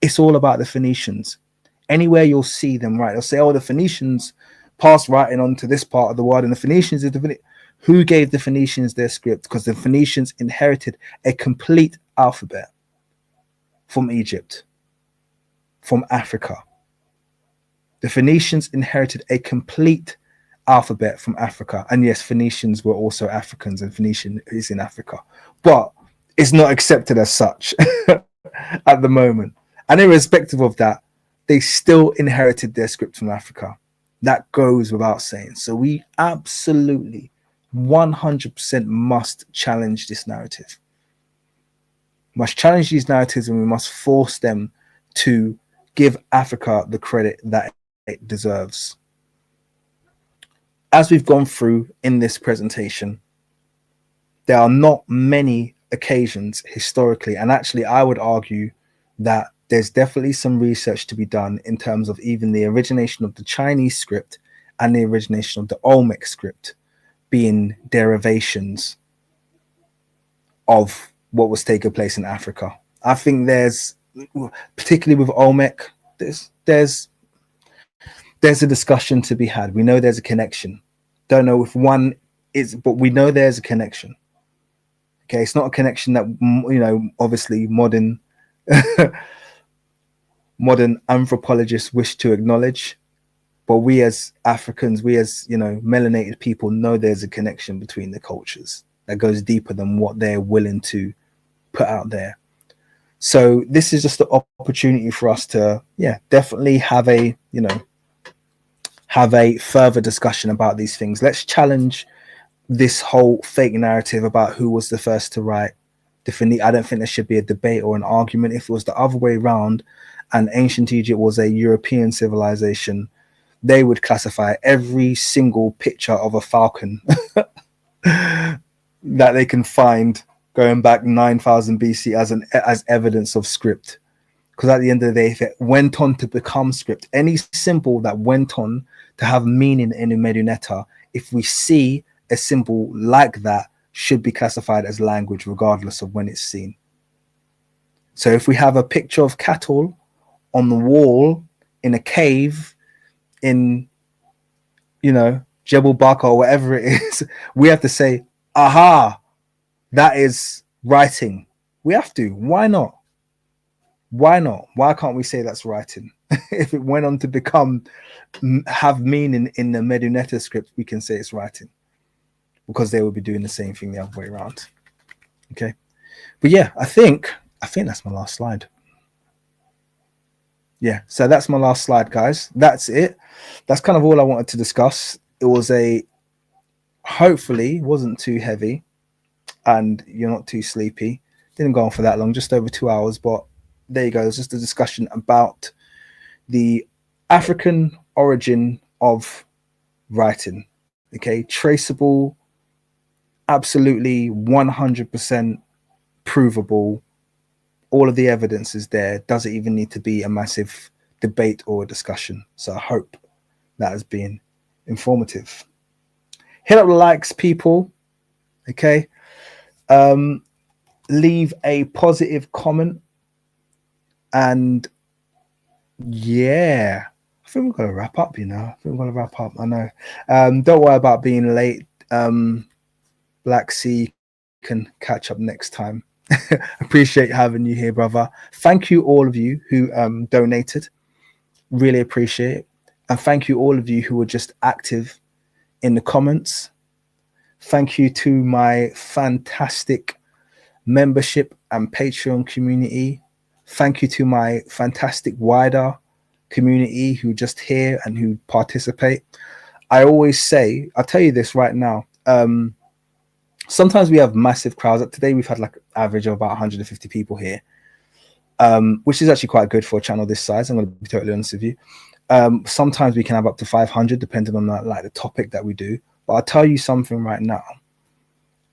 It's all about the Phoenicians. Anywhere you'll see them write, they'll say, oh, the Phoenicians passed writing on to this part of the world, and the Phoenicians is the who gave the Phoenicians their script? Because the Phoenicians inherited a complete alphabet from Egypt, from Africa. The Phoenicians inherited a complete alphabet from Africa. And yes, Phoenicians were also Africans, and Phoenician is in Africa, but it's not accepted as such at the moment. And irrespective of that, they still inherited their script from Africa. That goes without saying. So we absolutely 100% must challenge this narrative. Must challenge these narratives, and we must force them to give Africa the credit that it deserves. As we've gone through in this presentation, there are not many occasions historically, and actually I would argue that there's definitely some research to be done in terms of even the origination of the Chinese script and the origination of the Olmec script being derivations of what was taking place in Africa. I think there's, particularly with Olmec, there's a discussion to be had. We know there's a connection. Don't know if one but we know there's a connection. Okay, it's not a connection that, you know, obviously modern modern anthropologists wish to acknowledge, but we as Africans, we as, you know, melanated people know there's a connection between the cultures that goes deeper than what they're willing to put out there. So this is just an opportunity for us to, yeah, definitely have a, you know, have a further discussion about these things. Let's challenge this whole fake narrative about who was the first to write. Definitely, I don't think there should be a debate or an argument. If it was the other way around and ancient Egypt was a European civilization, they would classify every single picture of a falcon that they can find going back 9,000 BC as evidence of script. Because at the end of the day, if it went on to become script, any symbol that went on to have meaning in a Medunetta, if we see a symbol like that, should be classified as language regardless of when it's seen. So if we have a picture of cattle on the wall in a cave in, you know, Jebel Barka or whatever it is, we have to say, aha, that is writing. We have to. Why not? Why not? Why can't we say that's writing? If it went on to have meaning in the Medunetta script, we can say it's writing, because they will be doing the same thing the other way around. Okay, but yeah, I think that's my last slide. Yeah, so that's my last slide, guys. That's it. That's kind of all I wanted to discuss. It was hopefully wasn't too heavy and you're not too sleepy. Didn't go on for that long, just over 2 hours, but there you go. It's just a discussion about the African origin of writing. Okay, traceable, absolutely 100% provable. All of the evidence is there. Doesn't even need to be a massive debate or a discussion. So I hope that has been informative. Hit up the likes, people. Okay. Leave a positive comment. And yeah, I think we're going to wrap up, you know. I think we're going to wrap up. I know. Don't worry about being late. Black Sea can catch up next time. Appreciate having you here, brother. Thank you all of you who donated. Really appreciate it. And thank you all of you who were just active in the comments. Thank you to my fantastic membership and Patreon community. Thank you to my fantastic wider community who just hear and who participate. I always say, I'll tell you this right now. Sometimes we have massive crowds. Today we've had like an average of about 150 people here, which is actually quite good for a channel this size. I'm going to be totally honest with you. Sometimes we can have up to 500 depending on the topic that we do. But I'll tell you something right now.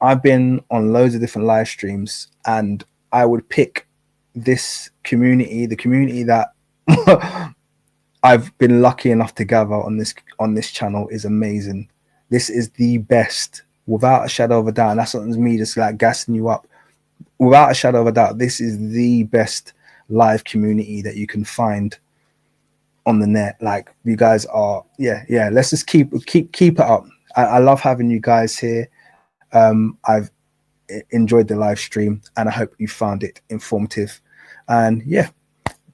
I've been on loads of different live streams, and I would pick this community, the community that I've been lucky enough to gather on this channel is amazing. This is the best, without a shadow of a doubt. And that's not me just like gassing you up. Without a shadow of a doubt, this is the best live community that you can find on the net. Like, you guys are, yeah. Let's just keep it up. I love having you guys here. I've enjoyed the live stream, and I hope you found it informative. And yeah,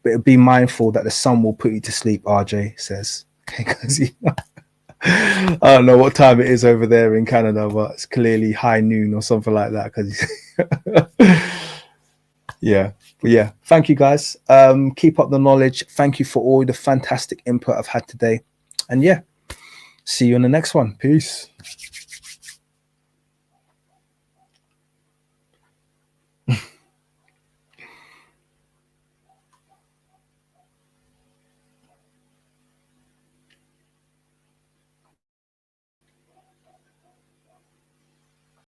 but be mindful that the sun will put you to sleep, RJ says. Okay, guys. I don't know what time it is over there in Canada, but it's clearly high noon or something like that. Because yeah, but yeah, thank you guys. Keep up the knowledge. Thank you for all the fantastic input I've had today. And yeah, see you in the next one. Peace.